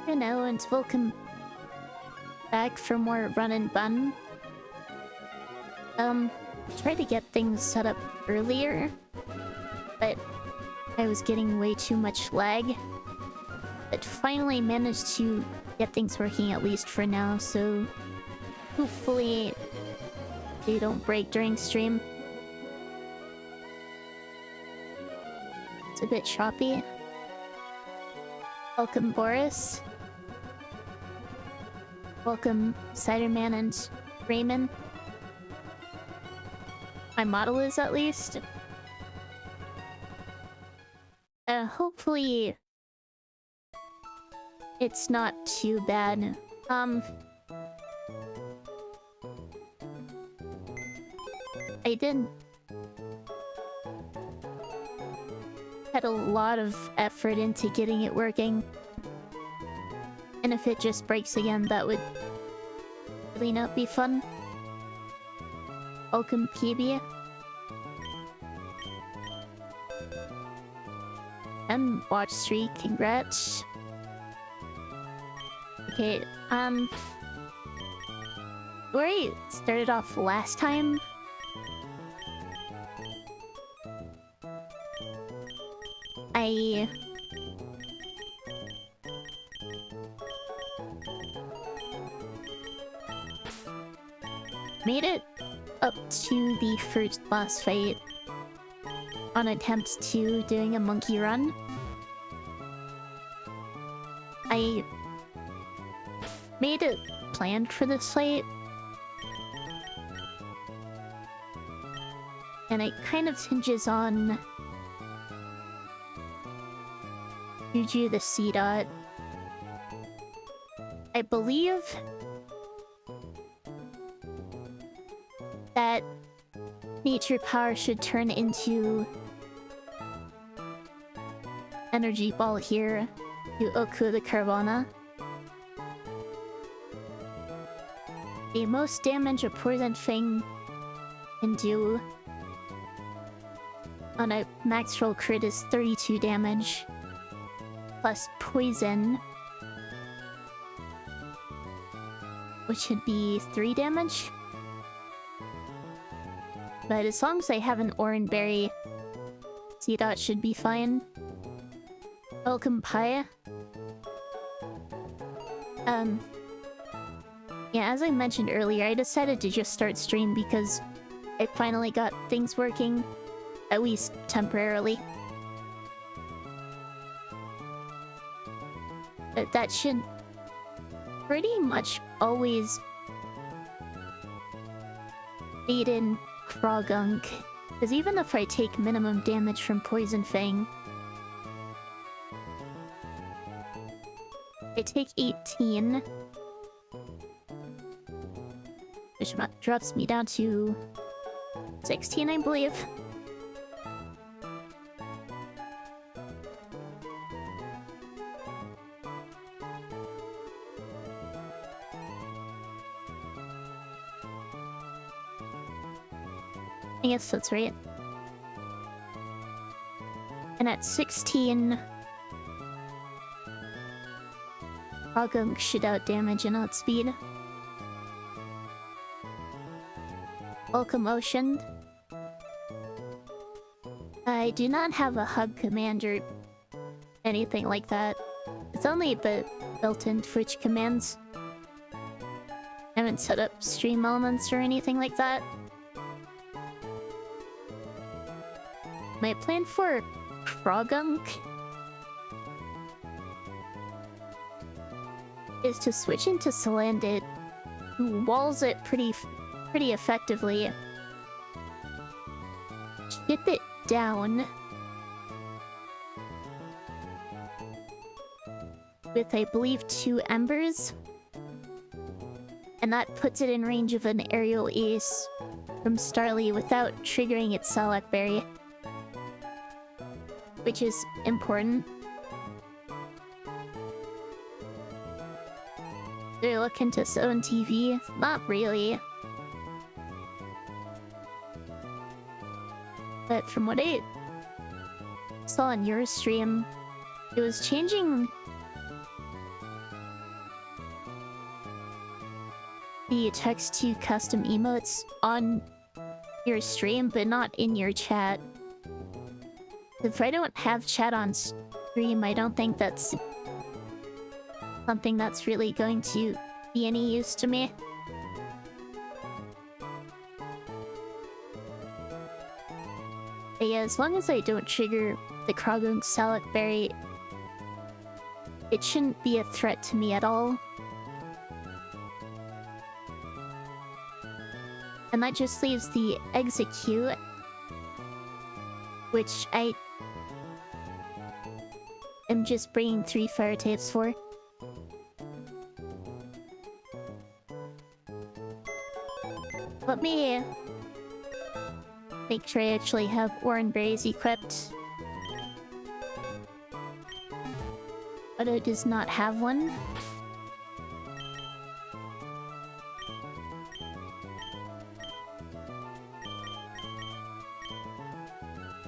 Hello and welcome back for more run and bun. Tried to get things set up earlier, but I was getting way too much lag. But finally managed to get things working at least for now, so hopefully they don't break during stream. It's a bit choppy. Welcome, Boris. Welcome, Ciderman and Raymond. My model is, at least. Hopefully it's not too bad. I did had a lot of effort into getting it working. And if it just breaks again, that would really not be fun. Welcome, PB. And watch streak, congrats. Okay, where I started off last time, I made it up to the first boss fight on attempt 2 doing a monkey run. I made it planned for this fight, and it kind of hinges on Juju the C-Dot. I believe that nature power should turn into energy ball here to Oku the Carvana. The most damage a poison thing can do on a max roll crit is 32 damage plus poison, which should be 3 damage. But as long as I have an Oran Berry, C-Dot should be fine. Welcome, Paya. Yeah, as I mentioned earlier, I decided to just start stream because I finally got things working, at least temporarily. But that should pretty much always feed in Frogunk, because even if I take minimum damage from Poison Fang, I take 18, which drops me down to 16, I believe. I guess that's right. And at 16, Frogunk should outdamage and outspeed. Welcome, Ocean. I do not have a hug command or anything like that. It's only the built-in Twitch commands. I haven't set up stream elements or anything like that. My plan for Frogunk is to switch into Salandit, who walls it pretty effectively. Chip it down with, I believe, 2 embers, and that puts it in range of an aerial ace from Starly without triggering its Salak Berry, which is important. Do I look into Zone TV? Not really. But from what I saw on your stream, it was changing the text to custom emotes on your stream, but not in your chat. If I don't have chat on stream, I don't think that's something that's really going to be any use to me. But yeah, as long as I don't trigger the Kragunk Salak Berry, it shouldn't be a threat to me at all. And that just leaves the Execute, which I am just bringing 3 fire tapes for. Let me make sure I actually have Oran Berries equipped. But it does not have one.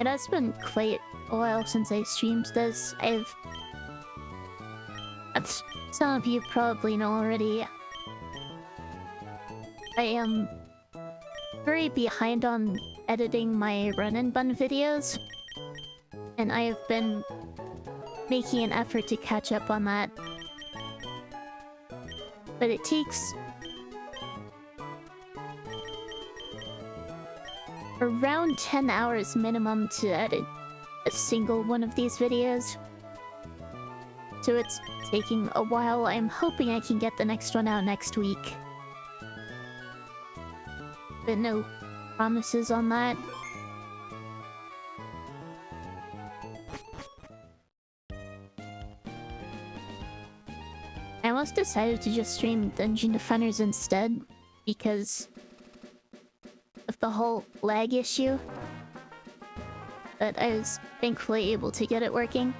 It has been quite a while since I streamed this. As some of you probably know already, I am very behind on editing my run and bun videos, and I have been making an effort to catch up on that. But it takes around 10 hours minimum to edit a single one of these videos. So it's taking a while. I'm hoping I can get the next one out next week. But no promises on that. I almost decided to just stream Dungeon Defenders instead because of the whole lag issue. But I was thankfully able to get it working.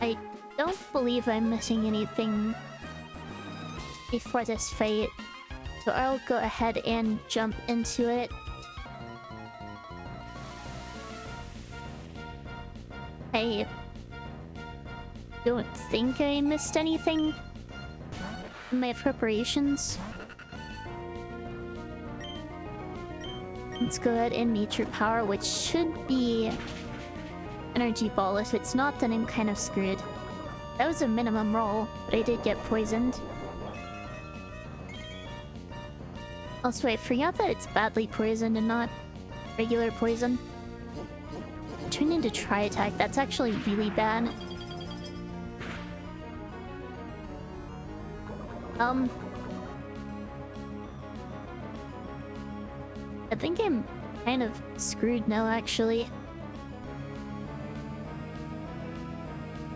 I don't believe I'm missing anything before this fight, so I'll go ahead and jump into it. I don't think I missed anything in my preparations. Let's go ahead and Nature Power, which should be Energy Ball. If it's not, then I'm kind of screwed. That was a minimum roll, but I did get poisoned. Also, I forgot that it's badly poisoned and not regular poison. Turned into Tri-Attack. That's actually really bad. I think I'm kind of screwed now, actually.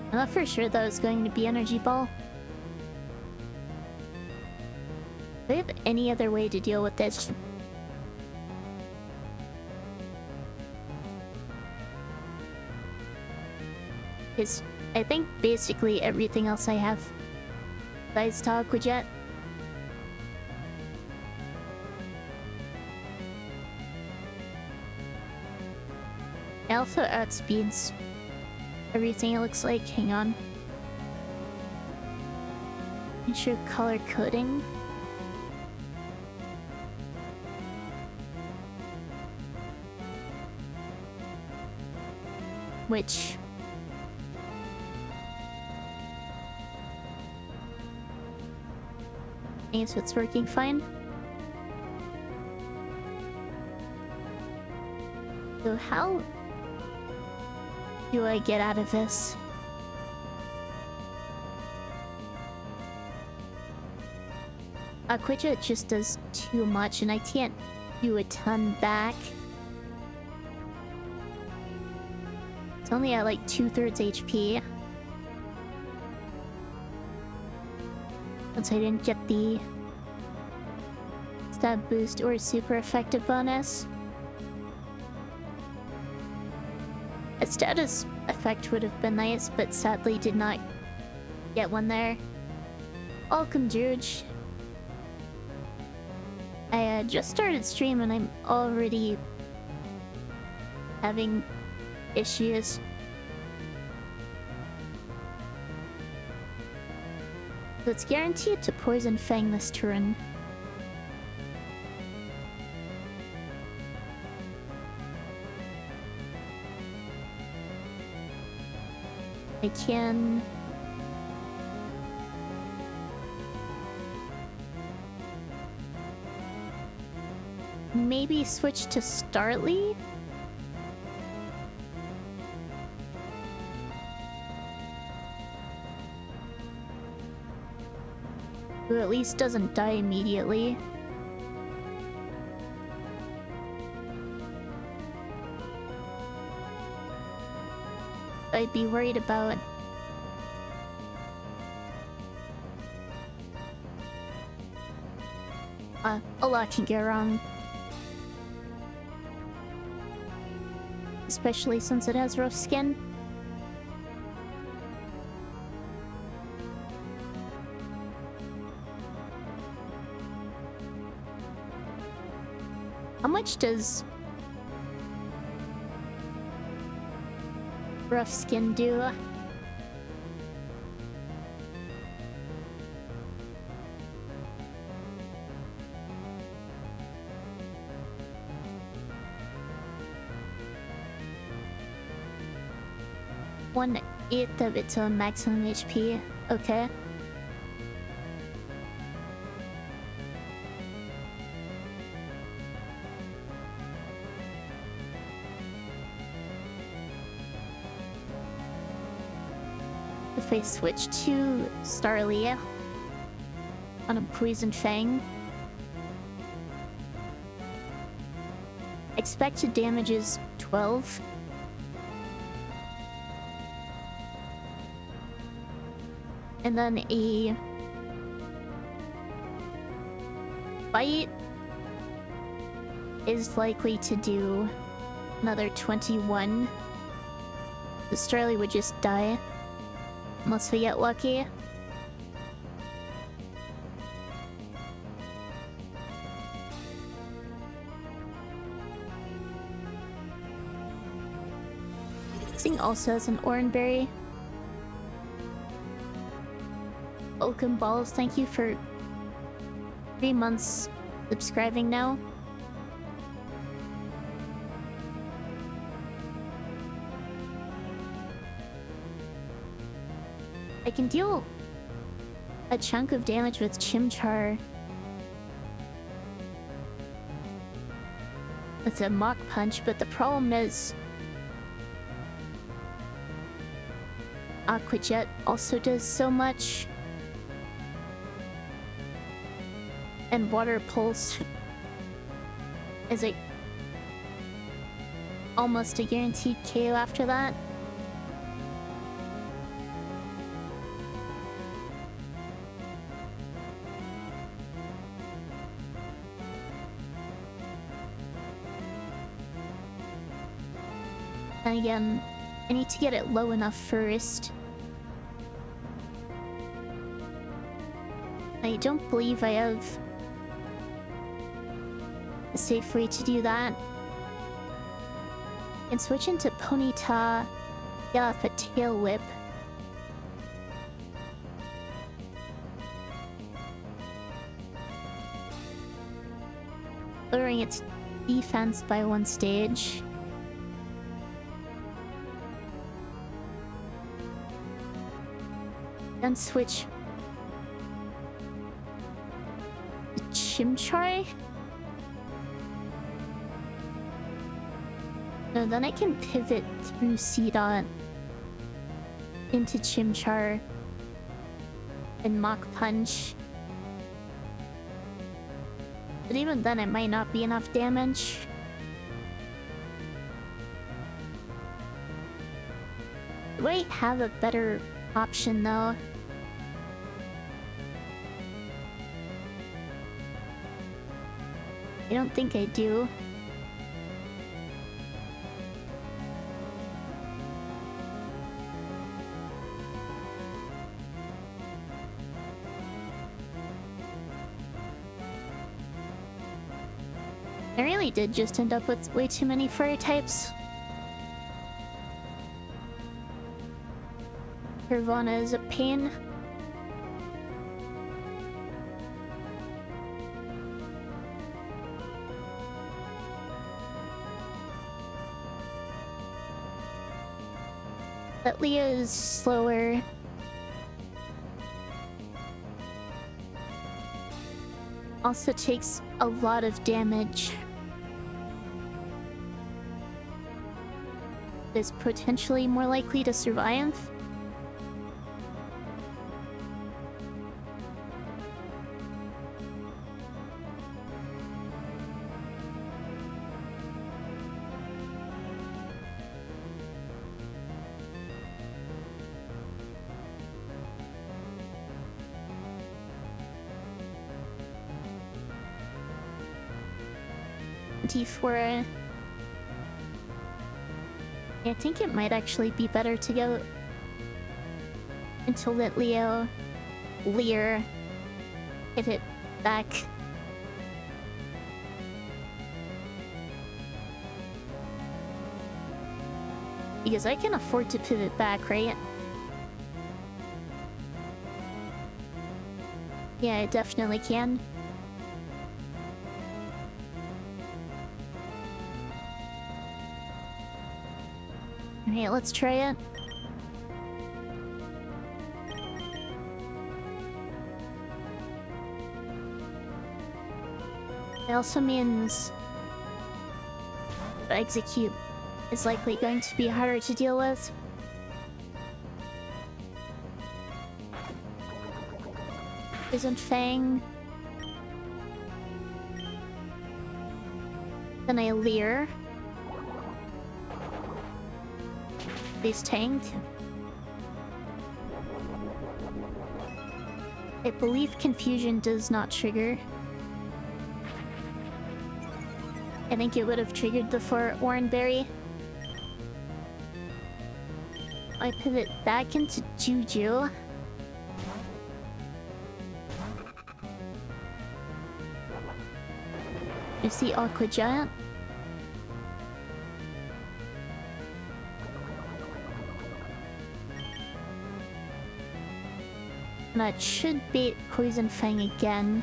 I thought for sure that was going to be Energy Ball. Do I have any other way to deal with this? Because I think basically everything else I have besides Taco Jet. I also outspeeds everything, it looks like. Hang on. Make sure color coding. Which means it's working fine. So how do I get out of this? Aquajet just does too much and I can't do a ton back. It's only at like 2/3 HP. Since I didn't get the stab boost or super effective bonus. A status effect would have been nice, but sadly did not get one there. Welcome, George. I just started stream and I'm already having issues. It's guaranteed to Poison Fang this turn. I can... maybe switch to Starly? Who at least doesn't die immediately. I'd be worried about... a lot can go wrong. Especially since it has rough skin. How much does rough skin do? One-eighth of its own maximum HP. Okay. If I switch to Starly on a Poison Fang, expected damage is 12. And then a bite is likely to do another 21. The Starly would just die. Unless we get lucky. This thing also has an Oranberry. Welcome Balls, thank you for 3 months subscribing now. I can deal a chunk of damage with Chimchar. It's a Mach Punch, but the problem is Aqua Jet also does so much. And Water Pulse is like almost a guaranteed KO after that. And again, I need to get it low enough first. I don't believe I have a safe way to do that. I can switch into Ponyta, get off a Tail Whip. Lowering its defense by 1 stage. Then switch to Chimchar. No, then I can pivot through C-Dot into Chimchar and Mach Punch. But even then, it might not be enough damage. Do I have a better option though? I don't think I do. I really did just end up with way too many fire types. Nirvana is a pain. That Leo is slower. Also takes a lot of damage. Is potentially more likely to survive. D4. I think it might actually be better to go until that Lear hit it back. Because I can afford to pivot back, right? Yeah, I definitely can. Alright, let's try it. It also means execute is likely going to be harder to deal with. Isn't Fang. Then I Leer. Base tank. I believe confusion does not trigger. I think it would have triggered before Oranberry. I pivot back into Juju. Is the Aqua Giant? And that should bait Poison Fang again.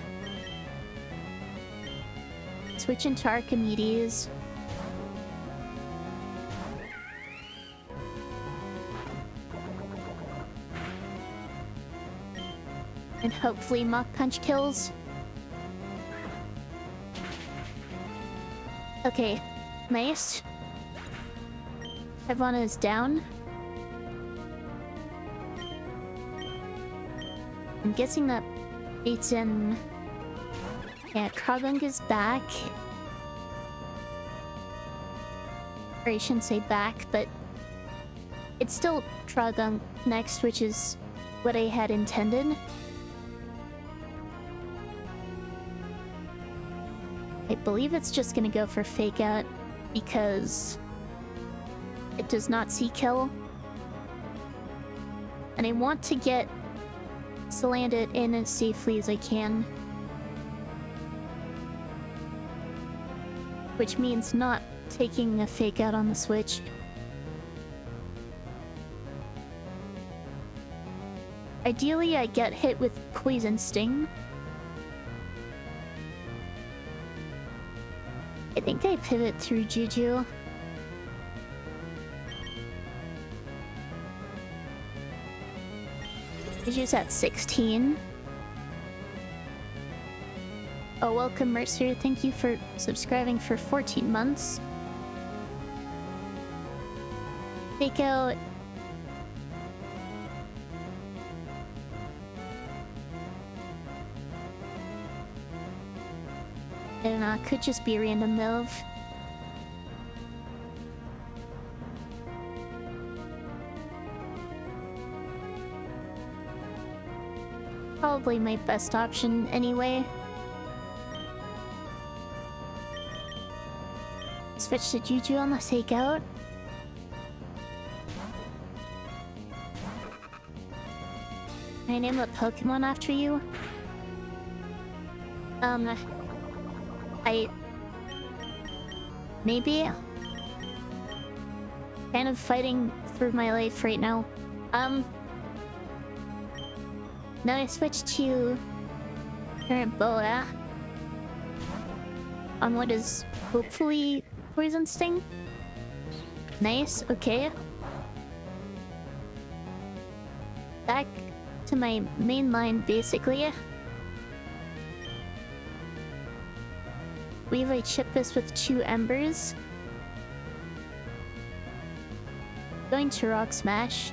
Switch into Archimedes. And hopefully Mach Punch kills. Okay, nice. Ivana is down. I'm guessing that it's in... Yeah, Kragung is back. Or I shouldn't say back, but... It's still Kragung next, which is what I had intended. I believe it's just gonna go for Fake Out, because... it does not see kill. And I want to get... to land it in as safely as I can. Which means not taking a Fake Out on the switch. Ideally, I get hit with Poison Sting. I think I pivot through Juju. Juju's at 16. Oh, welcome, Mercer. Thank you for subscribing for 14 months. Fake Out. I don't know, it could just be a random move. Probably my best option anyway. Switch to Juju on the Fake Out. Can I name a Pokemon after you? Maybe? Kind of fighting through my life right now. Now I switch to current Boa on what is hopefully Poison Sting. Nice, okay. back to my main line, basically. We have a chip this with 2 embers. Going to Rock Smash.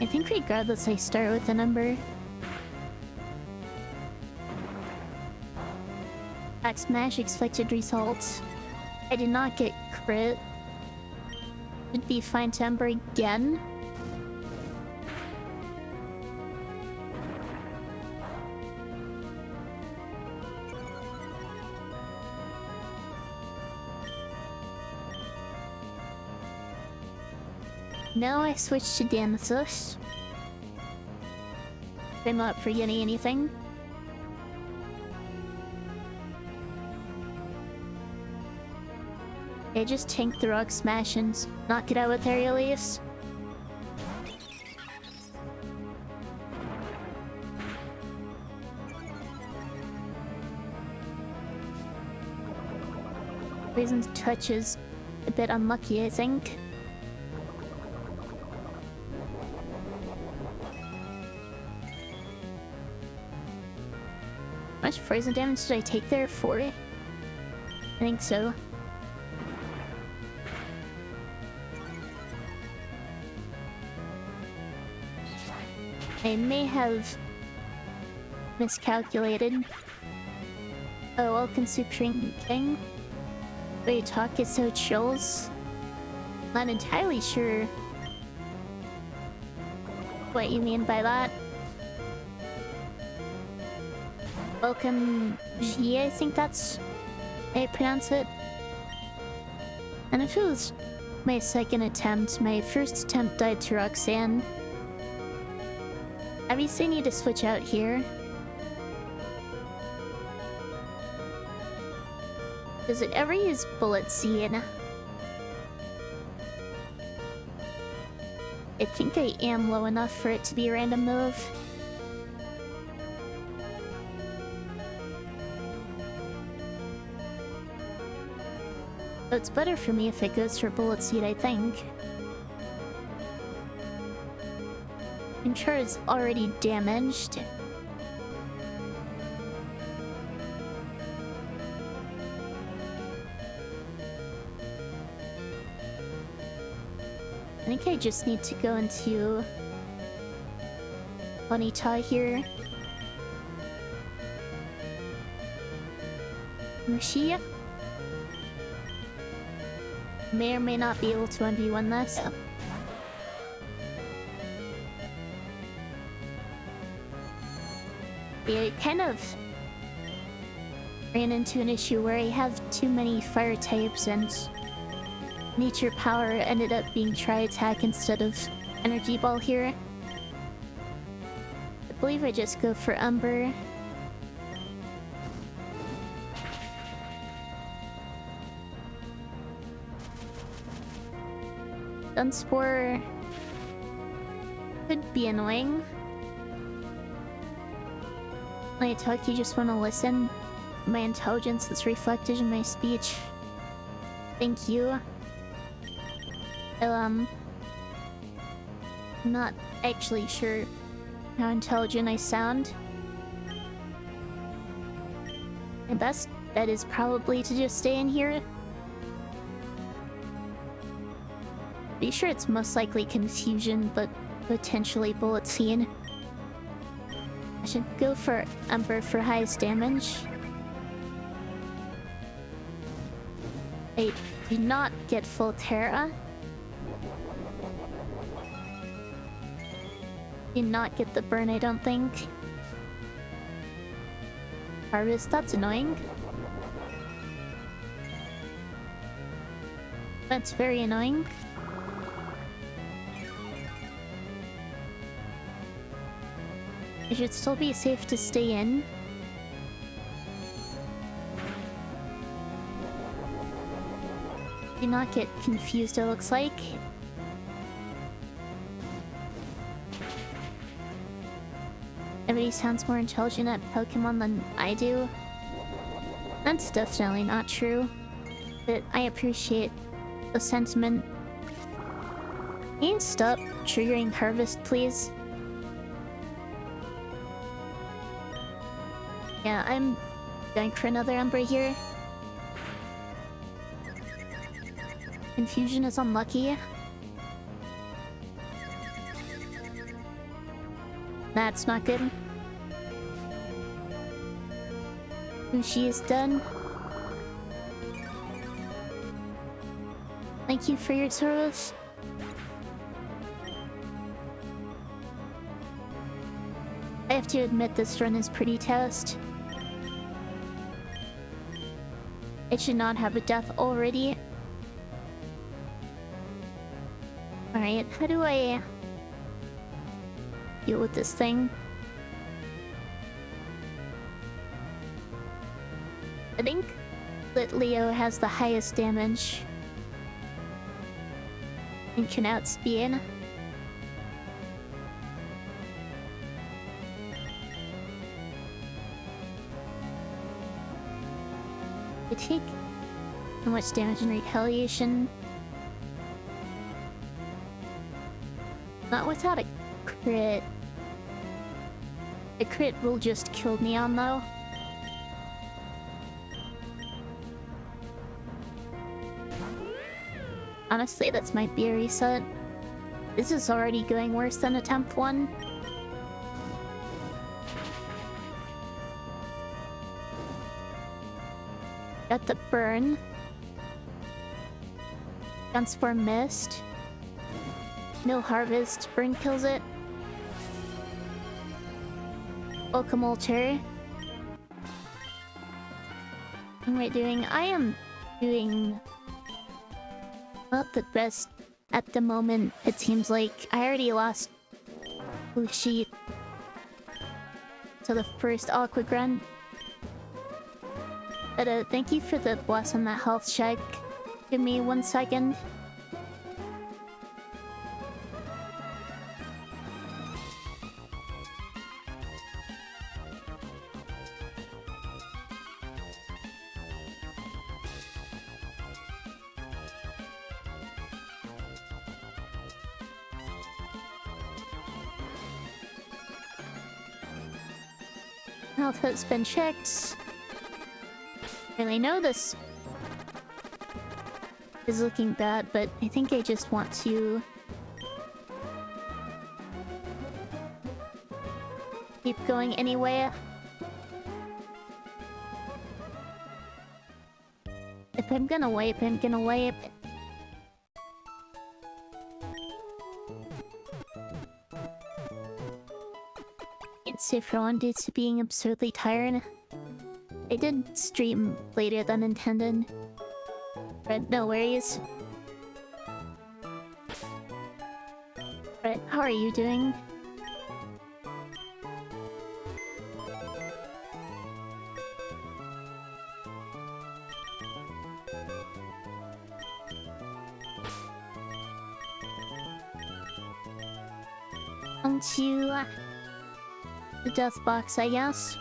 I think regardless I start with a number. Back Smash expected results. I did not get crit. Should be fine to Ember again. Now I switch to Danethus. I'm not forgetting anything. Okay, just tank the Rock Smash and knock it out with Aerial Ace. Poison's Touch is a bit unlucky, I think. How much poison damage did I take there? 4? I think so. I may have miscalculated. Oh, welcome Supreme King. Wait, talk is so chills. Not entirely sure what you mean by that. Welcome G, I think that's how you pronounce it. And if it was my second attempt, my first attempt died to Roxanne. Obviously need to switch out here. Does it ever use Bullet Seed? I think I am low enough for it to be a random move. But it's better for me if it goes for Bullet Seed, I think. Chimchar is already damaged. I think I just need to go into Bonita here. Mushia may or may not be able to 1v1 this. I kind of ran into an issue where I have too many fire types and nature power ended up being Tri-Attack instead of Energy Ball here. I believe I just go for Umber. Dunspoor could be annoying. I talk, you just want to listen. My intelligence is reflected in my speech. Thank you. I'm not actually sure how intelligent I sound. My best bet is probably to just stay in here. Be sure it's most likely confusion, but potentially Bullet Seed. I should go for Ember for highest damage. I do not get full Terra. Do not get the burn, I don't think. Harvest, that's annoying. That's very annoying. It should still be safe to stay in. Do not get confused, it looks like. I have nobody sounds more intelligent at Pokemon than I do. That's definitely not true. But I appreciate the sentiment. Can you stop triggering Harvest, please? Yeah, I'm going for another Umbra here. Confusion is unlucky. That's not good. Ushi is done. Thank you for your service. I have to admit this run is pretty toast. It should not have a death already. Alright, how do I deal with this thing? I think that Leo has the highest damage and can outspeed. I take so much damage in retaliation. Not without a crit. A crit will just kill Neon though. Honestly, this might be a reset. This is already going worse than attempt 1. Got the burn. Transform missed. No harvest. Burn kills it. Welcome, Ultra. What am I doing? I am doing not the best at the moment, it seems like. I already lost Ushi to the first Aqua Grunt. But thank you for the bless on that health check. Give me 1 second. Health has been checked. Really know this is looking bad, but I think I just want to keep going anyway. If I'm gonna wipe, I'm gonna wipe. Can't say for one due to being absurdly tired. I did stream later than intended. But no worries. Right, how are you doing? On to the death box, I guess.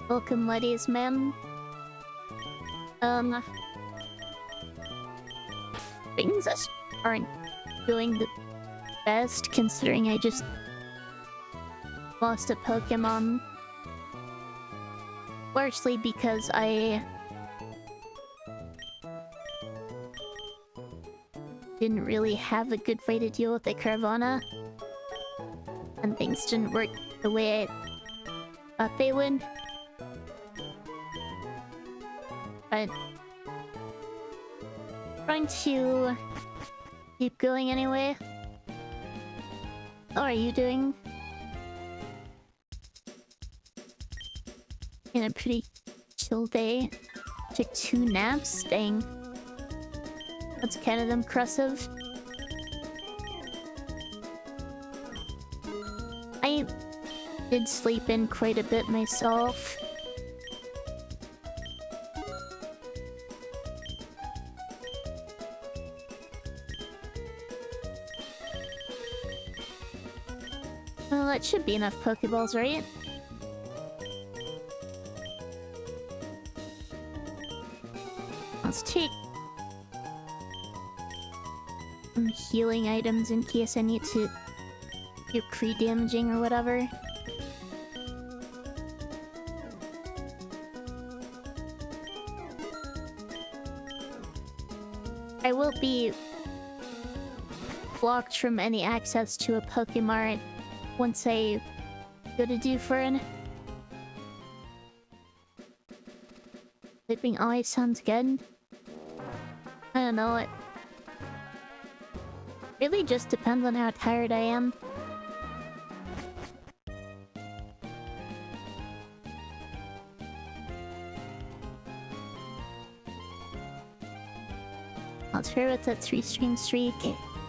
Welcome, ladies, man. Things just aren't doing the best, considering I just lost a Pokemon. Largely because I didn't really have a good way to deal with the Carvana. And things didn't work the way I thought they would. But trying to keep going anyway. How are you doing? In a pretty chill day. Took 2 naps, dang. That's kind of impressive. I did sleep in quite a bit myself. Well, that should be enough Pokeballs, right? Let's take some healing items in case I need to do pre-damaging or whatever. I will be blocked from any access to a Pokemart once I go to Dufern. Sleeping always sounds good. I don't know, it really just depends on how tired I am. I'll try with that 3-stream streak.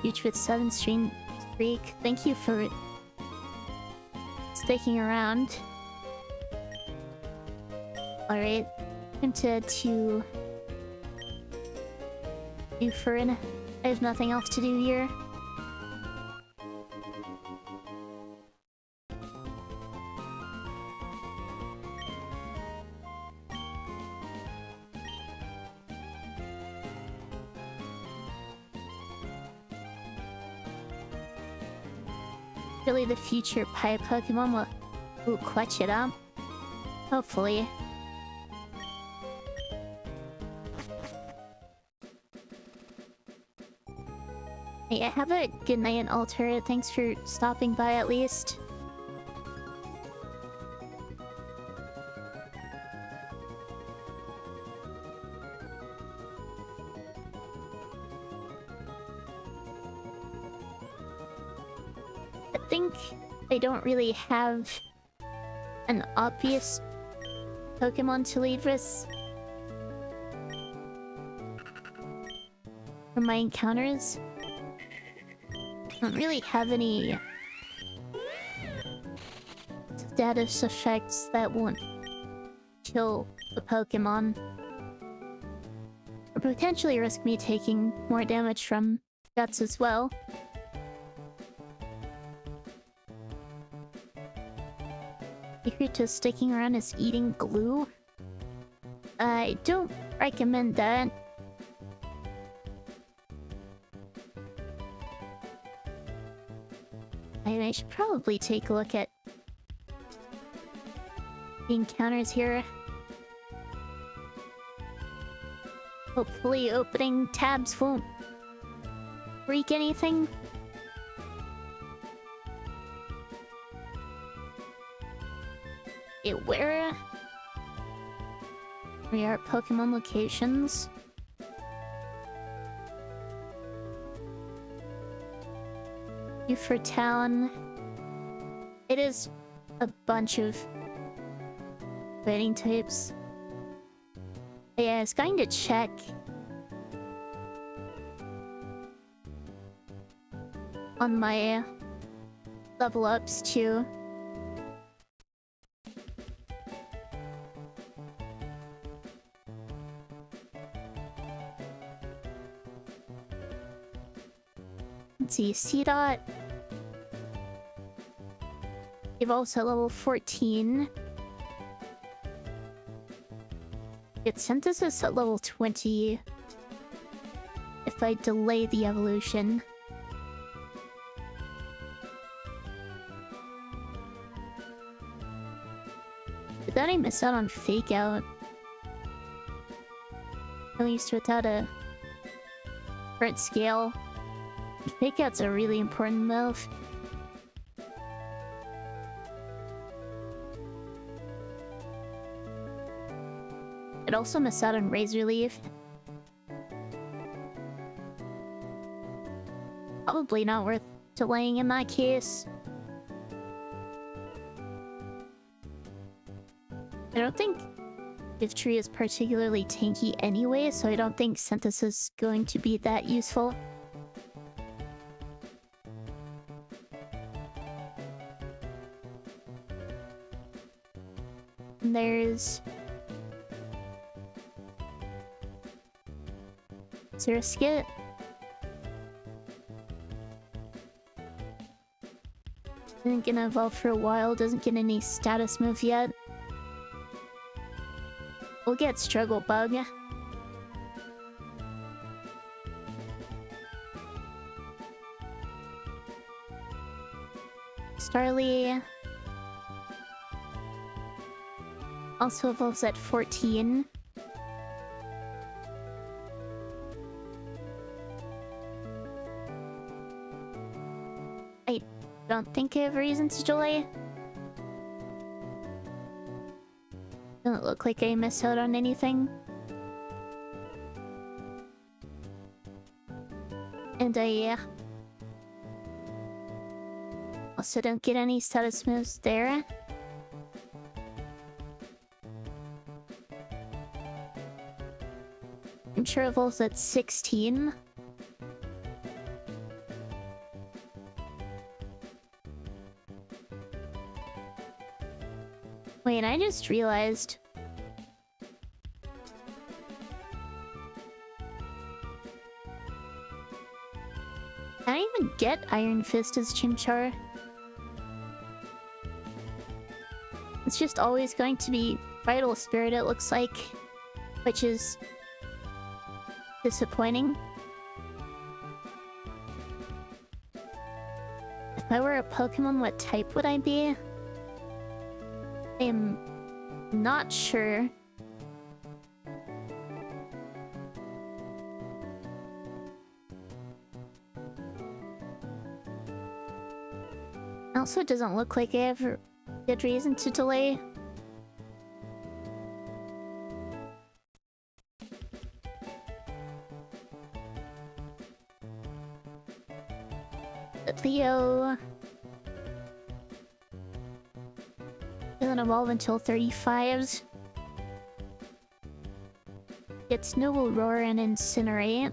Huge with 7-stream streak. Thank you for sticking around. Alright, I'm to Dufern. I have nothing else to do here. Really, the future Pie Pokemon will clutch it up. Hopefully. Hey, have a good night, Alter. Thanks for stopping by at least. I think I don't really have an obvious Pokemon to leave with for my encounters. I don't really have any status effects that won't kill the Pokemon. Or potentially risk me taking more damage from guts as well. Secret to sticking around is eating glue. I don't recommend that. I should probably take a look at the encounters here. Hopefully opening tabs won't break anything. Where we are at Pokemon locations. For town, it is a bunch of fighting types. Yeah, I was going to check on my level ups too. Let's see, C-Dot. Evolves at level 14. Get Synthesis at level 20. If I delay the evolution. But then I miss out on Fake Out. At least without a current scale. Fake Out's a really important move. I'd also miss out on Razor Leaf. Probably not worth delaying in that case. I don't think Tree is particularly tanky anyway, so I don't think Synthesis is going to be that useful. And there's... Zerskit. Isn't gonna evolve for a while, doesn't get any status move yet. We'll get Struggle Bug. Starly also evolves at 14. I don't think I have reason to delay. Doesn't look like I missed out on anything. And I also don't get any status moves there. I'm sure evolves at 16. Wait, I just realized... Can I even get Iron Fist as Chimchar? It's just always going to be Vital Spirit, it looks like. Which is... disappointing. If I were a Pokemon, what type would I be? I'm not sure. Also, it doesn't look like I have a good reason to delay. But Leo doesn't evolve until 35. Gets Noble Roar and Incinerate.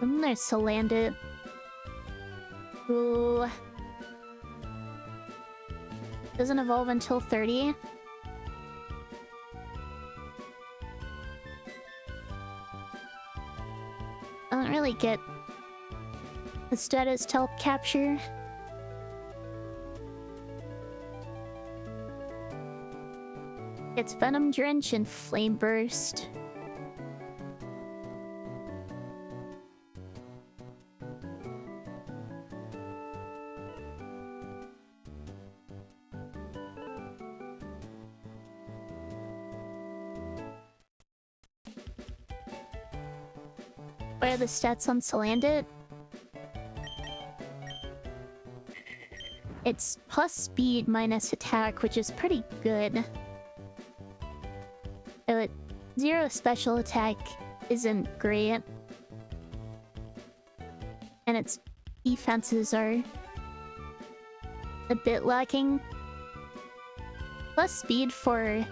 And there's Salandit. Ooh. Doesn't evolve until 30. I don't really get the status to help capture. It's Venom Drench and Flame Burst. What are the stats on Salandit? It's plus speed minus attack, which is pretty good. But 0 special attack isn't great. And its defenses are a bit lacking. Plus speed for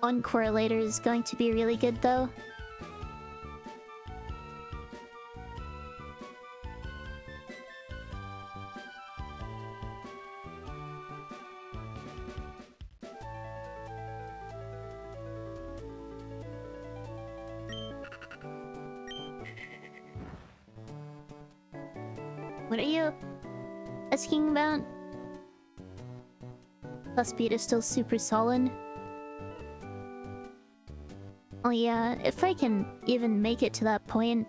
Uncorrelator is going to be really good though. What are you asking about? Plus speed is still super solid. Oh yeah, if I can even make it to that point.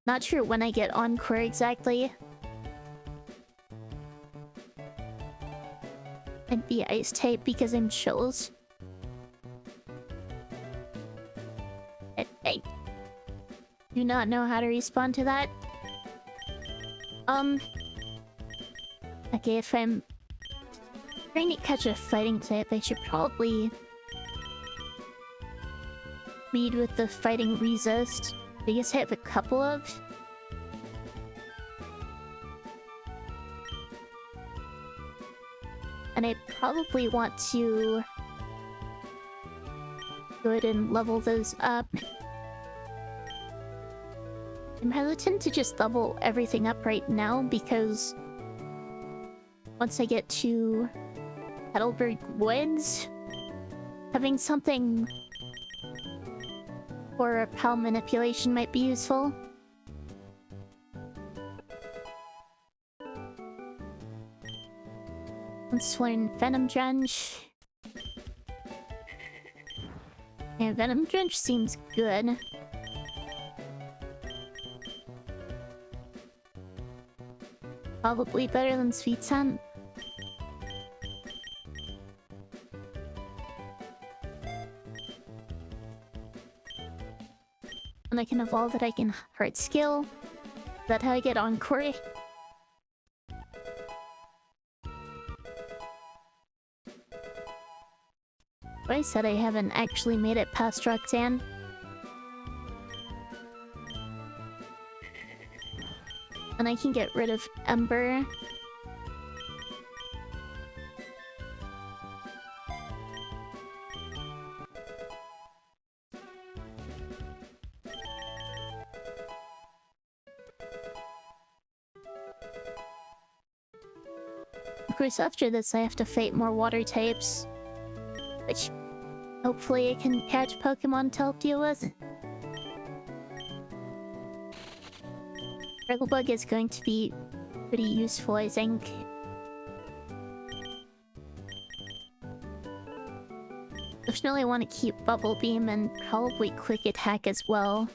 Not sure when I get Encore exactly. I'd be Ice type because I'm chills. I do not know how to respond to that. Okay, if I'm trying to catch a fighting type, I should probably lead with the fighting resist. I guess I have a couple of And I probably want to go ahead and level those up. I'm hesitant to just level everything up right now because once I get to Heidelberg Woods, having something for PAL manipulation might be useful. Let's learn Venom Drench. Yeah, Venom Drench seems good. Probably better than Sweet Scent. And I can evolve that I can Heart Skill. Is that how I get Encore? I said I haven't actually made it past Roxanne. And I can get rid of Ember. Of course, after this I have to fight more water types, which hopefully I can catch Pokemon to help deal with. Bug is going to be pretty useful, I think. Definitely want to keep Bubble Beam and probably Quick Attack as well.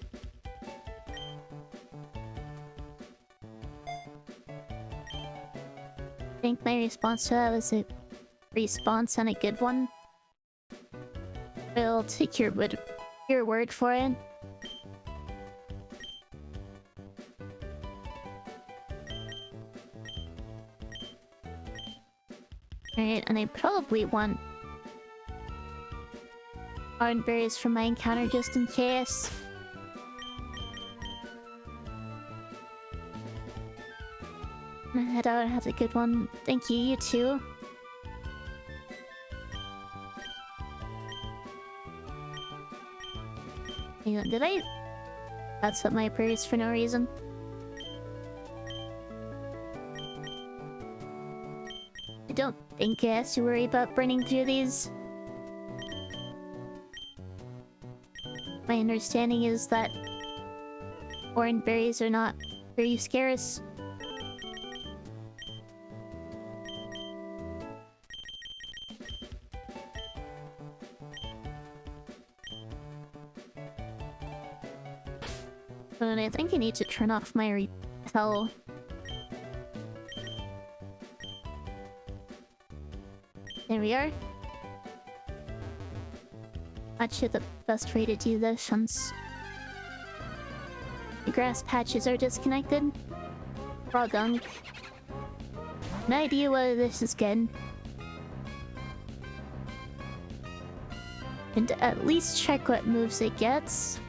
I think my response to that was a response and a good one. I'll take your word for it. Alright, and I probably want orange berries from my encounter just in case. I'm gonna head out, have a good one. Thank you, you too. Hang on, did I? That's up my berries for no reason. I don't think I have to worry about burning through these. My understanding is that orange berries are not very scarce. And I think I need to turn off my repel. There we are. Actually, the best way to do this since the grass patches are disconnected. Raw gunk. No idea whether this is good. And at least check what moves it gets.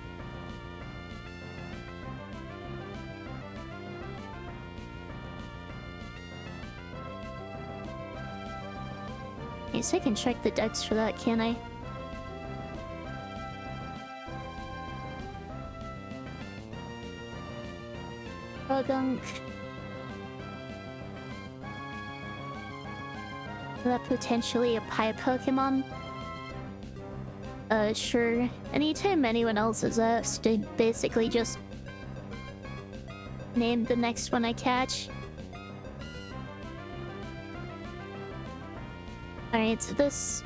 So I can check the decks for that, can I? Gunk. Is that potentially a pie Pokemon? Sure. Anytime anyone else is asked, to basically just name the next one I catch. Alright, so this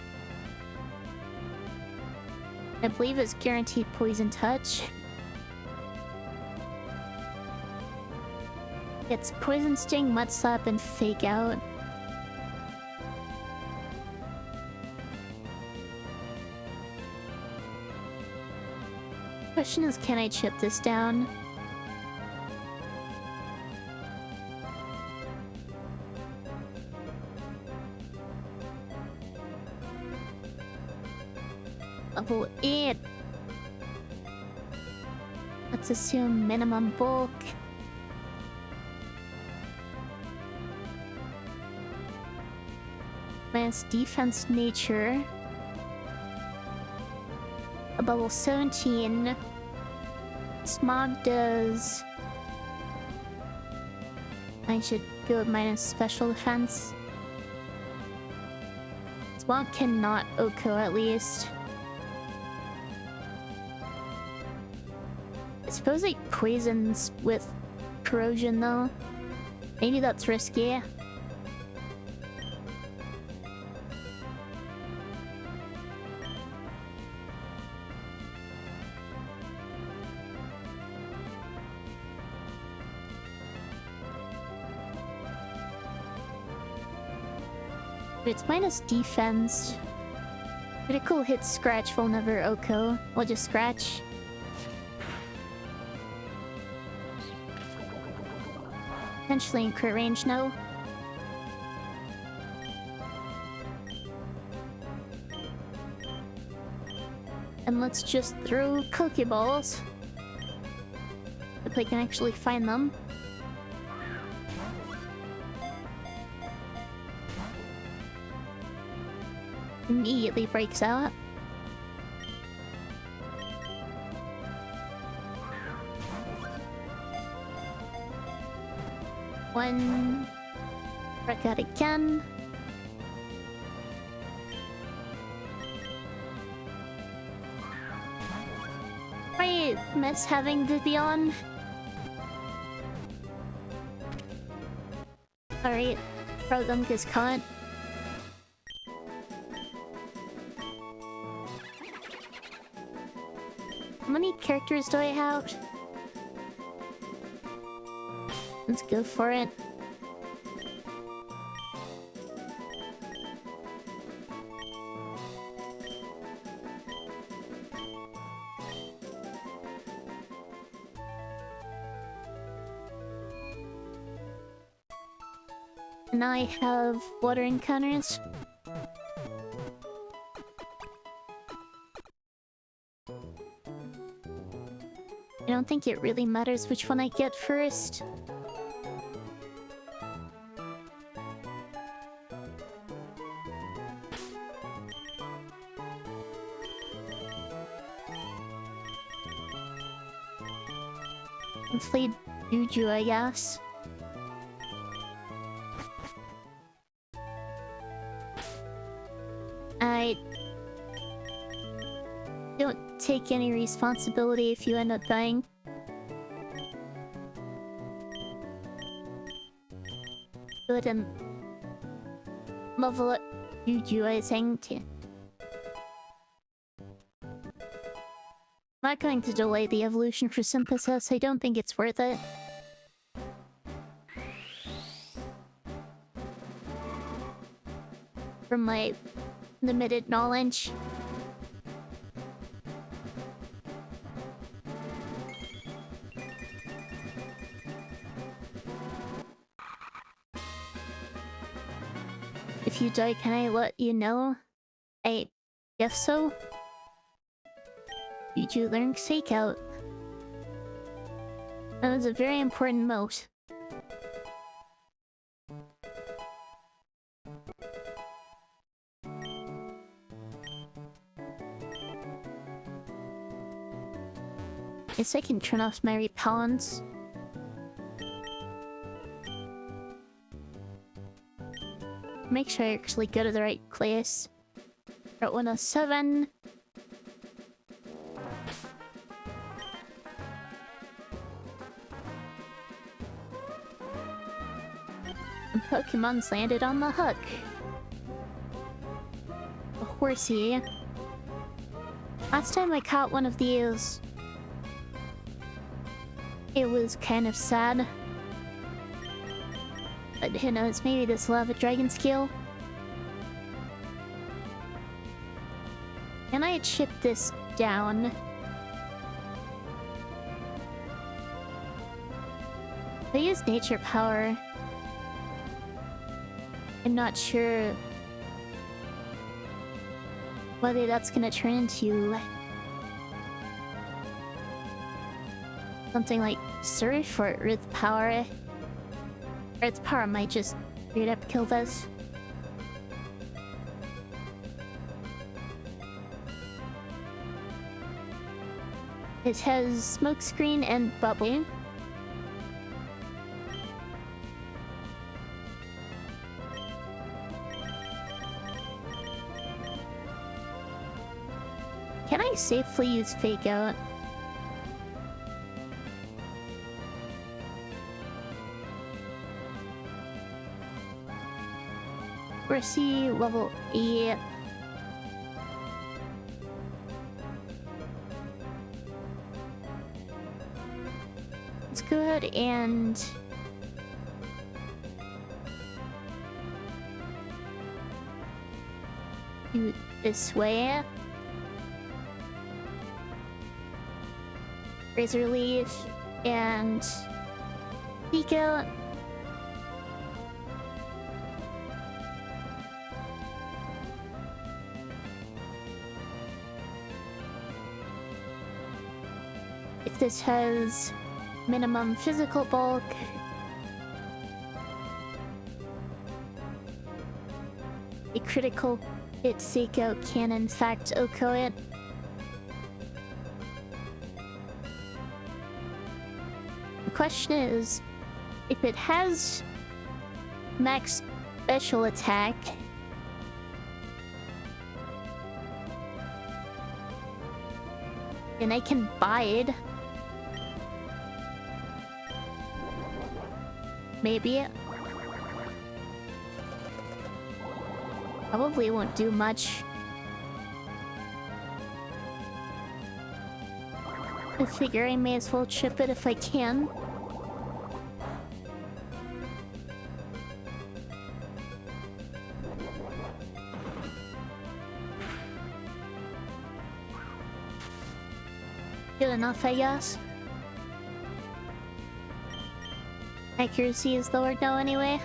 I believe is guaranteed Poison Touch. It's Poison Sting, Mud Slap, and Fake Out. Question is, can I chip this down? Level 8. Let's assume minimum bulk. Minus defense nature. A level 17. Smog does... I should go with minus special defense. Smog cannot Oko at least. I suppose it poisons with corrosion though. Maybe that's risky. It's minus defense. Critical hit scratch will never Oko. We'll just scratch. Potentially in crit range, no. And let's just throw Pokeballs. If I can actually find them. Immediately breaks out. One. Break out again. I miss having Vivian. Alright, program is caught. How many characters do I have? Let's go for it. And I have water encounters. I don't think it really matters which one I get first. Inflate Juju, I guess. I don't take any responsibility if you end up dying. Go ahead and level up Juju, I think. I'm not going to delay the evolution for Synthesis. I don't think it's worth it. From my limited knowledge. If you die, can I let you know? I guess so. Did you learn Shakeout? That was a very important mote. Guess I can turn off my repellents. Make sure I actually go to the right place. Route 107. And Pokemon's landed on the hook. A horsey. Last time I caught one of these, it was kind of sad. But who knows, maybe this will have a dragon skill. Can I chip this down? If I use nature power, I'm not sure whether that's gonna turn into something like Surf or Earth Power. Earth Power might just straight up kill this. It has smokescreen and bubble. Can I safely use fake out? Reci level 8. Let's go ahead and do it this way. Razor leaf and peek out. If this has minimum physical bulk, a critical hit Seiko can in fact OHKO it. The question is, if it has max special attack, then I can bide. Maybe. Probably won't do much. I figure I may as well chip it if I can. Good enough, I guess. Accuracy is the word now anyway.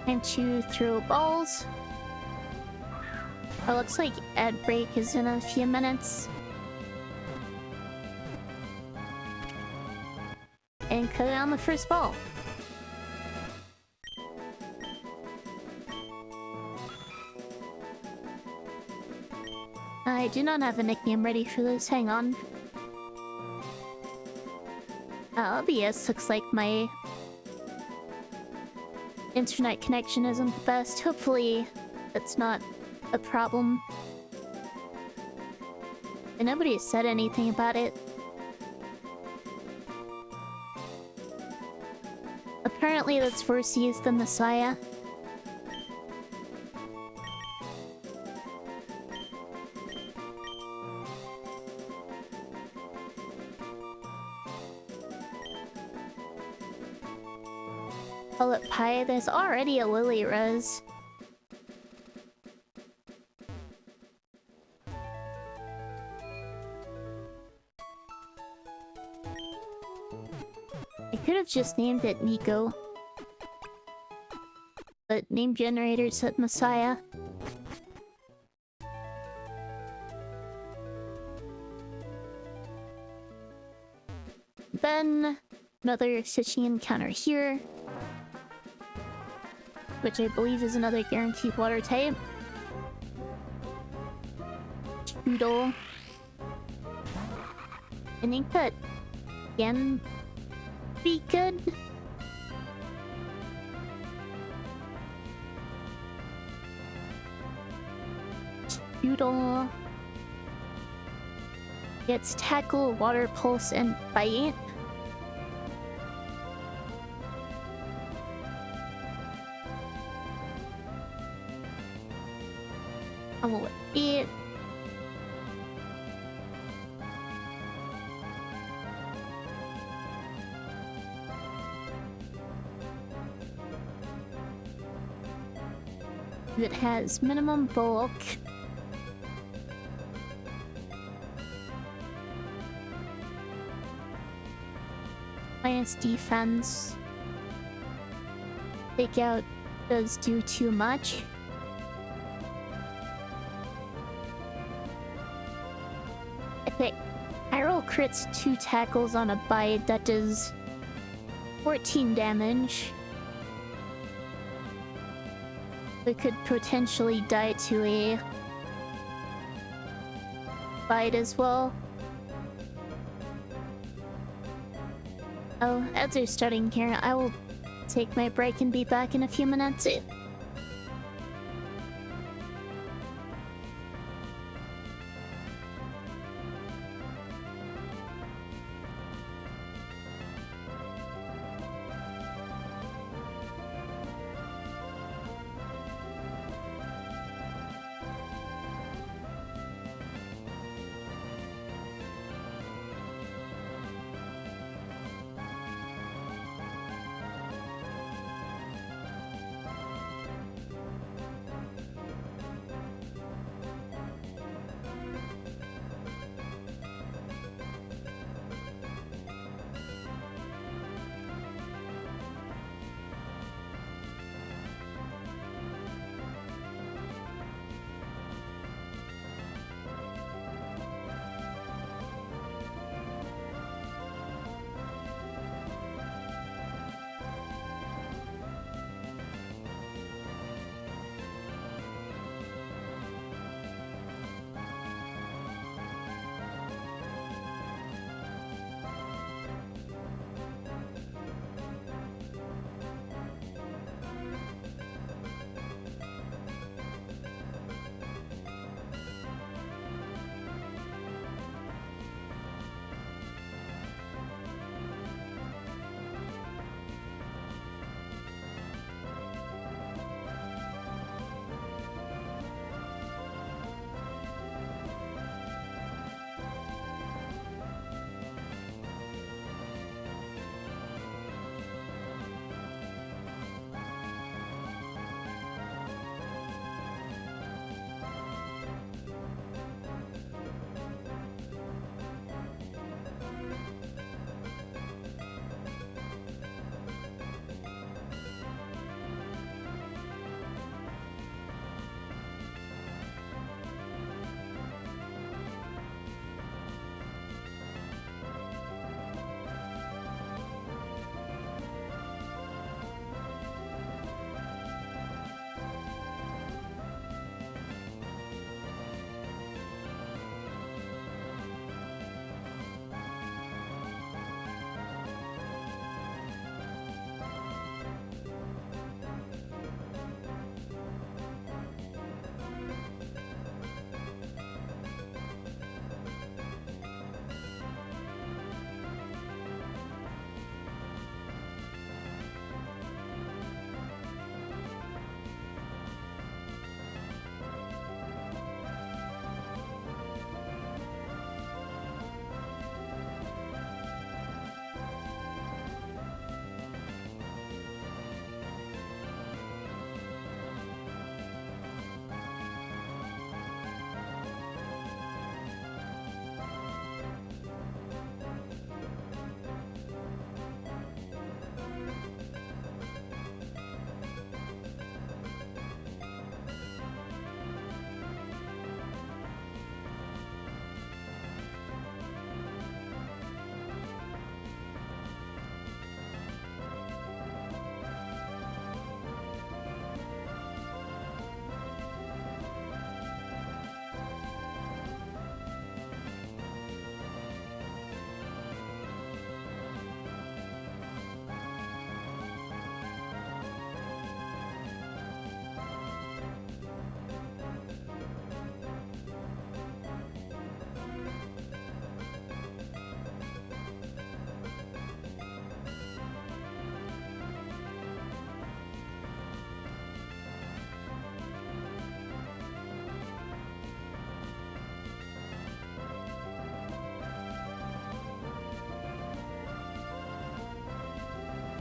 Time to throw balls. Oh, looks like ad break is in a few minutes. And cut it on the first ball. I do not have a nickname ready for this, hang on. OBS looks like my internet connection isn't the best. Hopefully that's not a problem. And nobody has said anything about it. Apparently that's worse used than Messiah. Bullet pie, there's already a Lily Rose. I could have just named it Nico. But name generator said Messiah. Then another fishing encounter here, which I believe is another guaranteed water type. Strudel. I think that can be good. Strudel gets tackle, water pulse, and bite. I will eat. It has minimum bulk. Minus defense. Take out does do too much. Epic. I roll crits 2 tackles on a bite that does 14 damage. We could potentially die to a bite as well. Oh, as you're starting here, I will take my break and be back in a few minutes.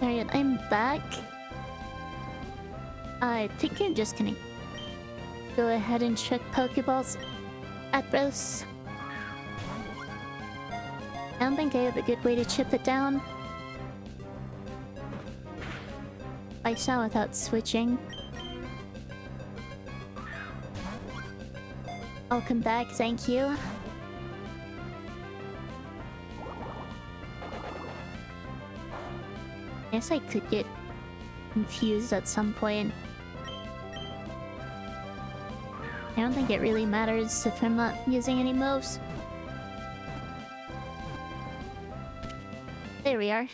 Alright, I'm back. I think I'm just gonna go ahead and check Pokeballs at Bros. I don't think I have a good way to chip it down. I saw without switching. I'll come back, thank you. I guess I could get confused at some point. I don't think it really matters if I'm not using any moves. There we are.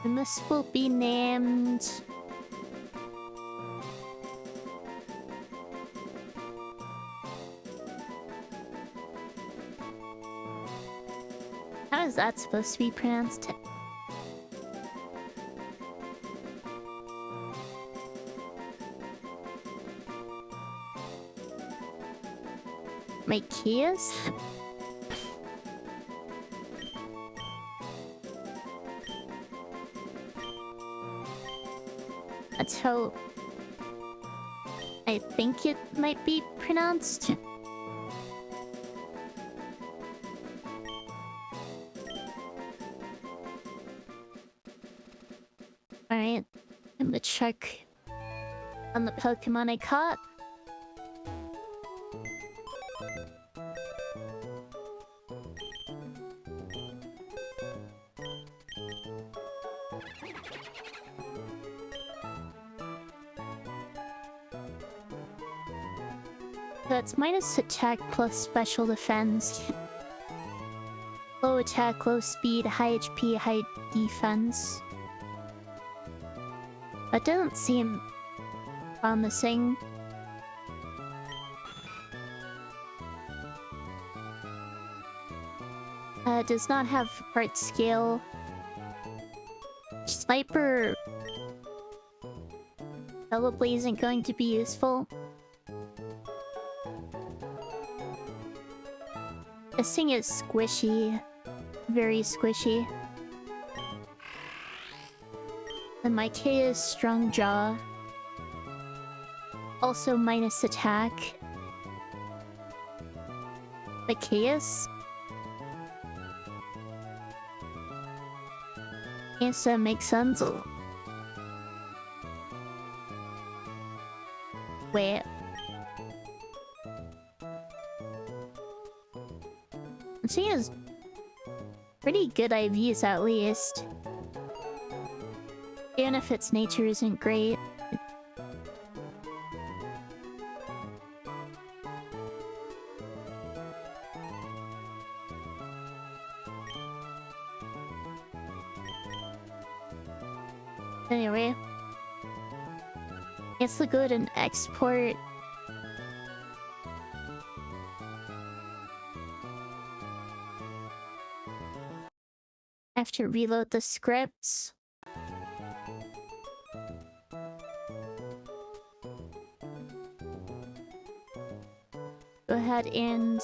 And this will be named... How is that supposed to be pronounced? Machias? That's how I think it might be pronounced. Alright, I'm gonna check on the Pokemon I caught. That's minus attack plus special defense. Low attack, low speed, high HP, high defense. That doesn't seem promising. Does not have part scale. Sniper probably isn't going to be useful. This thing is squishy. Very squishy. And my K is strong jaw. Also minus attack. The Chaos? Yes, that makes sense. Wait. This thing is pretty good IVs at least. Even if its nature isn't great. Anyway. Let's go ahead and export. I have to reload the scripts. Go ahead and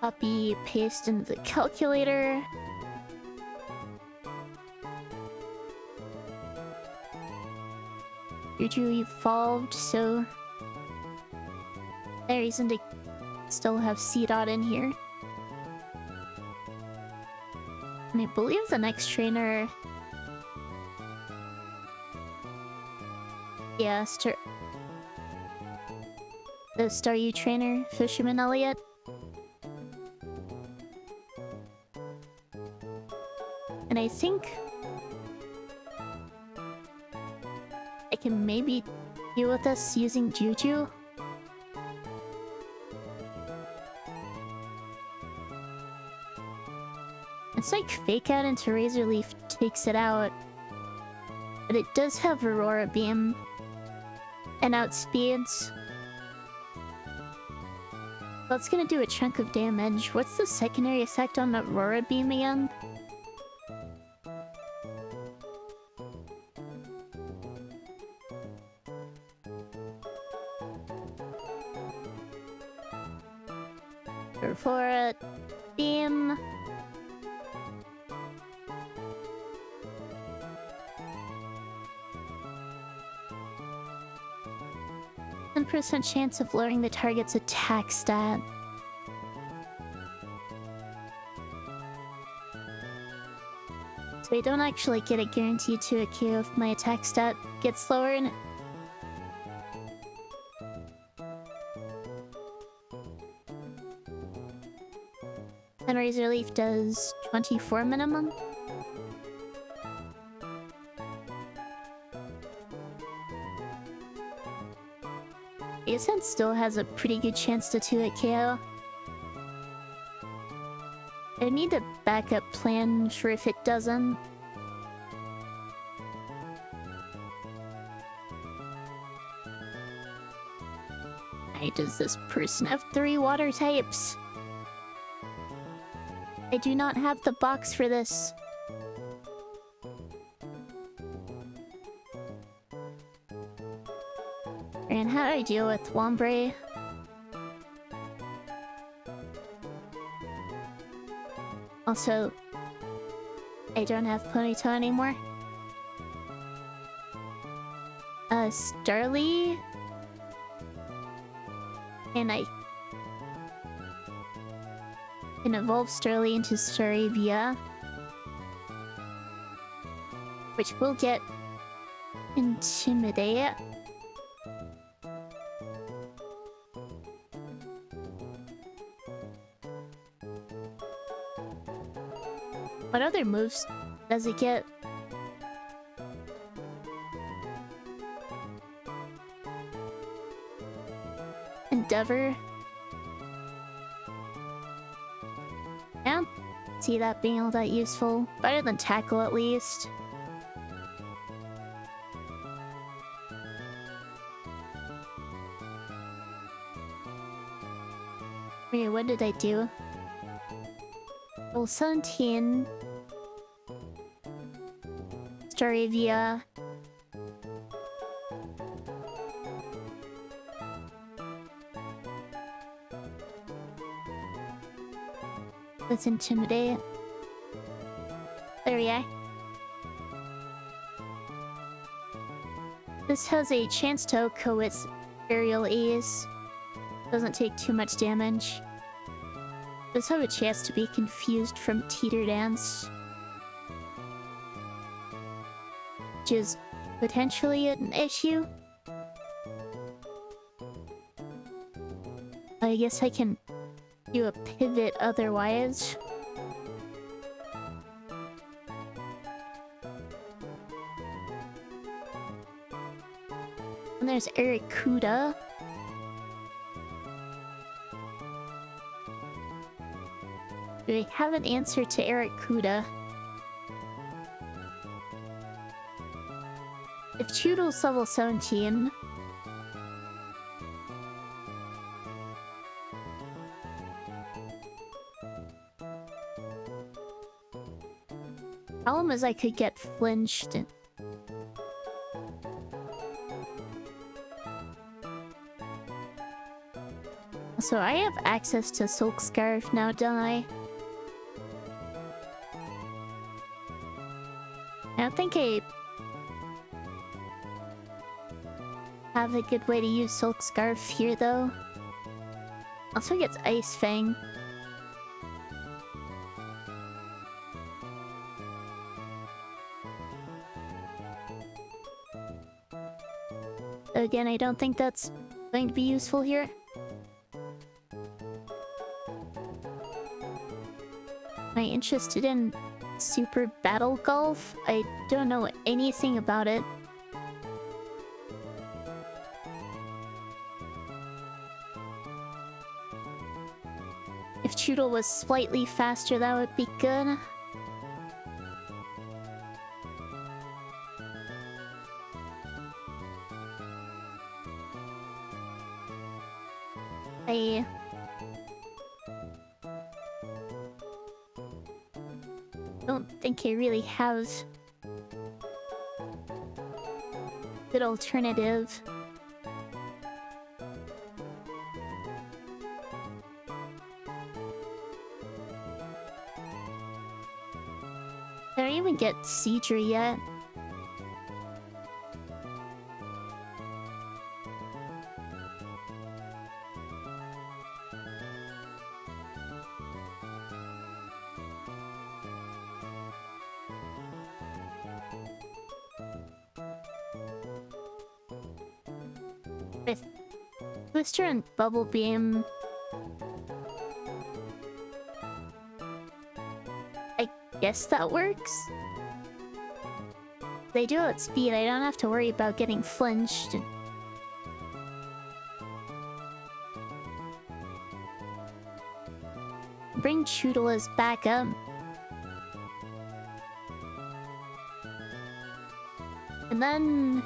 copy, paste into the calculator. Juju evolved, so there reason to still have C-Dot in here. And I believe the next trainer... Yeah, the Staryu trainer, Fisherman Elliot. And I think I can maybe deal with this using Juju. It's like Fake Out into Razor Leaf takes it out. But it does have Aurora Beam and outspeeds. That's gonna do a chunk of damage. What's the secondary effect on Aurora Beam again? Aurora Beam. 10% chance of lowering the target's attack stat. So I don't actually get a guarantee to a KO if my attack stat gets lowered. And Razor Leaf does 24 minimum. VGen still has a pretty good chance to 2-hit KO. I need a backup plan for if it doesn't. Why does this person have 3 water types? I do not have the box for this. And how do I deal with Wombre? Also, I don't have Ponyta anymore. Starly? And I can evolve Starly into Staravia, which will get Intimidate. What other moves does it get? Endeavor. Yeah, see that being all that useful. Better than Tackle at least. Wait, what did I do? Roll 17. Staravia. Let's Intimidate. There we are. This has a chance to OHKO its Aerial Ace. Doesn't take too much damage. Does have a chance to be confused from Teeter Dance, which is potentially an issue. I guess I can do a pivot otherwise. And there's Arrokuda. Do I have an answer to Arrokuda? If Choodle's level 17... Problem is I could get flinched. So I have access to Silk Scarf now, don't I? I don't think I have a good way to use Silk Scarf here, though. Also gets Ice Fang. Again, I don't think that's going to be useful here. Am I interested in Super Battle Golf? I don't know anything about it. If Choodle was slightly faster, that would be good. I don't think I really have good alternative. I don't even get Seadra yet. With Booster and Bubble Beam, I guess that works. They do outspeed, I don't have to worry about getting flinched. bring Chudela's back up. And then...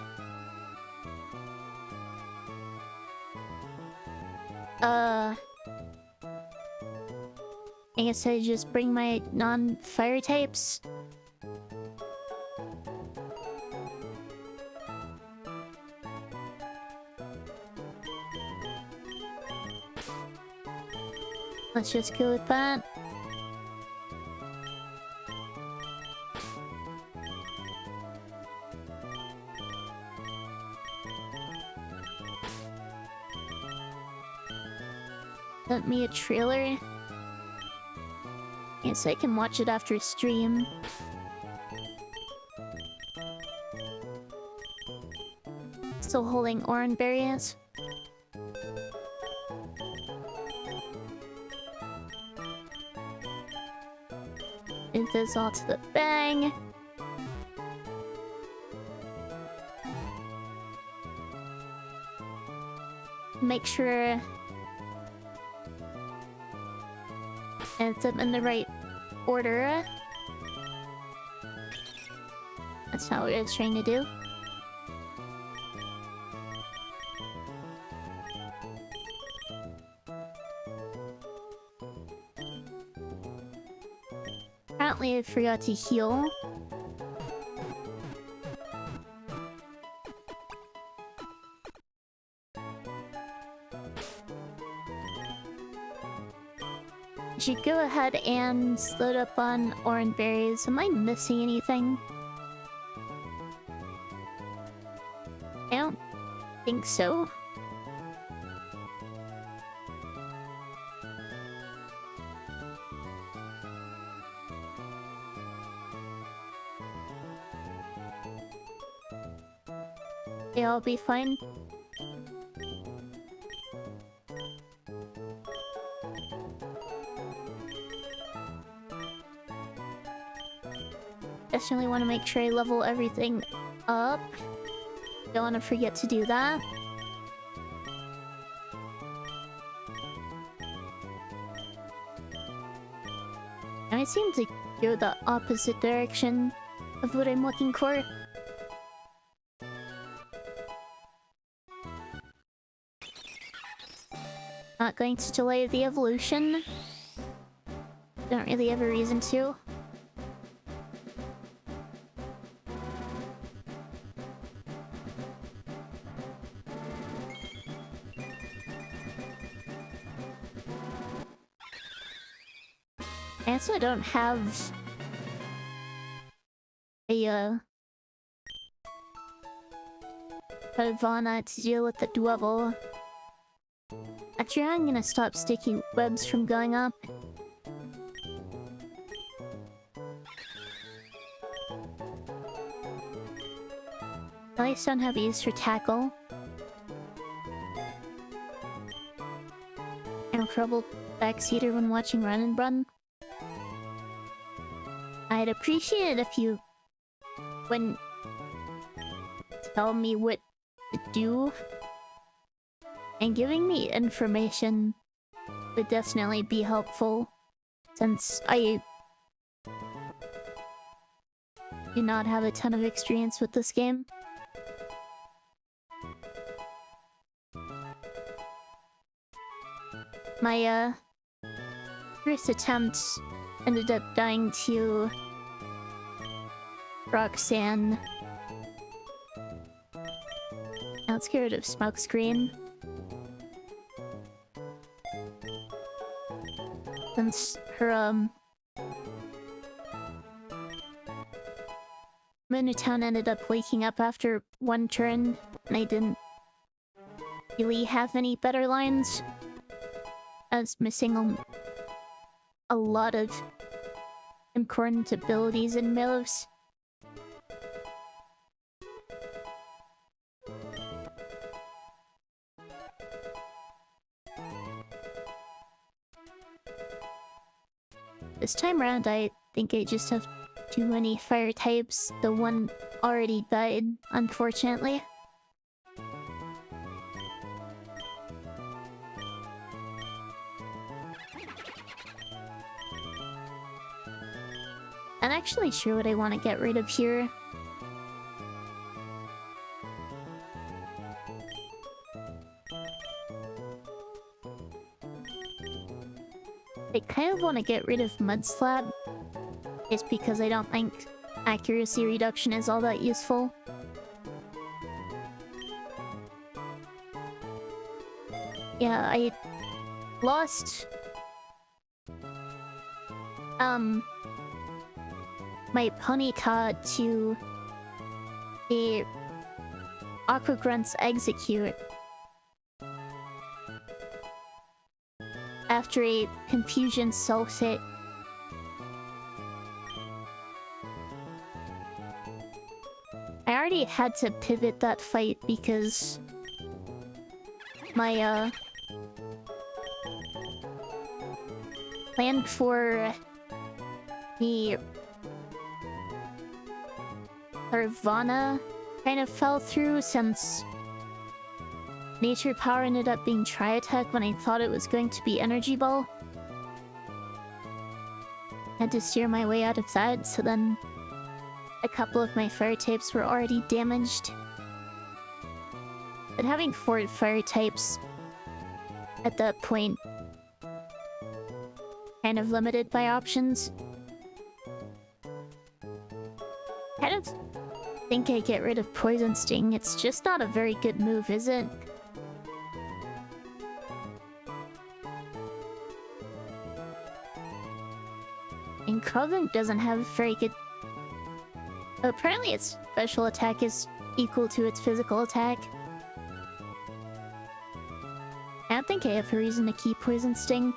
I guess I just bring my non-fire types. Let's just go with that. Sent me a trailer. Guess I can watch it after stream. Still holding orange berries. Move this all to the bag. Make sure it's up in the right order. That's not what I was trying to do. Apparently I forgot to heal. I should go ahead and load up on orange berries. Am I missing anything? I don't think so. Yeah, I'll be fine. Definitely want to make sure I level everything up. Don't want to forget to do that. And I seem to go the opposite direction of what I'm looking for. Not going to delay the evolution. Don't really have a reason to. I also don't have a Pavana to deal with the Dwebble. Actually, I'm gonna stop sticky webs from going up. At least don't have use for tackle. And trouble backseater when watching Run and Run. I'd appreciate it if you wouldn't tell me what to do. And giving me information would definitely be helpful, since I do not have a ton of experience with this game. My first attempt ended up dying to Roxanne. Now let's get rid of Smokescreen. Since her Moonatown ended up waking up after one turn, and I didn't really have any better lines. I was missing a lot of important abilities and moves. This time around, I think I just have too many fire types. The one already died, unfortunately. actually sure what I want to get rid of here. I kind of want to get rid of Mud Slab. It's because I don't think accuracy reduction is all that useful. Yeah, I lost my Ponyta to the Aqua Grunt's Execute after a Confusion Self-Hit. I already had to pivot that fight because my plan for the Nirvana kind of fell through since Nature Power ended up being Tri-Attack when I thought it was going to be Energy Ball. Had to steer my way out of that, so then a couple of my fire types were already damaged. But having 4 fire types at that point kind of limited my options. Kind of think I get rid of Poison Sting. It's just not a very good move, is it? And Krogan doesn't have very good... Apparently its special attack is equal to its physical attack. I don't think I have a reason to keep Poison Sting.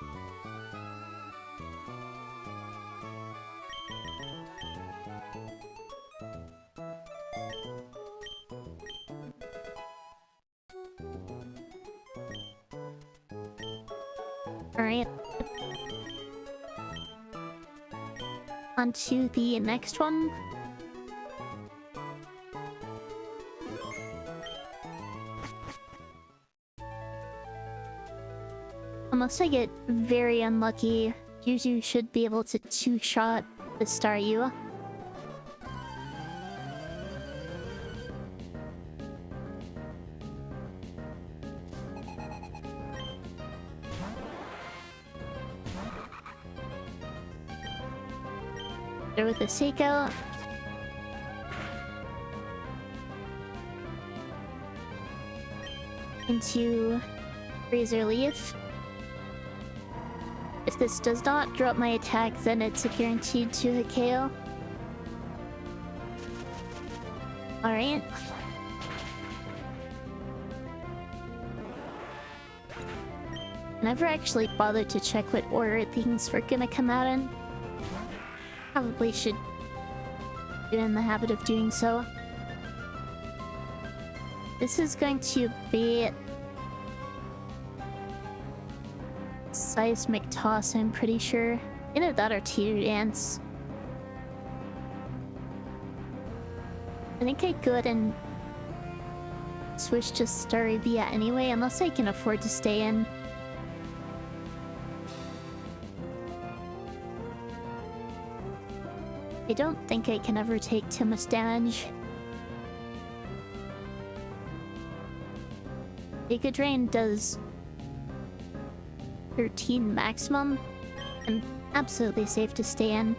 Alright. On to the next one. Unless I get very unlucky, Yuzu should be able to 2-shot the Staryu. There with the Seiko. Into Razor Leaf. If this does not drop my attack, then it's a guaranteed 2-hit KO. Alright. Never actually bothered to check what order things were gonna come out in. Probably should get in the habit of doing so. This is going to be Seismic Toss, I'm pretty sure. Either that or Teeter Dance. I think I go ahead and switch to Starivia anyway, unless I can afford to stay in. I don't think I can ever take too much damage. Giga Drain does 13 maximum. I'm absolutely safe to stay in.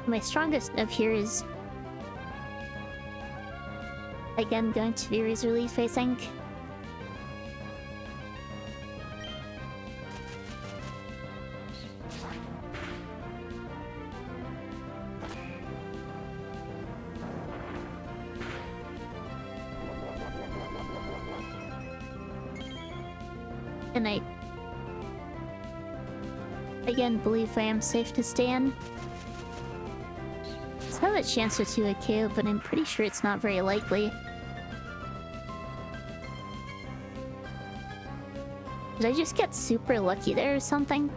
My strongest up here is again going to be Razor Leaf, I think. And I again believe I am safe to stay in. It's have a chance to 2-hit KO, but I'm pretty sure it's not very likely. Did I just get super lucky there or something?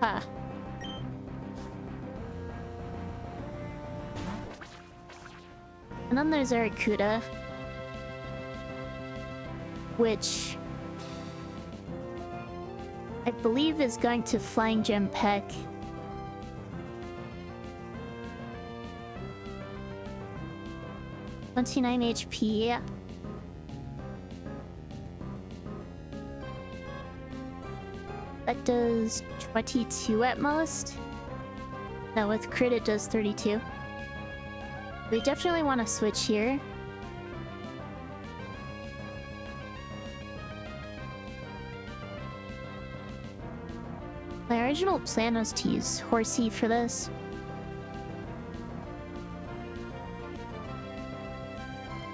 Huh. And then there's Arcuda, which I believe is going to Flying Gem Peck. $29 HP. That does 22 at most. No, with crit it does 32. We definitely want to switch here. My original plan was to use Horsey for this.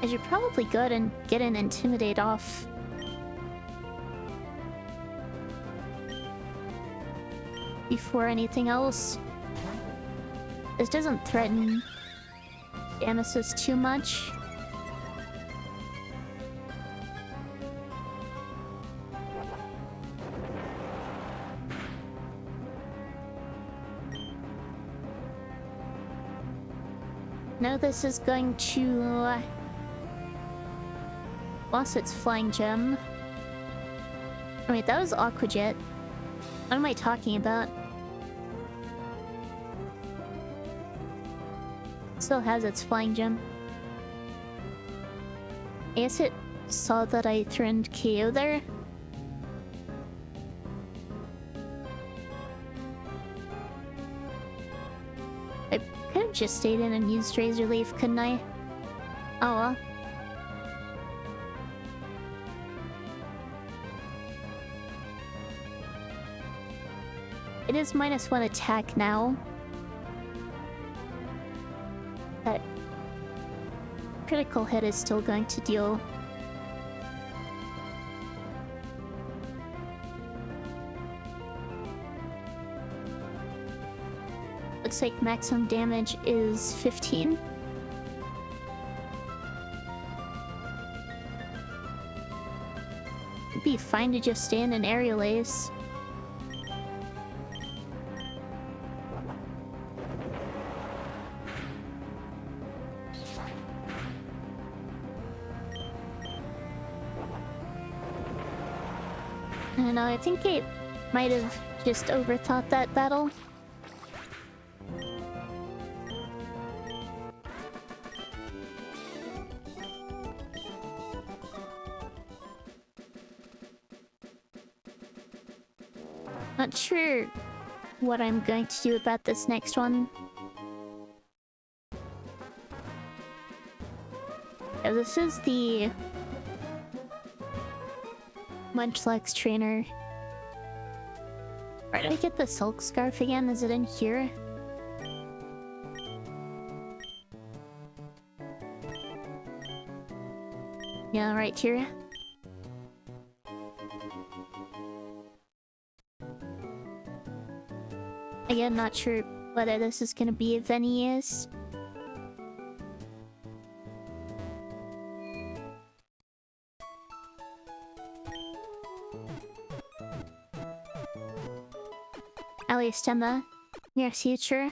I should probably go ahead and get an Intimidate off. Before anything else. This doesn't threaten Amethyst too much. No, this is going to lost its Flying Gem. Oh, wait, that was Aqua Jet. What am I talking about? Still has its Flying Gem. I guess it saw that I threatened KO there. I could have just stayed in and used Razor Leaf, couldn't I? Oh well. It is -1 attack now. That critical hit is still going to deal. Looks like maximum damage is 15. It'd be fine to just stay in an aerial ace. I don't know, I think I might have just overthought that battle. Not sure what I'm going to do about this next one. Oh, this is the Munchlax trainer. Where did I get the Silk Scarf again? Is it in here? Yeah, right here. Again, not sure whether this is gonna be a Venius. Aliastemma, near future.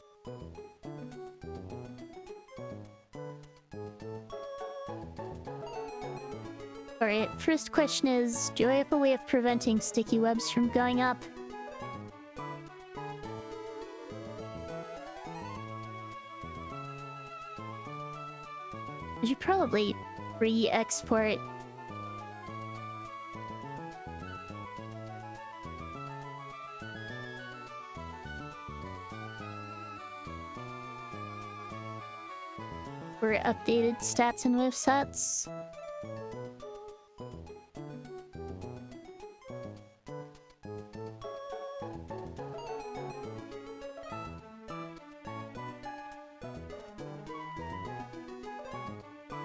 Alright, first question is, do I have a way of preventing sticky webs from going up? I should probably re-export. For updated stats and movesets.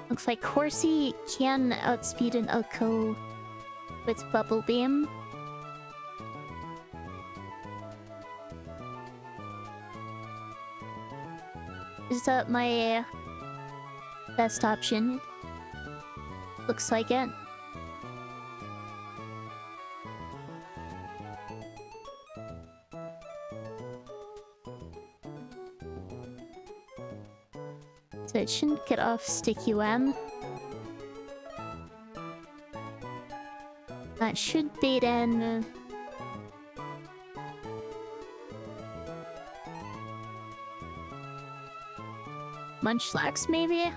Looks like Horsey can outspeed an Oko with Bubble Beam. Is that my best option? Looks like it. So it shouldn't get off Sticky Web. That should bait in Munchlax, maybe?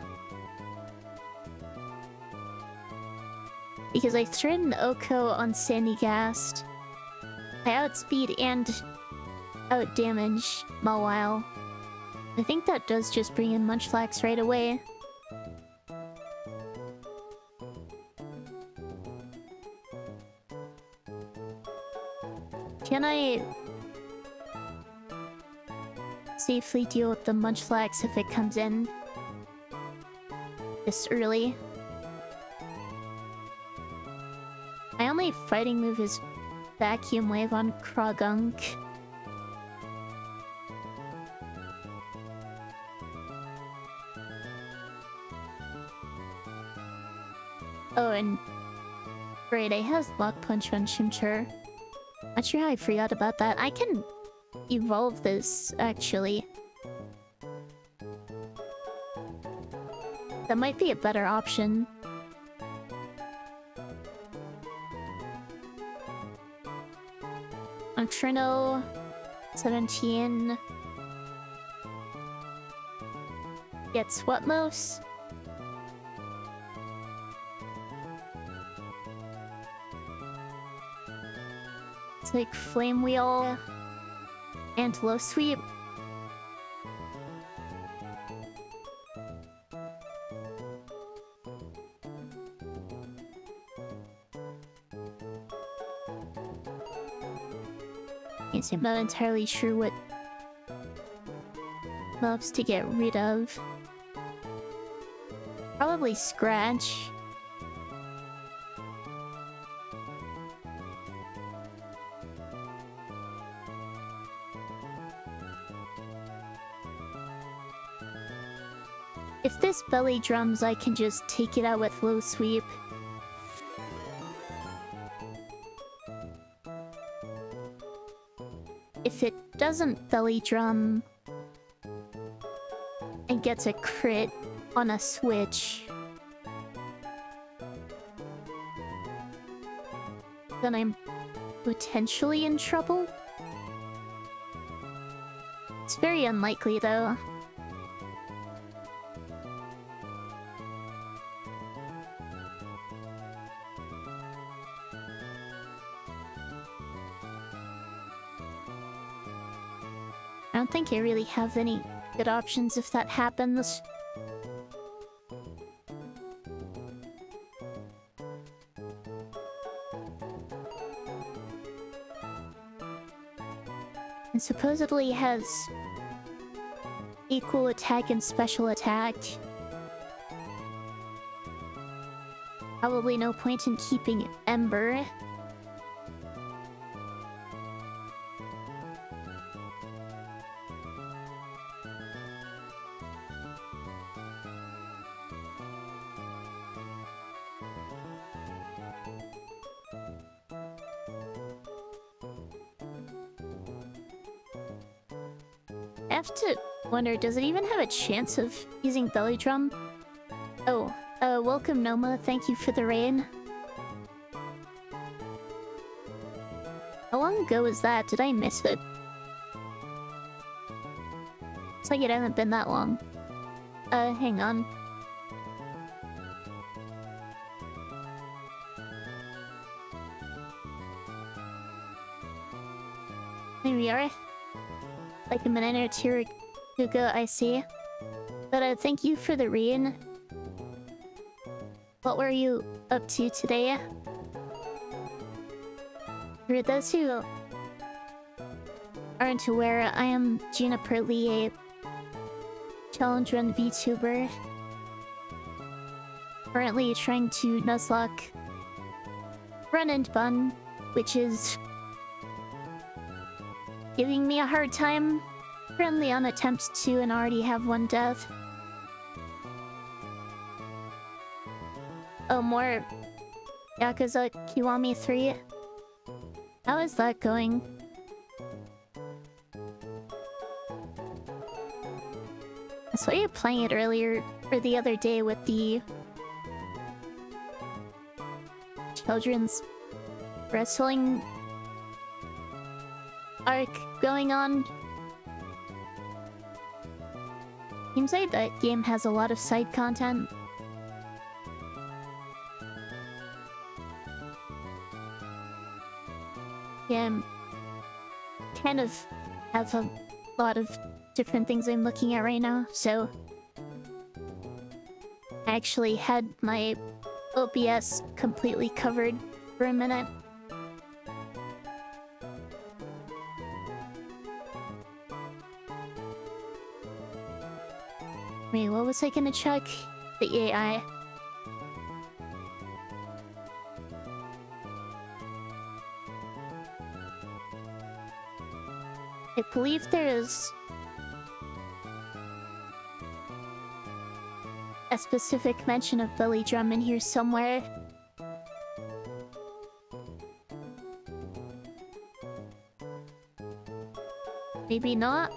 Because I threatened Oko on Sandygast. I outspeed and outdamage Mawile. I think that does just bring in Munchlax right away. Can I safely deal with the Munchlax if it comes in this early? My only fighting move is Vacuum Wave on Krogunk. Oh, and great, it has Lock Punch on Chimchar. Not sure how I forgot about that. I can evolve this, actually. That might be a better option. Trino 17 gets what most? It's like Flame Wheel and Low Sweep. I'm not entirely sure what mobs to get rid of. Probably Scratch. If this belly drums, I can just take it out with Low Sweep. If it doesn't belly drum and gets a crit on a switch, then I'm potentially in trouble. It's very unlikely though. I don't think I really have any good options if that happens. And supposedly has equal attack and special attack. Probably no point in keeping Ember. I have to wonder, does it even have a chance of using Belly Drum? Oh, welcome Noma, thank you for the rain. How long ago was that? Did I miss it? It's like it hasn't been that long. Hang on. Here we are. Like a minute or two ago, I see. But thank you for the rain. What were you up to today? For those who aren't aware, I am Juniper Lee, a challenge run VTuber. Currently trying to Nuzlocke Run and Bun, which is giving me a hard time. Currently on attempts 2 and already have 1 death. Oh, more Yakuza Kiwami 3. How is that going? I saw you playing it earlier, or the other day with the children's wrestling arc going on. Seems like that game has a lot of side content. Yeah, I'm kind of have a lot of different things I'm looking at right now, so I actually had my OBS completely covered for a minute. Wait, what was I gonna check? The AI. I believe there is a specific mention of belly drum in here somewhere. Maybe not.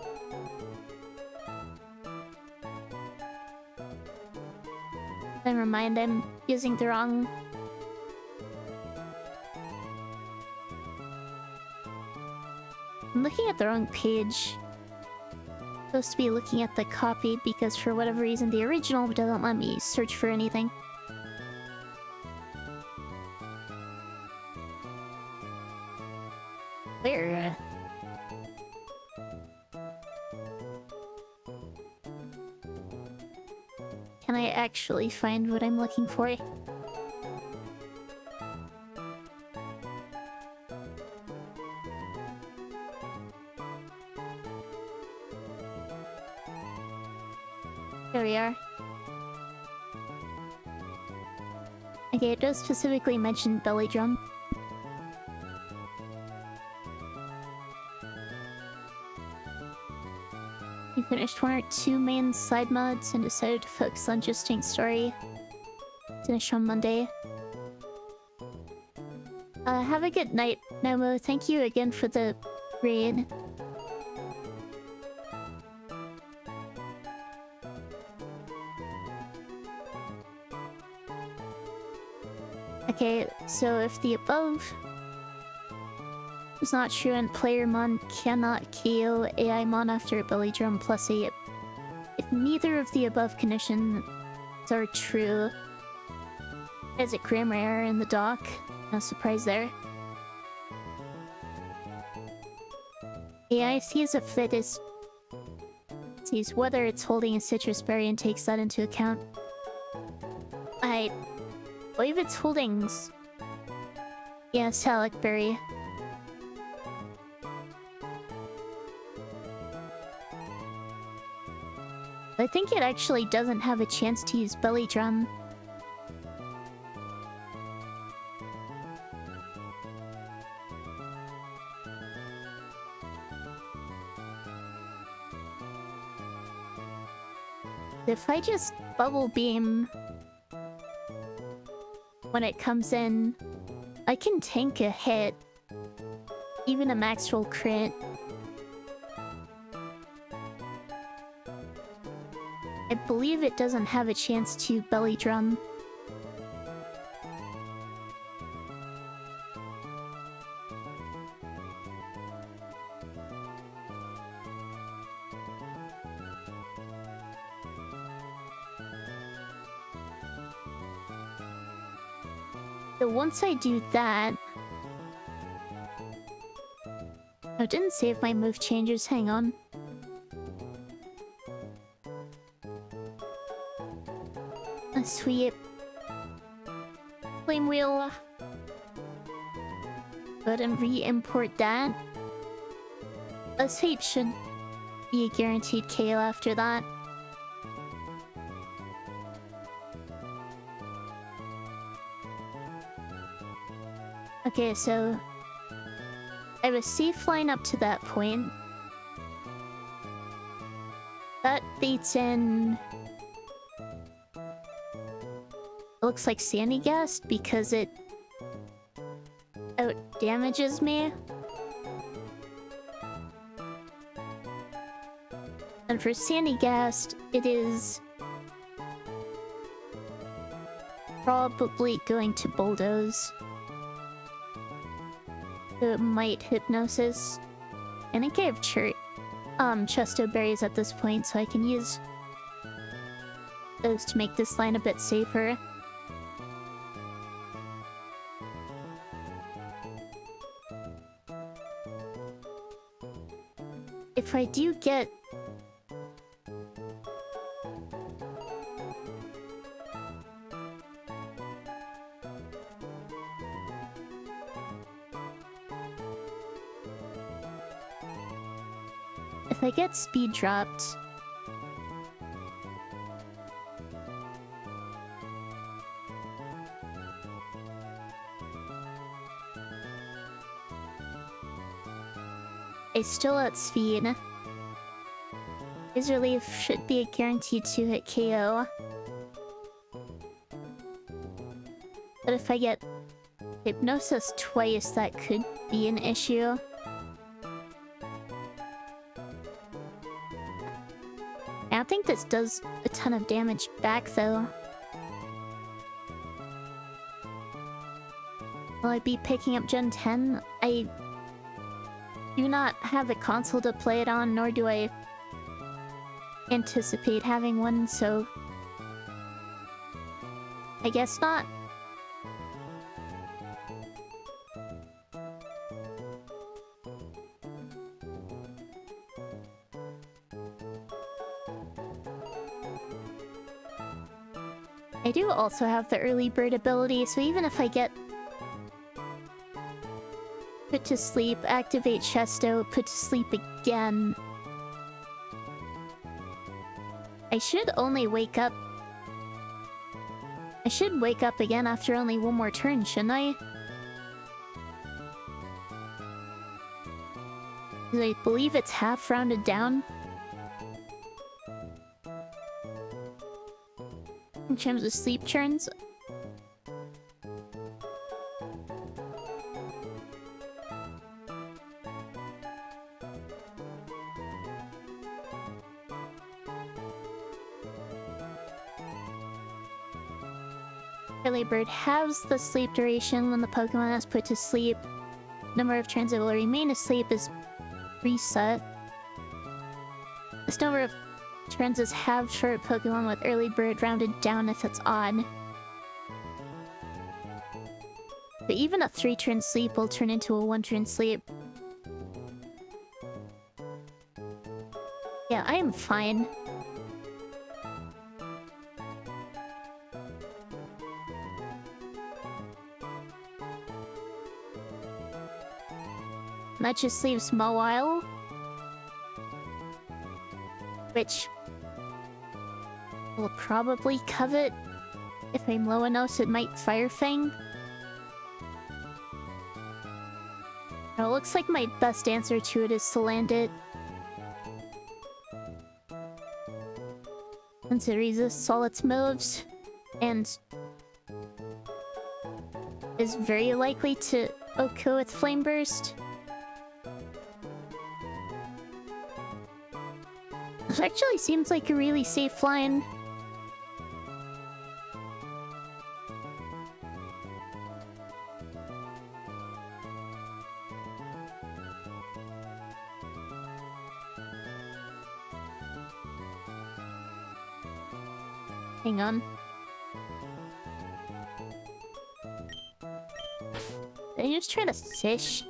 Never mind, I'm using the wrong... I'm looking at the wrong page. Supposed to be looking at the copy because for whatever reason the original doesn't let me search for anything. Where? Can I actually find what I'm looking for? Here we are. Okay, it does specifically mention belly drum. You finished one or two main side mods and decided to focus on just Jinx story. Finish on Monday. Have a good night, Nomo. Thank you again for the raid. Okay, so if the above is not true and player mon cannot KO AI mon after a belly drum plus a... If neither of the above conditions are true, there's a grammar error in the doc. No surprise there. AI sees if it is... sees whether it's holding a citrus berry and takes that into account. I believe it's holdings. Yeah, Salic berry. I think it actually doesn't have a chance to use belly drum. If I just bubble beam when it comes in, I can tank a hit, even a max roll crit. I believe it doesn't have a chance to belly drum. So once I do that... Oh, it didn't save my move changes, hang on. Sweet. Flame wheel. Go ahead and re-import that. Escape should be a guaranteed KO after that. Okay, so I have a safe line up to that point. That baits in... looks like Sandy Gast because it out damages me. And for Sandy Gast, it is probably going to bulldoze. So it might hypnosis. And I think I have chesto berries at this point, so I can use those to make this line a bit safer. If I do get... If I get speed dropped... I still outspeed. His relief should be a guaranteed 2-hit KO. But if I get Hypnosis twice, that could be an issue. I don't think this does a ton of damage back, though. Will I be picking up Gen 10? I do not have a console to play it on, nor do I anticipate having one, so... I guess not. I do also have the early bird ability, so even if I get put to sleep, activate Chesto, put to sleep again, I should only wake up. I should wake up again after only one more turn, shouldn't I? 'Cause I believe it's half rounded down. In terms of sleep turns. Early bird halves the sleep duration when the Pokemon is put to sleep. Number of turns it will remain asleep is reset. This number of turns is halved for a Pokemon with early bird, rounded down if it's odd. But even a 3-turn sleep will turn into a 1-turn sleep. Yeah, I am fine. That just leaves Mawile, which will probably covet. If I'm low enough, so it might Fire Fang. Now, it looks like my best answer to it is to land it, since it resists all its moves, and is very likely to OHKO with Flame Burst. This actually seems like a really safe line. Hang on. Did I just try to fish?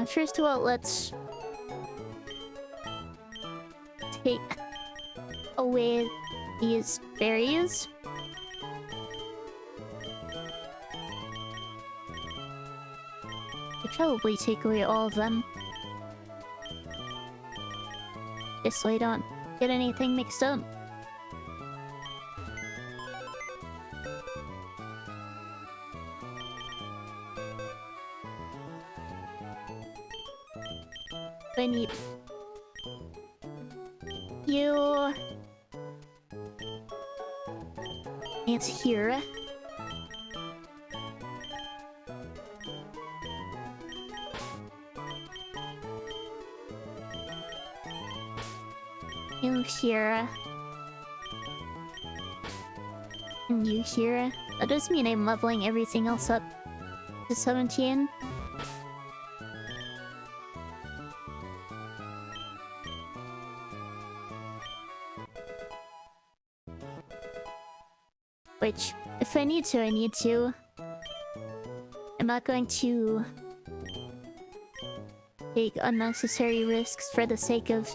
First of all, let's take away these berries. I'll probably take away all of them, just so I don't get anything mixed up. I need you and here. You here. And you here. That does mean I'm leveling everything else up to 17. Which, if I need to, I need to. I'm not going to take unnecessary risks for the sake of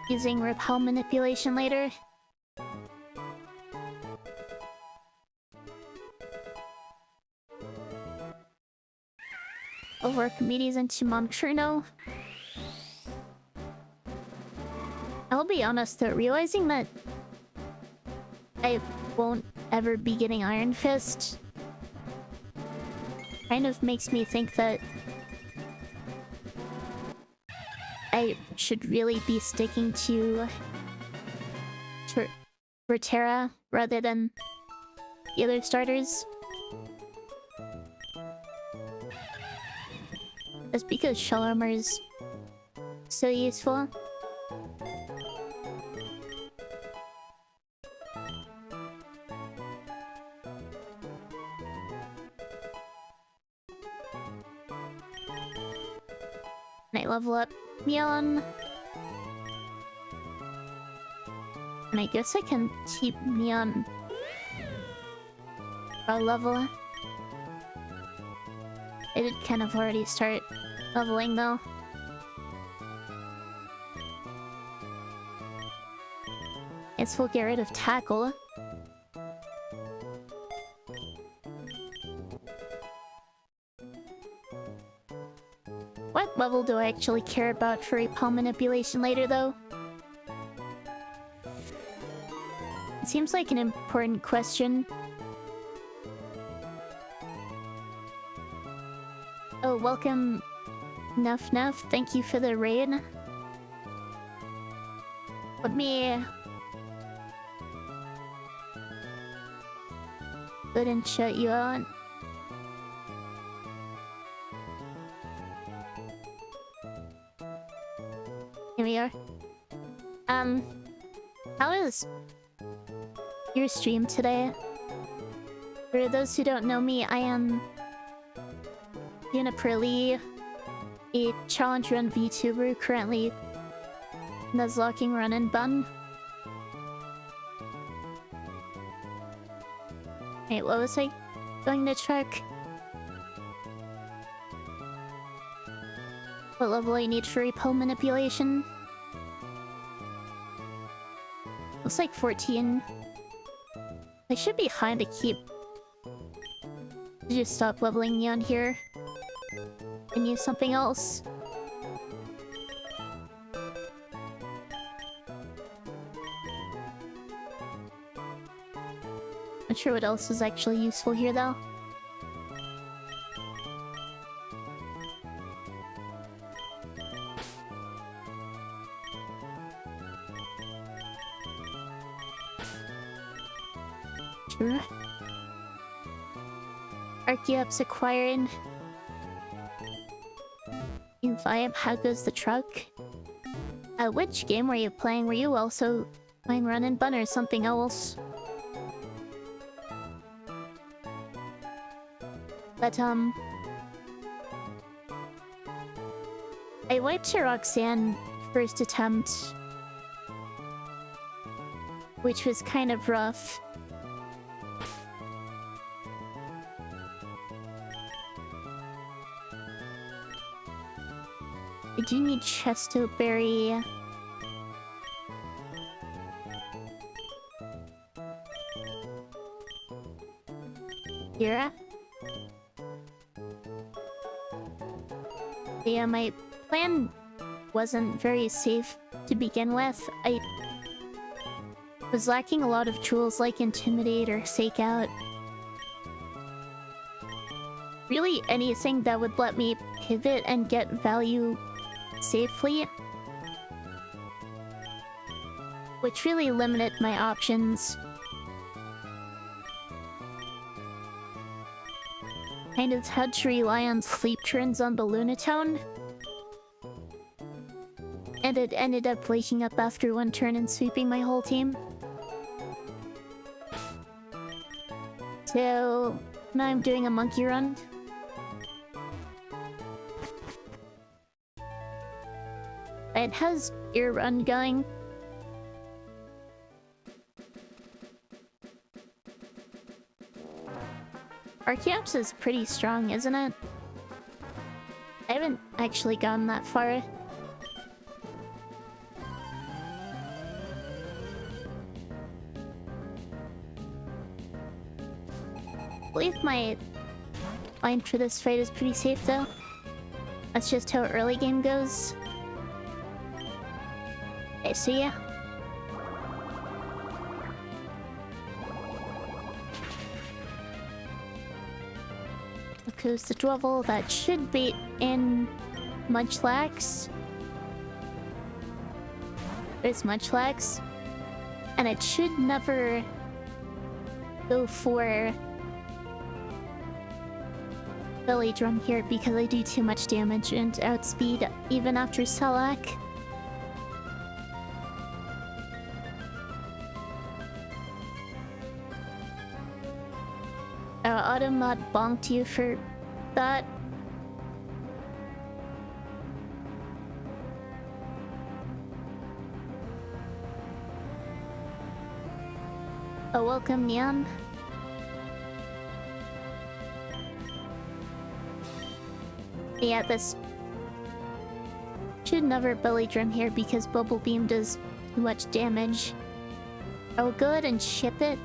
using repel manipulation later. I'll work meaties into Monchurno. I'll be honest though, realizing that I won't ever be getting Iron Fist kind of makes me think that I should really be sticking to Terra rather than the other starters. Just because Shell Armor is so useful. And I level up Mion. And I guess I can keep Mion raw level. I did kind of already start leveling though. Guess we'll get rid of Tackle. What level do I actually care about for repel manipulation later though? It seems like an important question. Oh, welcome, Nuff Nuff. Thank you for the raid. Let me go ahead and shut you out. Here we are. How is your stream today? For those who don't know me, I am Unipurly, a challenge run VTuber currently Nuzlocking run and bun. Wait, what was I going to check? What level I need for repel manipulation? Looks like 14. I should be high to keep. Just stop leveling me on here and use something else. Not sure what else is actually useful here though. Sure. Archeops acquired. You vibe, how goes the truck? Which game were you playing? Were you also playing Run and Bun or something else? But, I wiped to Roxanne first attempt, which was kind of rough. I do need Chestoberry. Here. Yeah, my plan wasn't very safe to begin with. I was lacking a lot of tools like Intimidate or Fake Out. Really anything that would let me pivot and get value safely, which really limited my options. Kind of had to rely on sleep turns on the Lunatone, and it ended up waking up after one turn and sweeping my whole team. So now I'm doing a monkey run. It has ear run going, Archeops is pretty strong, isn't it? I haven't actually gone that far. I believe my line for this fight is pretty safe though. That's just how early game goes. Okay, so yeah. Goes the Dwevel that should be in Munchlax. There's Munchlax. And it should never go for Belly Drum here because I do too much damage and outspeed even after Selak. Automod bonked you for that. Oh, welcome, Neon. Yeah, this should never belly drum here because Bubble Beam does too much damage. I will go ahead and ship it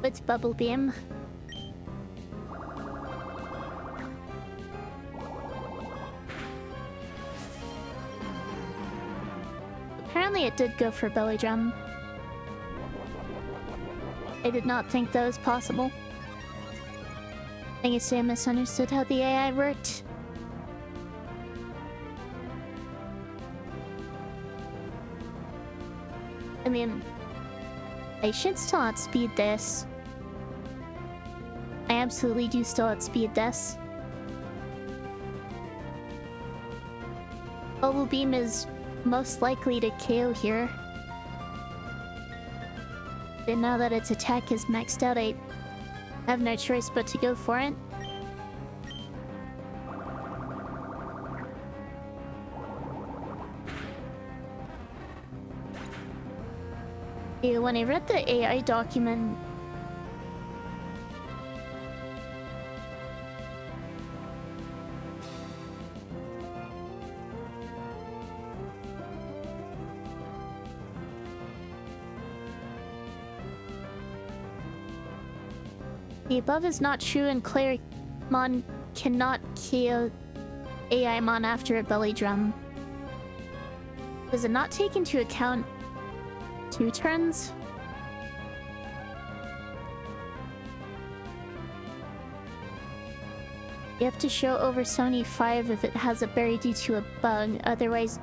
with Bubble Beam. Apparently it did go for belly drum. I did not think that was possible. I guess I misunderstood how the AI worked. I mean, I should still outspeed this. I absolutely do still outspeed this. Bubble Beam is most likely to KO here. And now that its attack is maxed out, I have no choice but to go for it. Yeah, when I read the AI document, the above is not true and Claremon cannot KO AI Mon after a belly drum. Does it not take into account 2 turns? You have to show over 75 if it has a berry due to a bug, otherwise...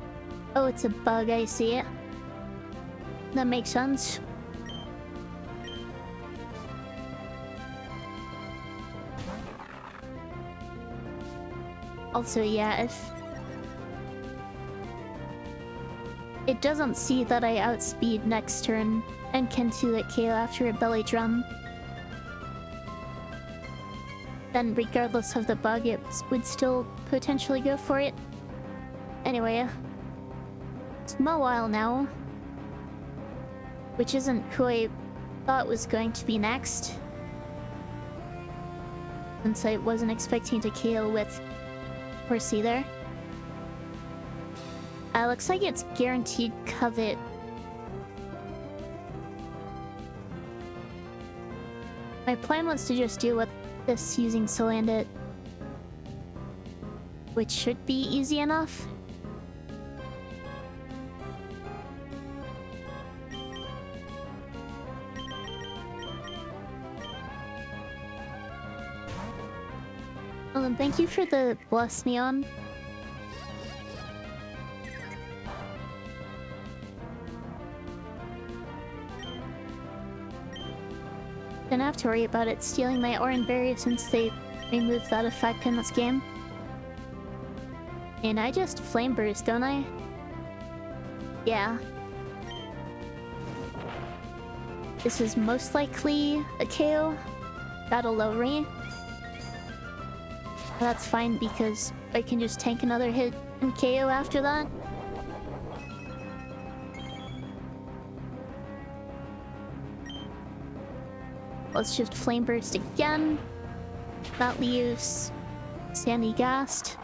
Oh, it's a bug, I see it. That makes sense. Also, yeah, if it doesn't see that I outspeed next turn and can do it KO after a belly drum, then regardless of the bug, it would still potentially go for it. Anyway, it's Mawile now, which isn't who I thought was going to be next, since I wasn't expecting to KO with Horsey there. Looks like it's guaranteed Covet. My plan was to just deal with this using Solandit, which should be easy enough. Well, then thank you for the bless, Neon. Don't have to worry about it stealing my Oran Berry since they removed that effect in this game. And I just Flame Burst, don't I? Yeah. This is most likely a KO. Got a low rate. That's fine because I can just tank another hit and KO after that. Let's just Flame Burst again. That leaves Sandy Gast.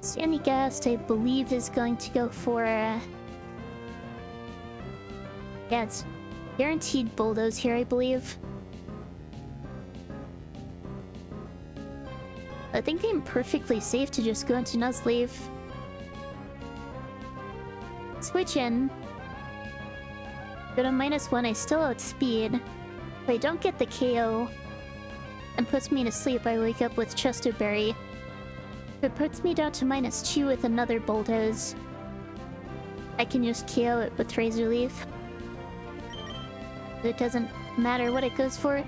Sandy Gast, I believe, is going to go for... yeah, it's guaranteed Bulldoze here, I believe. I think I'm perfectly safe to just go into Nuzlocke. Switch in. Go to -1, I still outspeed. If I don't get the KO and puts me to sleep, I wake up with Chesto Berry. If it puts me down to -2 with another Bulldoze, I can just KO it with Razor Leaf. It doesn't matter what it goes for.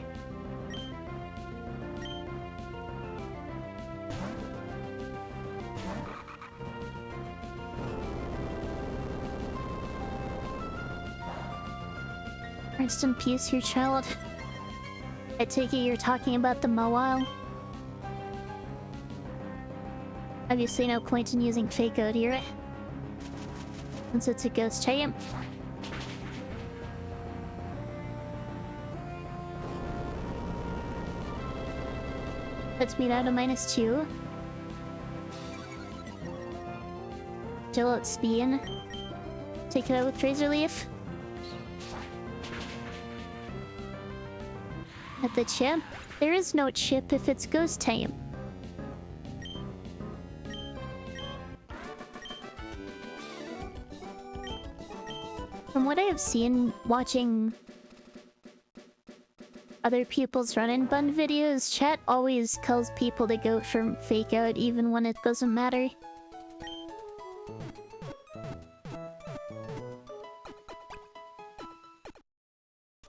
Rest in peace, your child. I take it you're talking about the Mawile. Obviously no point in using Fake Out here, since it's a ghost type. Puts me down to -2. Still at speed. Take it out with Razor Leaf. At the chip? There is no chip if it's ghost type. From what I have seen watching other people's run-and-bun videos, chat always tells people to go for Fake Out even when it doesn't matter.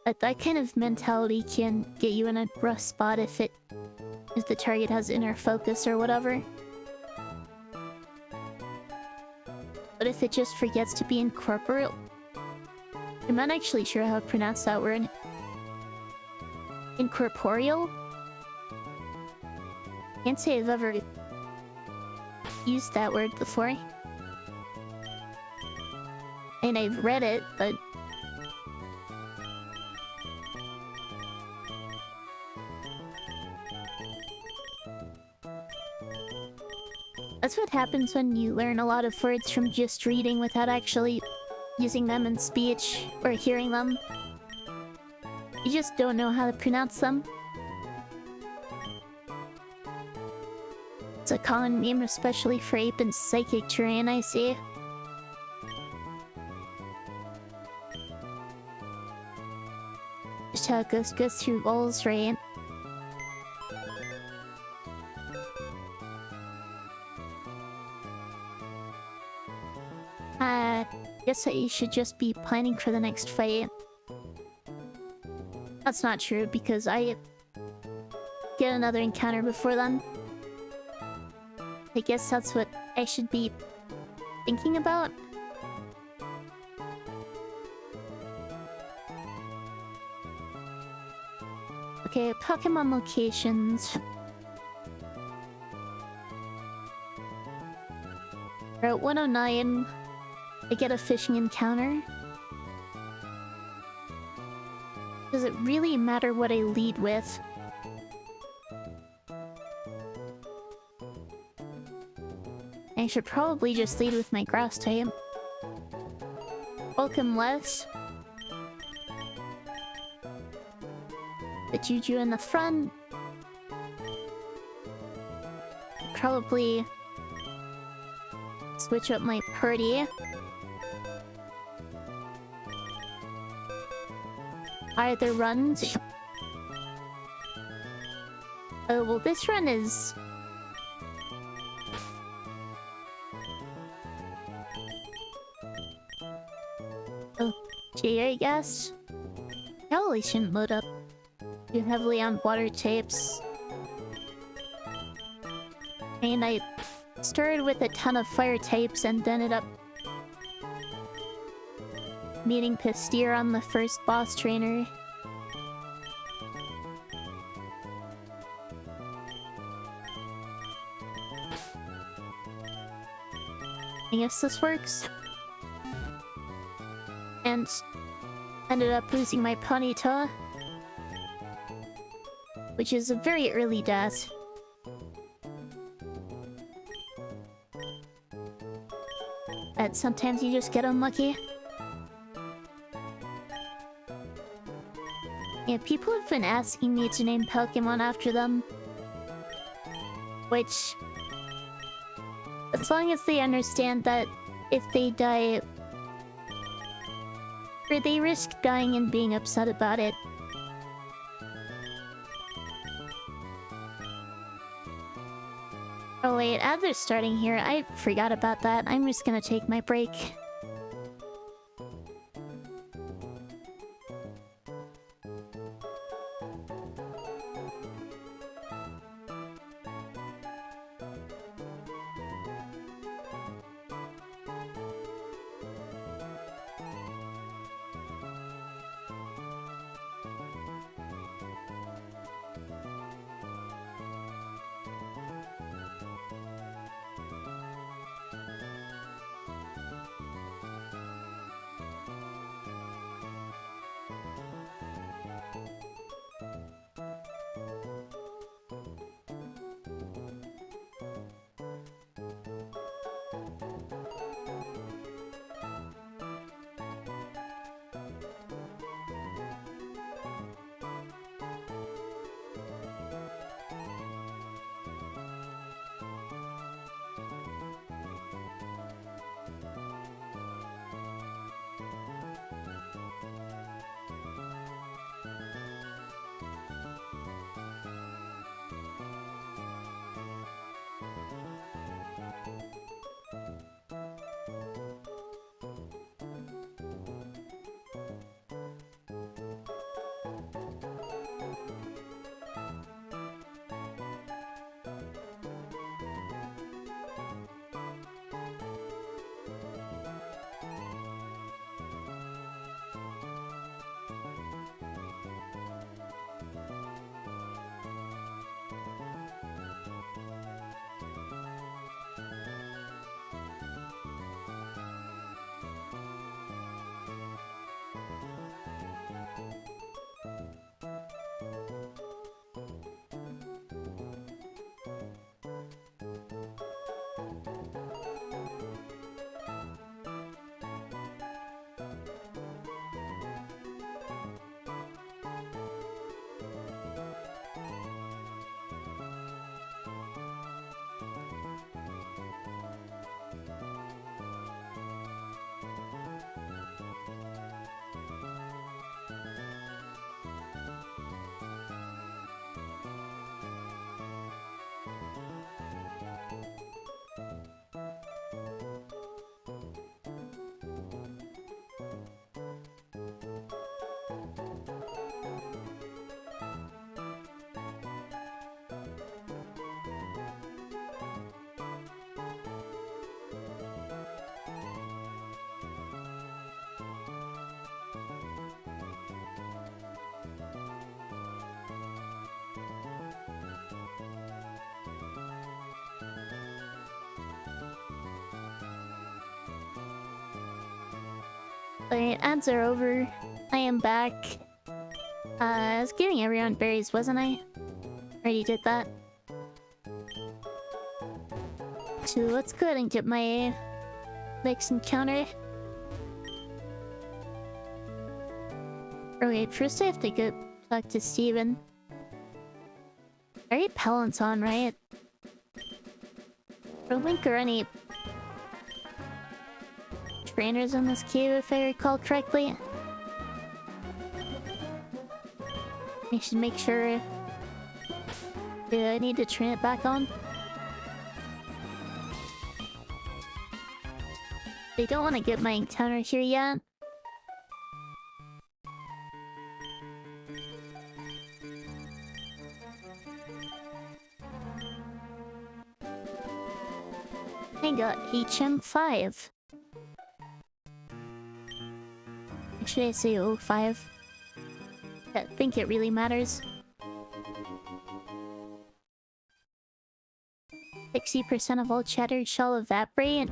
But that kind of mentality can get you in a rough spot if the target has inner focus or whatever. But if it just forgets to be incorporeal... I'm not actually sure how to pronounce that word. Incorporeal? Can't say I've ever used that word before. And I've read it, but... that's what happens when you learn a lot of words from just reading without actually using them in speech or hearing them. You just don't know how to pronounce them. It's a common meme, especially for ape and psychic terrain, I see. Just how it goes through walls, right? Guess that you should just be planning for the next fight. That's not true, because I get another encounter before then. I guess that's what I should be thinking about. Okay, Pokemon locations. We're at 109. I get a fishing encounter. Does it really matter what I lead with? I should probably just lead with my grass type. Welcome, Les. The Juju in the front. Probably switch up my party. Either runs. Oh, well, this run is... oh, Jay, I guess? Probably shouldn't load up too heavily on water types. And I started with a ton of fire types and ended up meeting Pistir on the first boss trainer. I guess this works. And ended up losing my ponyta, which is a very early death. But sometimes you just get unlucky. Yeah, people have been asking me to name Pokemon after them. Which, as long as they understand that if they die, or they risk dying and being upset about it. Oh wait, as they're starting here, I forgot about that. I'm just gonna take my break. Alright, ads are over. I am back. I was giving everyone berries, wasn't I? Already did that. So let's go ahead and get my next encounter. Oh wait, first I have to go talk to Steven. Already Peloton, right? Or Link or any trainers in this cave, if I recall correctly. I should make sure. Do I need to train it back on? They don't want to get my encounter here yet. I got HM5. Should I say 05? I think it really matters. 60% of all chatter shall evaporate.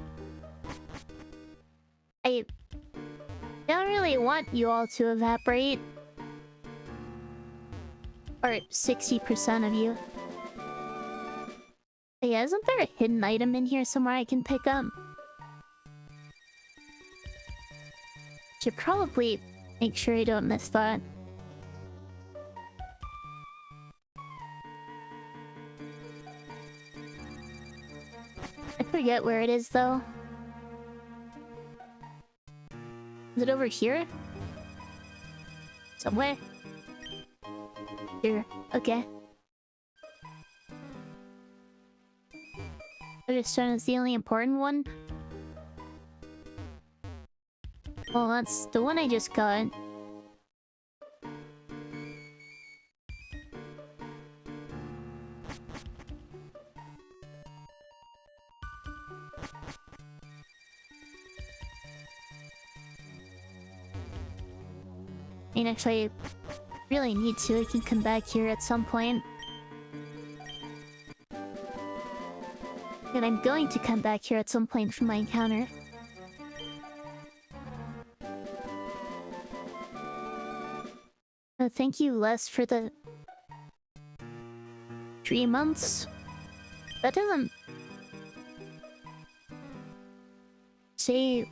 I don't really want you all to evaporate. Or 60% of you. Yeah, isn't there a hidden item in here somewhere I can pick up? Should probably make sure I don't miss that. I forget where it is though. Is it over here? Somewhere? Here. Okay. Redstone is the only important one. Well, that's the one I just got. I mean, actually, I really need to. I can come back here at some point. And I'm going to come back here at some point for my encounter. Thank you, Les, for the 3 months. That doesn't say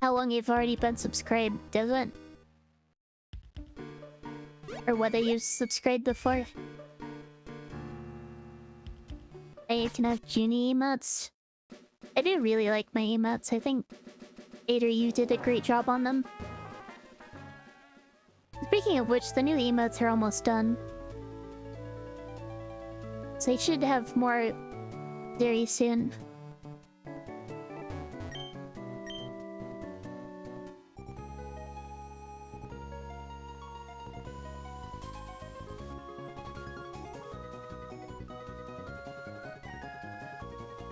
how long you've already been subscribed, does it? Or whether you've subscribed before. Hey, you can have Junie emotes. I do really like my emotes. I think Ader, you did a great job on them. Speaking of which, the new emotes are almost done. So I should have more very soon.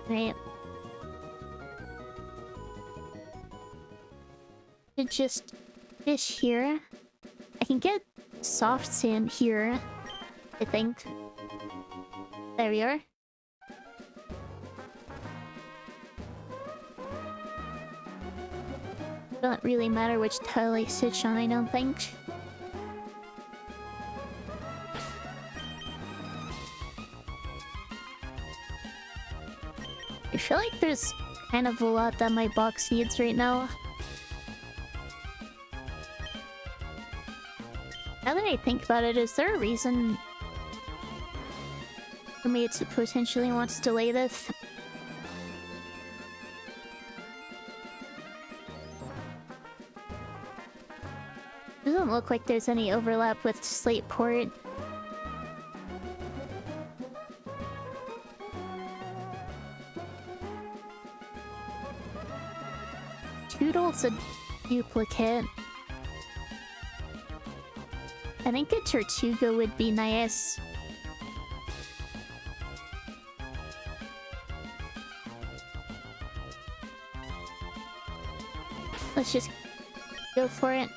Right. Should just fish here. I can get soft sand here, I think. There we are. Doesn't really matter which tile I stitch on, I don't think. I feel like there's kind of a lot that my box needs right now. Now that I think about it, is there a reason for me to potentially want to delay this? Doesn't look like there's any overlap with Slate Port. Toodle's a duplicate. I think a Tortuga would be nice. Let's just go for it.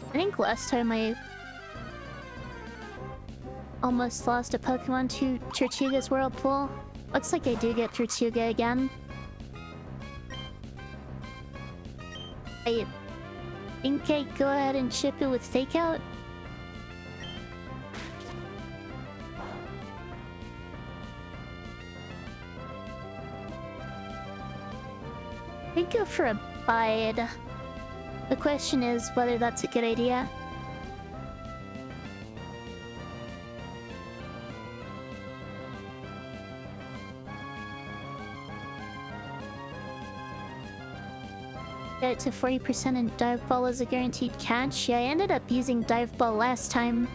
I think last time I almost lost a Pokemon to Tortuga's Whirlpool. Looks like I do get Tortuga again. I think I go ahead and ship it with Fake Out. I'd go for a bide. The question is whether that's a good idea. Get it to 40% and Dive Ball is a guaranteed catch. Yeah, I ended up using Dive Ball last time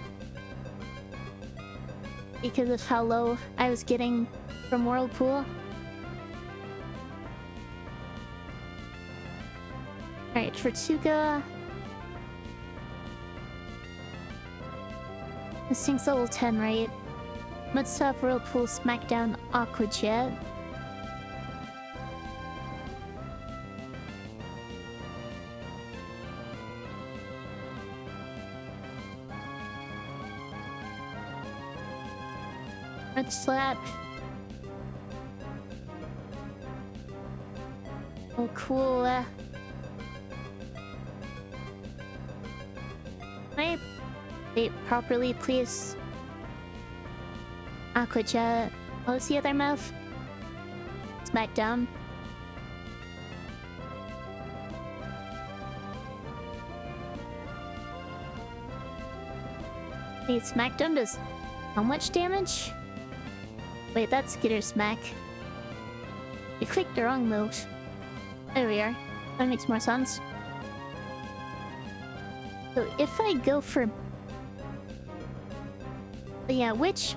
because of how low I was getting from Whirlpool. Alright, Tortuga. This thing's level 10, right? Mudstop, Whirlpool, Smackdown, Aqua Jet. Mud Slap. Oh, cool. Can I wait properly, please? Aquajet. What was the other move? Smackdown. Wait, Smackdown does how much damage? Wait, that's Skitter Smack. You clicked the wrong move. There we are. That makes more sense. So if I go for... Yeah, which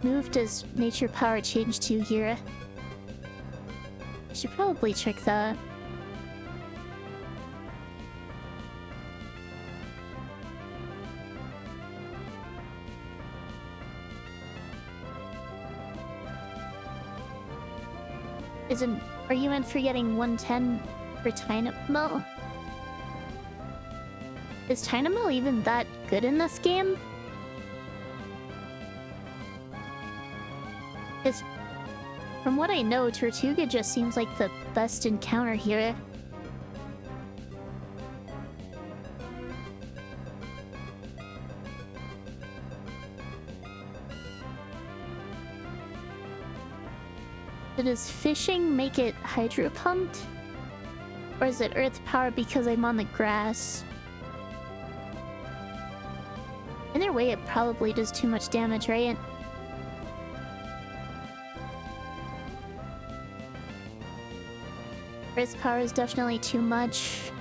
move does Nature Power change to here? I should probably check that. Are you in for getting 110 for Tynamo? Is Tynamo even that good in this game? Because from what I know, Tortuga just seems like the best encounter here. So does fishing make it hydro pumped? Or is it earth power because I'm on the grass? Either way, it probably does too much damage, right? Earth power is definitely too much.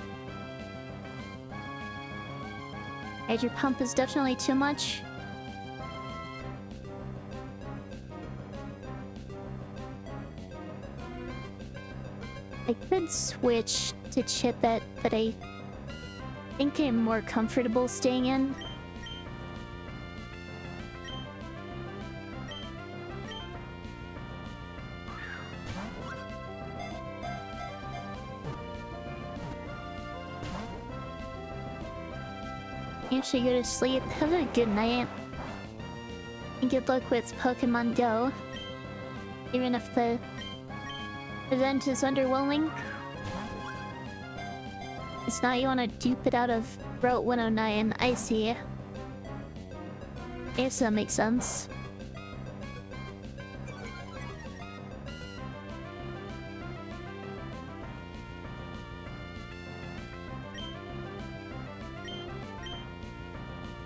Hydro pump is definitely too much. I could switch to Chippet, but I think I'm more comfortable staying in. You should go to sleep. Have a good night. And good luck with Pokemon Go. Even if the event is underwhelming. It's not you want to dupe it out of Route 109. I see. Yes, that makes sense.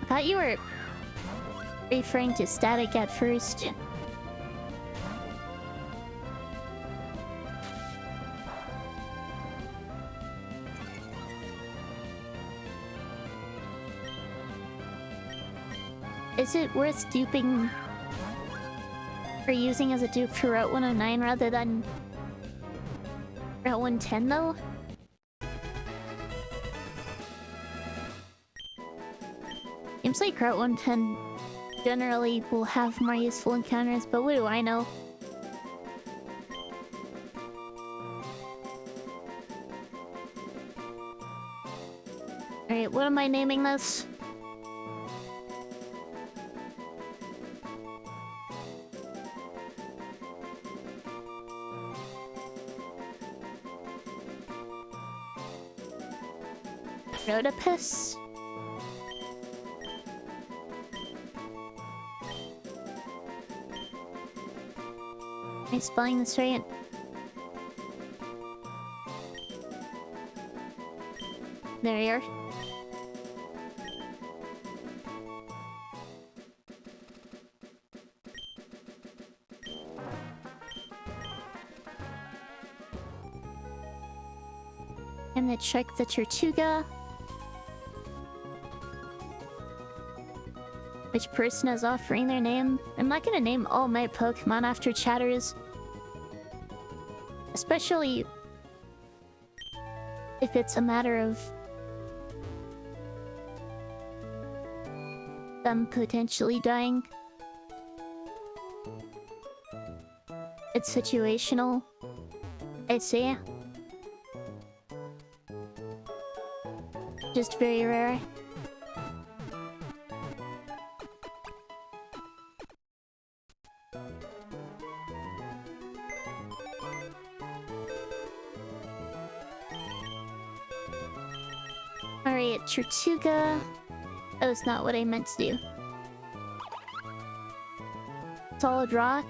I thought you were referring to static at first. Is it worth duping or using as a dupe for Route 109 rather than Route 110 though? Seems like Route 110 generally will have more useful encounters, but what do I know? Alright, what am I naming this? Rhodopus? Am I spelling this right? There you are. And then check the Tortuga. Which person is offering their name? I'm not gonna name all my Pokemon after chatters. Especially if it's a matter of them potentially dying. It's situational. I see. Just very rare. incinerate Tortuga. That was not what I meant to do. Solid rock.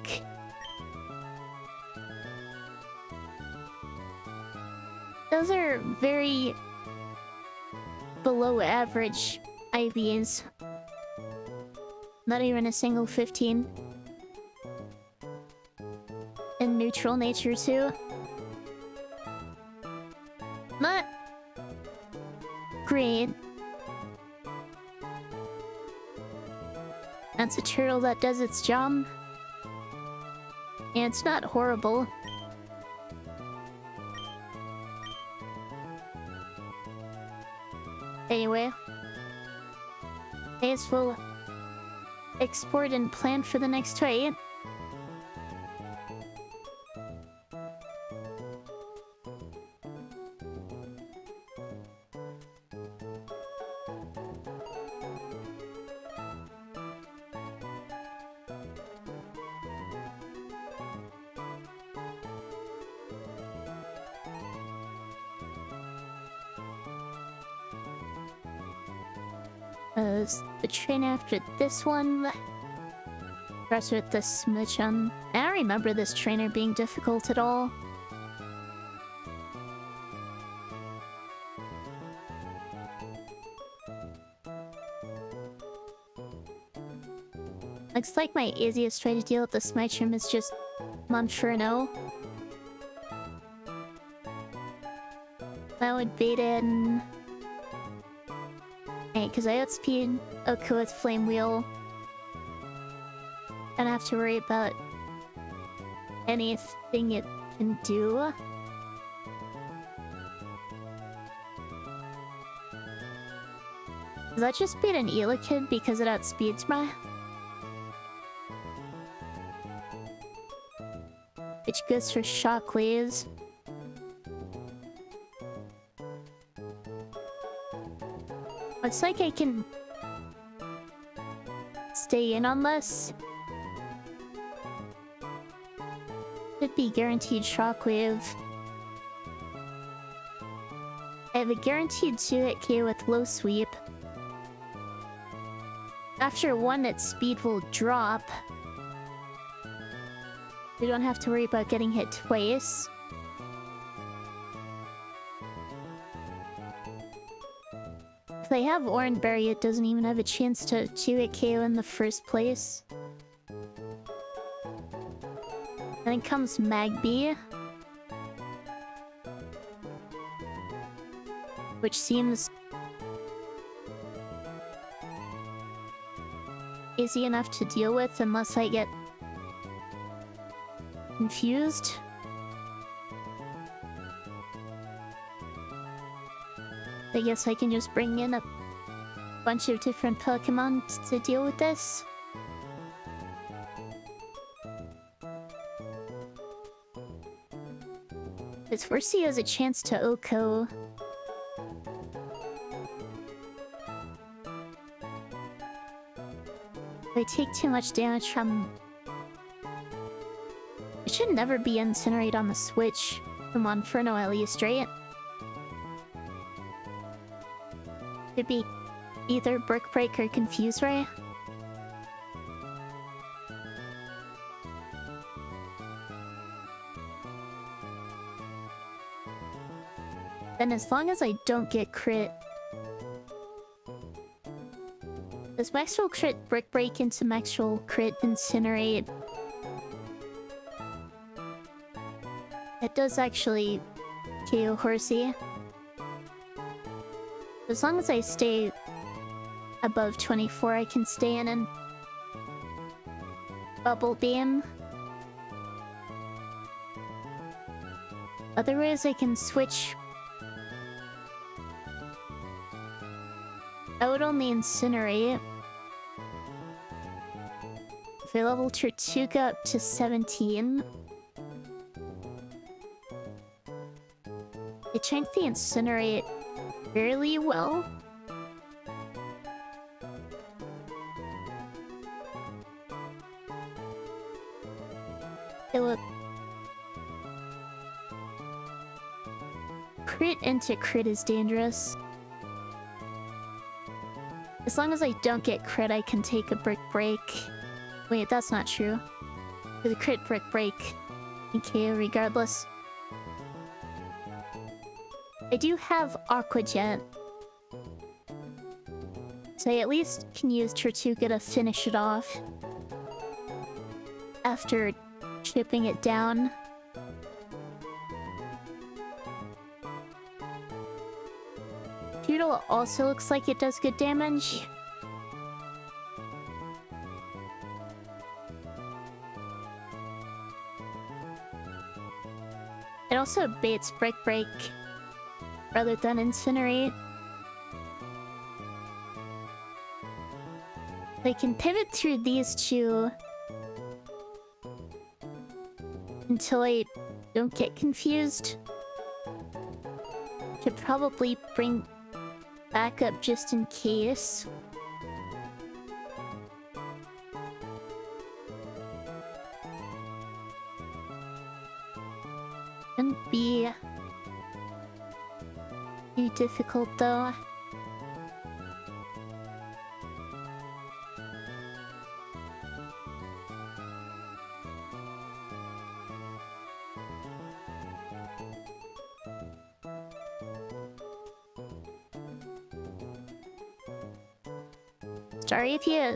Those are very below average IVs. Not even a single 15. And neutral nature too. Not great. That's a turtle that does its job. And it's not horrible. Anyway. I guess we'll export and plan for the next trade. The train after this one. Starts with the Smichan. I don't remember this trainer being difficult at all. Looks like my easiest way to deal with the Smichan is just Monferno. That would bait in... because I outspeed Oko with Flame Wheel. I don't have to worry about anything it can do. Does that just beat an Elekid because it outspeeds me? Which goes for Shockwaves. Looks like I can stay in on this. Should be guaranteed Shockwave. I have a guaranteed 2-hit KO with low sweep. After one, its speed will drop. We don't have to worry about getting hit twice. If I have Oranberry, it doesn't even have a chance to 2-hit KO in the first place. Then comes Magby. Which seems easy enough to deal with unless I get confused. I guess I can just bring in a bunch of different Pokemon to deal with this. This Horsey has a chance to Oko. If I take too much damage from... It should never be Incinerate on the Switch. From Monferno at least, right? Should be either Brick Break or Confuse Ray. Then as long as I don't get crit... Does Maxwell crit Brick Break into Maxwell crit Incinerate? It does actually KO Horsey. As long as I stay above 24, I can stay in and Bubble Beam. Otherwise, I can switch out on the Incinerate. If I level Tortuga up to 17, I chunk the Incinerate fairly well. It will crit into crit is dangerous. As long as I don't get crit, I can take a brick break. Wait, that's not true. With a crit brick break, okay, regardless. I do have Aqua Jet. So I at least can use Tortuga to finish it off. After chipping it down. Doodle also looks like it does good damage. It also baits Brick Break rather than Incinerate. I can pivot through these two until I don't get confused. Should probably bring back up just in case. Shouldn't be too difficult though. Sorry if he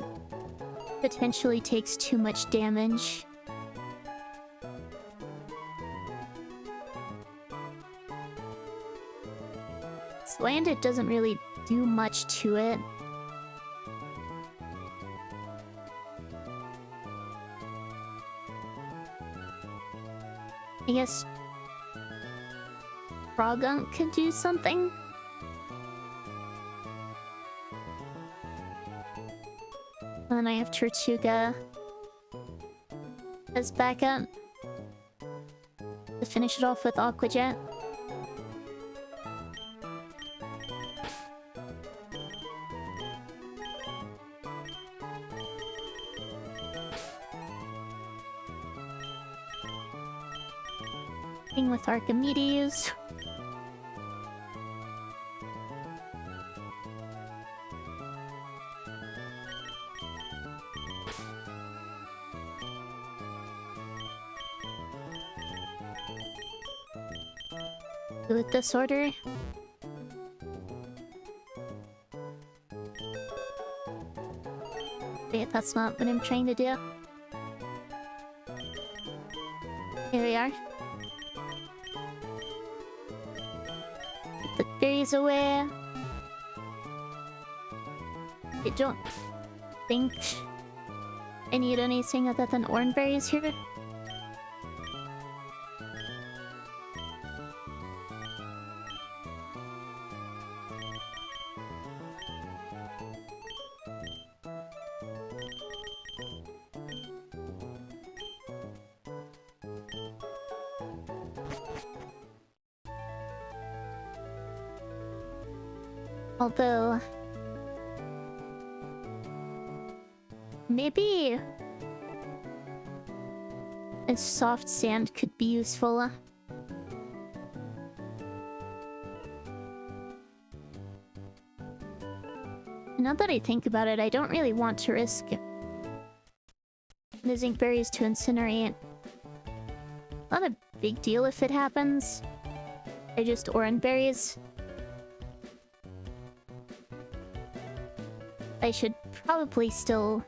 potentially takes too much damage. Slanded doesn't really do much to it. I guess Frogunk could do something. And then I have Tortuga as backup to finish it off with Aqua Jet. Thing with Archimedes. Do it this order. Wait, that's not what I'm trying to do. Here we are. Put the berries away. I don't think I need anything other than orange berries here. Although, maybe a soft sand could be useful. Now that I think about it, I don't really want to risk the zinc berries to incinerate. Not a big deal if it happens. They're just orange berries. I should probably still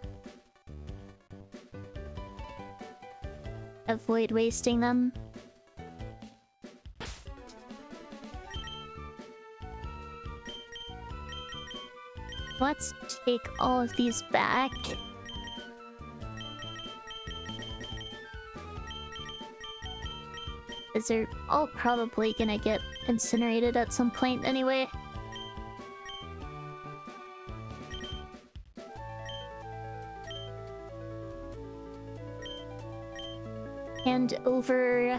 avoid wasting them. Let's take all of these back. Because they're all probably gonna get incinerated at some point anyway. Hand over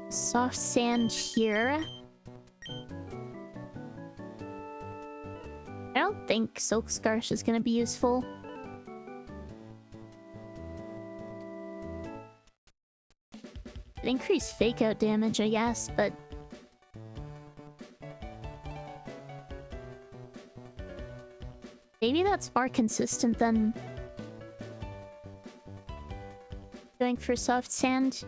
soft sand here. I don't think Silk Scarf is gonna be useful. It increased fake out damage, I guess, but Maybe that's more consistent than going for soft sand.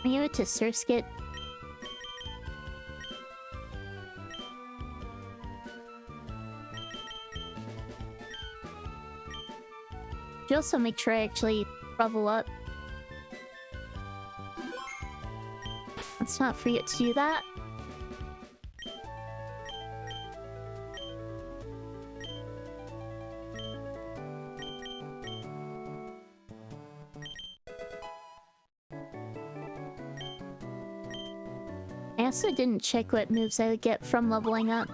Are you to Surskit? You also make sure I actually level up. Let's not forget to do that. I also didn't check what moves I would get from leveling up.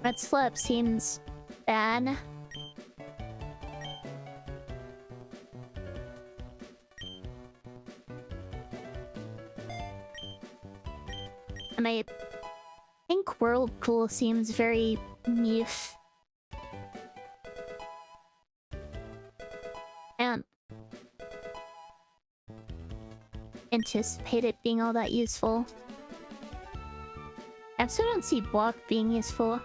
Red Slap seems bad. And I think Whirlpool seems very neef. And anticipate it being all that useful. I also don't see Block being useful.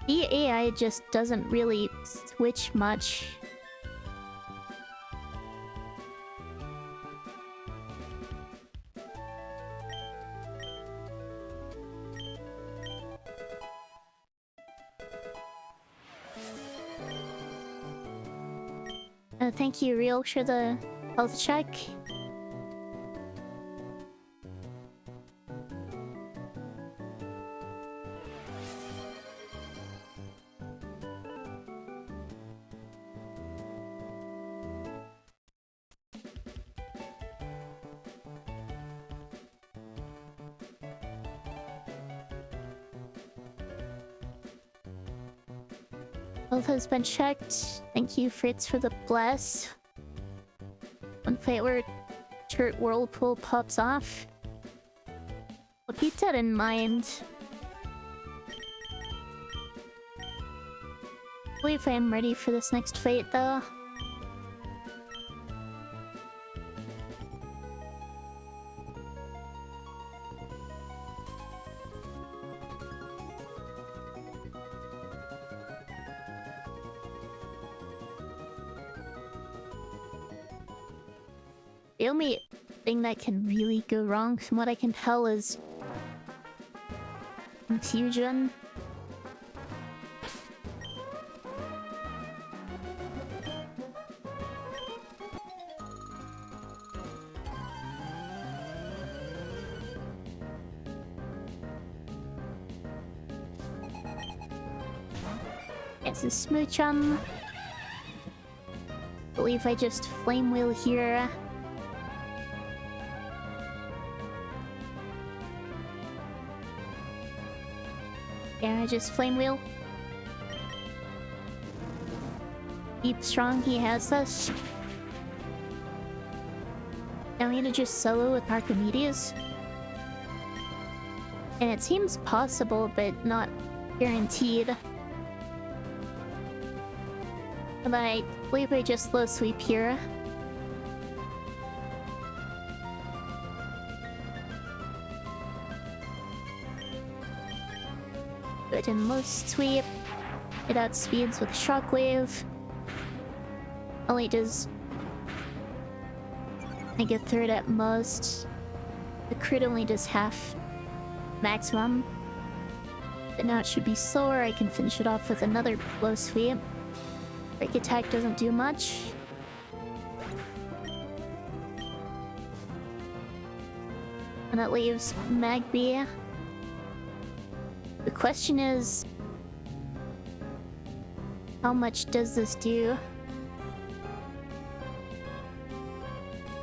The AI just doesn't really switch much. Thank you, Real, for the health check. Health has been checked. Thank you, Fritz, for the bless. One fight where Churt Whirlpool pops off. I'll keep that in mind. I believe I am ready for this next fight, though. The only thing that can really go wrong, from what I can tell, is confusion. It's a smooch on. I believe I just flame wheel here. Yeah, I just flame wheel. Deep strong, he has this. Now we need to just solo with Archimedes. And it seems possible, but not guaranteed. But I believe I just low sweep here. Good and low sweep. It outspeeds with Shockwave. Only does make a third at most. The crit only does half maximum. But now it should be slower. I can finish it off with another low sweep. Break attack doesn't do much. And that leaves Magby. The question is, how much does this do?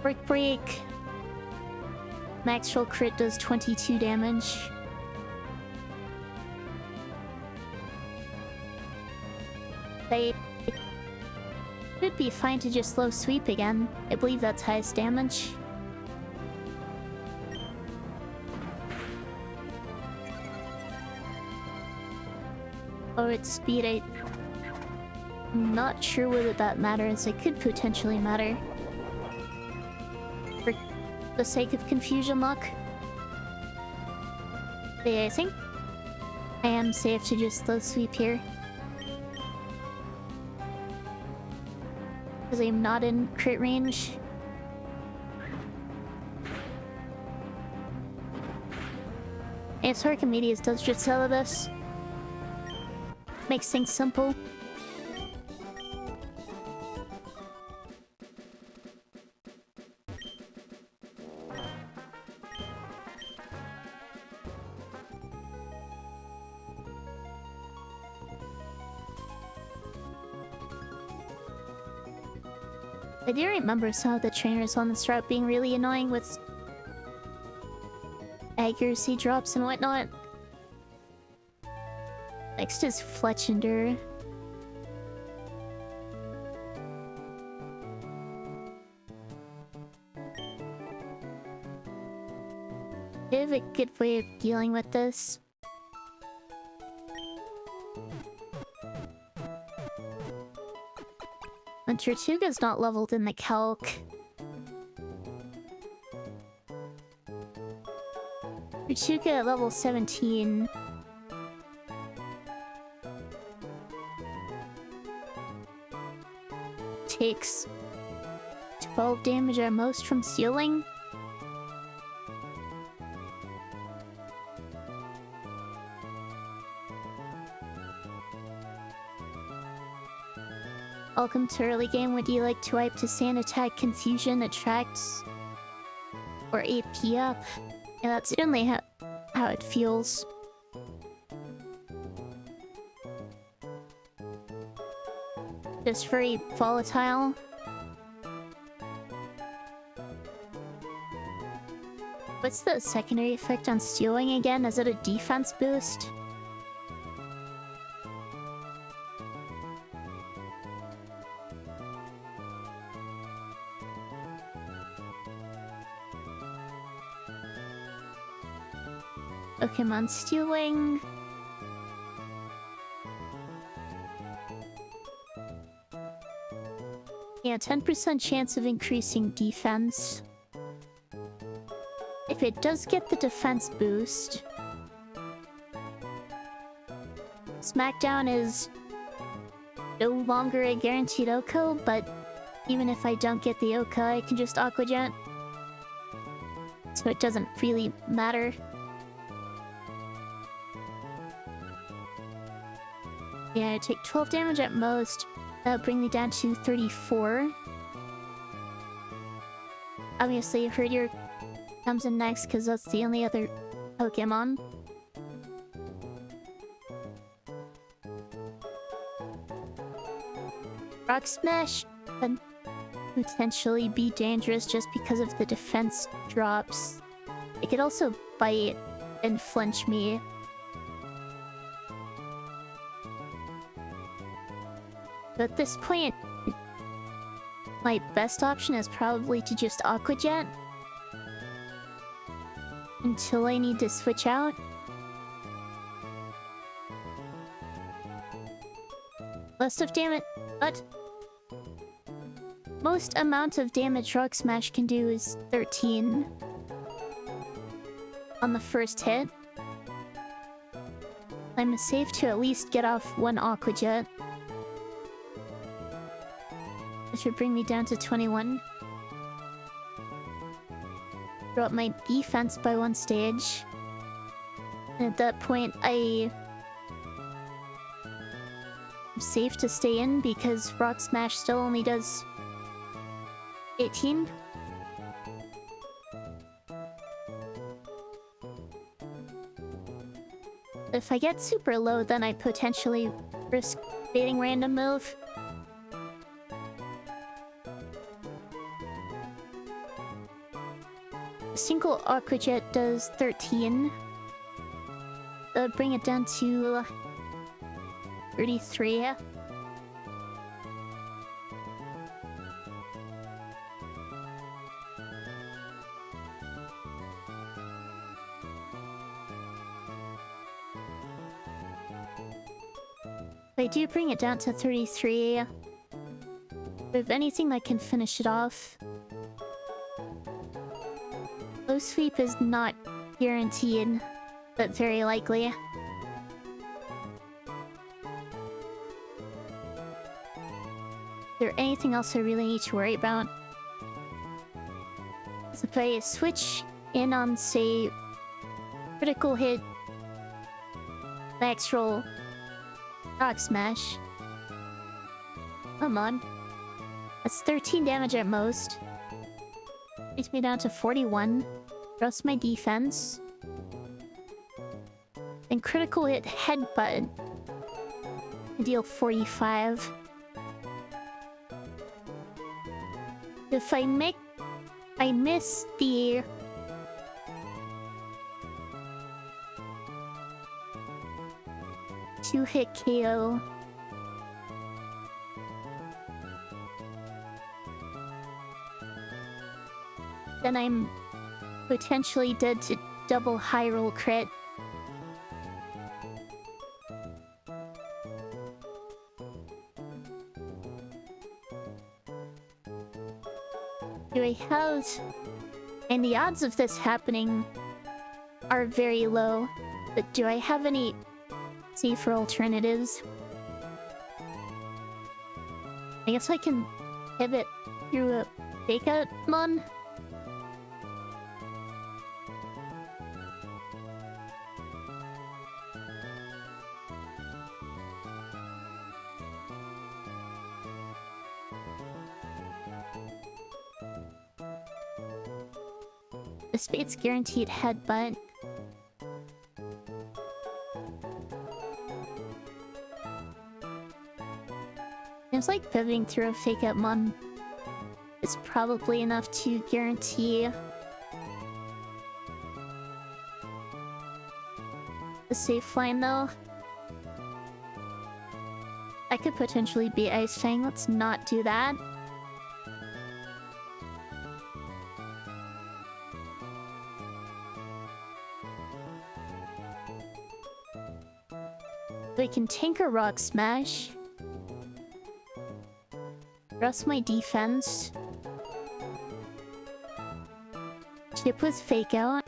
Brick Break. Max roll crit does 22 damage. Should be fine to just slow sweep again. I believe that's highest damage. Or its speed, I'm not sure whether that matters. It could potentially matter. For the sake of confusion luck. But yeah, I think I am safe to just slow sweep here. Because I'm not in crit range. And Archimedes does just sell this. Makes things simple. I do remember some of the trainers on this route being really annoying with accuracy drops and whatnot. Next is Fletchender. I have a good way of dealing with this. And Tortuga's not leveled in the calc. Tortuga at level 17. Takes 12 damage at most from sealing. Welcome to early game. Would you like to wipe to sand attack, confusion, attracts, or AP up? Yeah, that's certainly how it feels. Just very volatile. What's the secondary effect on stealing again? Is it a defense boost? Pokemon stealing. Yeah, 10% chance of increasing defense. If it does get the defense boost, Smackdown is no longer a guaranteed OHKO, but even if I don't get the OHKO, I can just Aqua Jet. So it doesn't really matter. Yeah, I take 12 damage at most. That'll bring me down to 34. Obviously, Herdier comes in next because that's the only other Pokemon. Rock Smash can potentially be dangerous just because of the defense drops. It could also bite and flinch me. But at this point, my best option is probably to just Aqua Jet until I need to switch out. Less of damage, but most amount of damage Rock Smash can do is 13 on the first hit. I'm safe to at least get off one Aqua Jet. It should bring me down to 21. Drop my defense by one stage. And at that point, I'm safe to stay in because Rock Smash still only does 18. If I get super low, then I potentially risk baiting random move. A single Aqua Jet does 13. Bring it down to 33. I do bring it down to 33. If anything that can finish it off. Low sweep is not guaranteed, but very likely. Is there anything else I really need to worry about? So if I switch in on, say, critical hit, max roll, rock smash. Come on. That's 13 damage at most. Takes me down to 41. Adjust my defense. Then critical hit headbutt. I deal 45. If I miss the two-hit KO. Then I'm potentially dead to double high roll crit. Do I have... And the odds of this happening are very low, but do I have any safer alternatives? I guess I can pivot through a fake out mon. The spade's guaranteed headbutt. Seems like pivoting through a fake out mon is probably enough to guarantee a safe line though. I could potentially be Ice Fang. Let's not do that. I can tank a rock smash. Adjust my defense. Chip with fake out.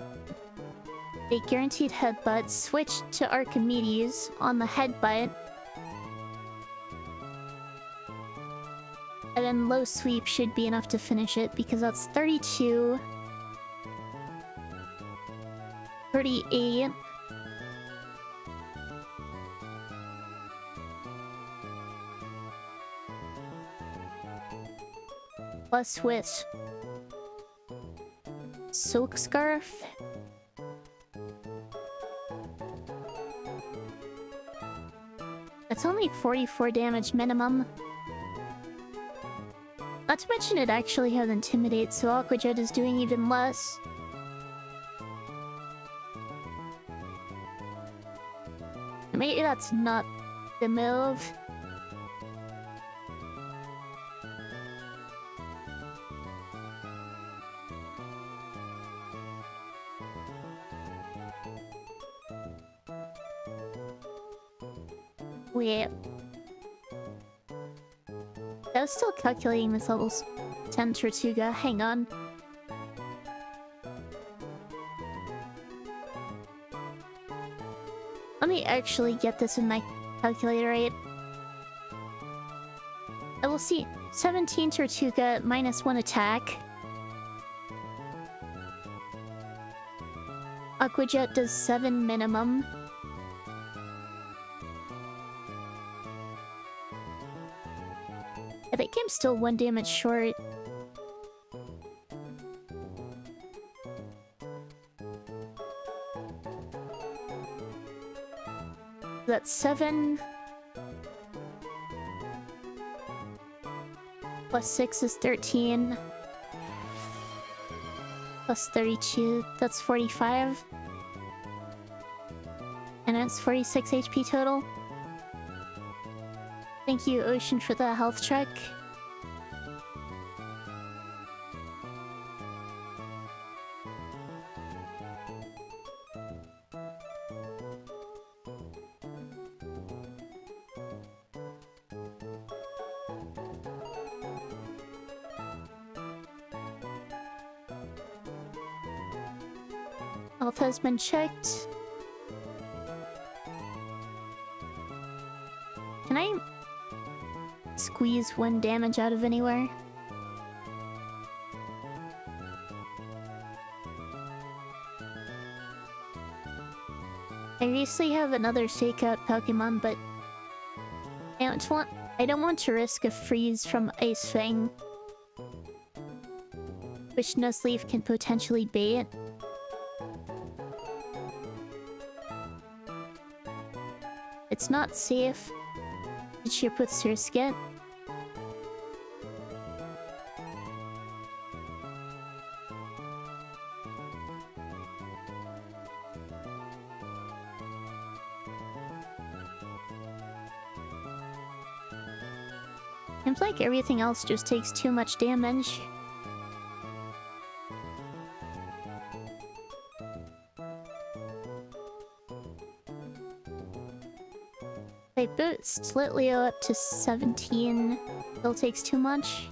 A guaranteed headbutt. Switch to Archimedes on the headbutt. And then low sweep should be enough to finish it because that's 32. 38. Plus with Silk Scarf. That's only 44 damage minimum. Not to mention it actually has Intimidate, so Aqua Jet is doing even less. Maybe that's not the move. Wait. I was still calculating this level's 10 Tortuga. Hang on. Let me actually get this in my calculator right. I will see 17 Tortuga minus 1 attack. Aqua Jet does 7 minimum. I think I'm still 1 damage short. That's 7. Plus 6 is 13. Plus 32, that's 45. And that's 46 HP total. Thank you, Ocean, for the health check. Health has been checked. Can I squeeze 1 damage out of anywhere? I obviously have another fake out Pokemon, but I don't want to risk a freeze from Ice Fang, which Nuzleaf can potentially bait. It's not safe to chip with Surskit. Seems like everything else just takes too much damage. I boost Litleo up to 17. Still takes too much.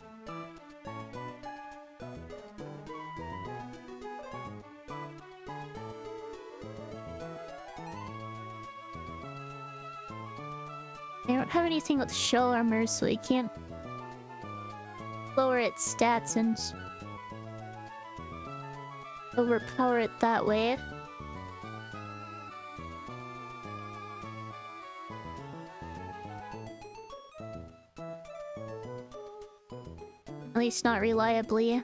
I don't have anything with shell armor, so I can't lower its stats and overpower it that way. At least not reliably.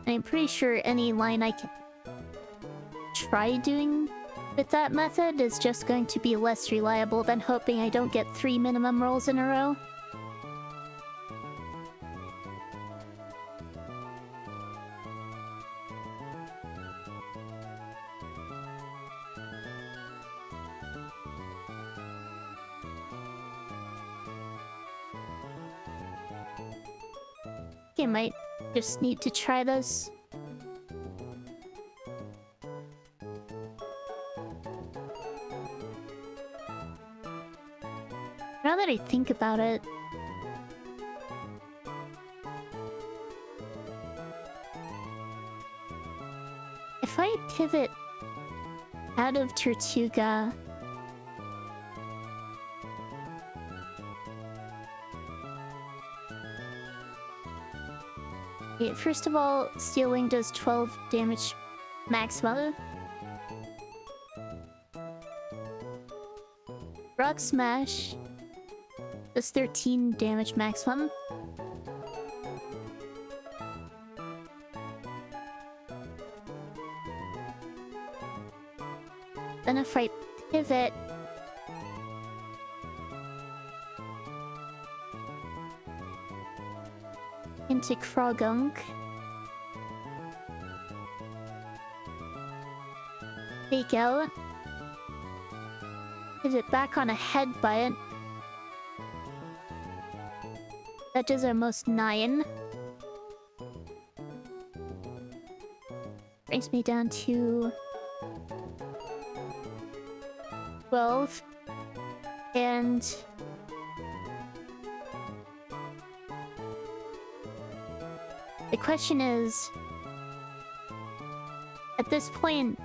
I'm pretty sure any line I can try doing with that method is just going to be less reliable than hoping I don't get 3 minimum rolls in a row. I might just need to try this. Now that I think about it, if I pivot out of Tortuga, okay, first of all, Steel Wing does 12 damage maximum. Rock Smash does 13 damage maximum. Then if I pivot into Krogunk, fake out, pivot back on a Headbutt. That does almost 9. Brings me down to 12. And the question is, at this point,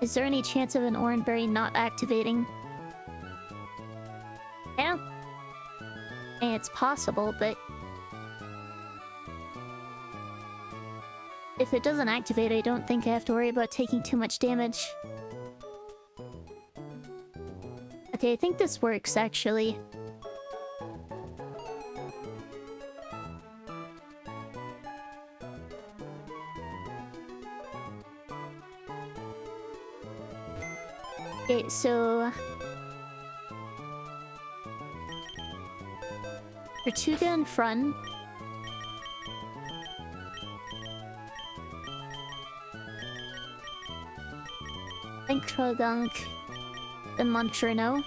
is there any chance of an Oranberry not activating? Yeah. And it's possible, but if it doesn't activate, I don't think I have to worry about taking too much damage. Okay, I think this works, actually. Okay, so Tortuga in front. Then Krogunk. Then Montrino.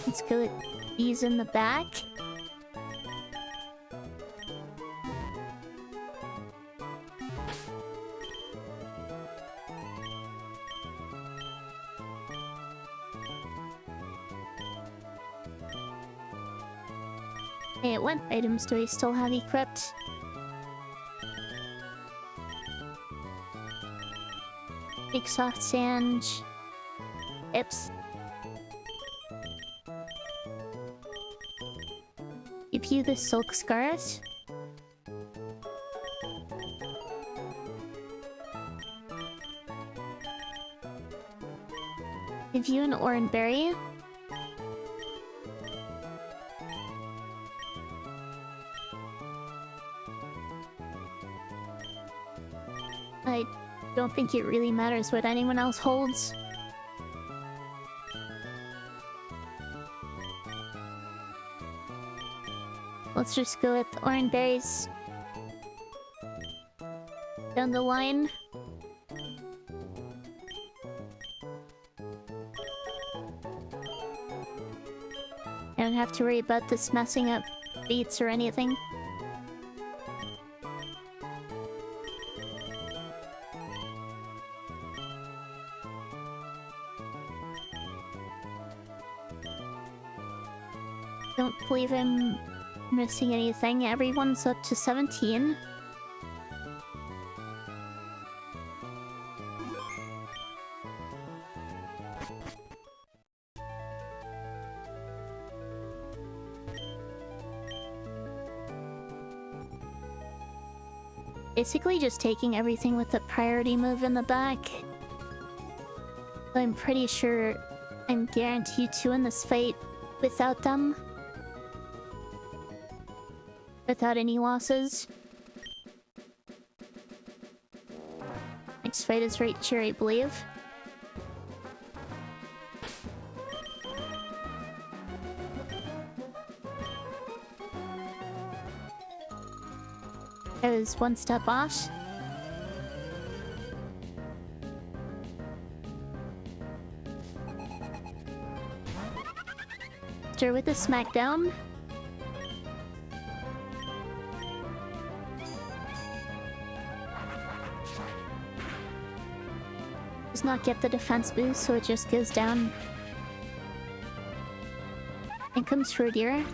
Let's go with these in the back. Hey, what items do I still have equipped? Big soft sand. Ips. Give you the silk scarlet. Give you an orange berry. I don't think it really matters what anyone else holds. Let's just go with orange berries. Down the line. I don't have to worry about this messing up beats or anything. Don't believe I'm missing anything. Everyone's up to 17. Basically just taking everything with the priority move in the back. I'm pretty sure I'm guaranteed to win this fight without them. Without any losses. Next fight is right here, I believe. I was one step off. Stir with a smackdown. Does not get the defense boost, so it just goes down. And comes Frodira.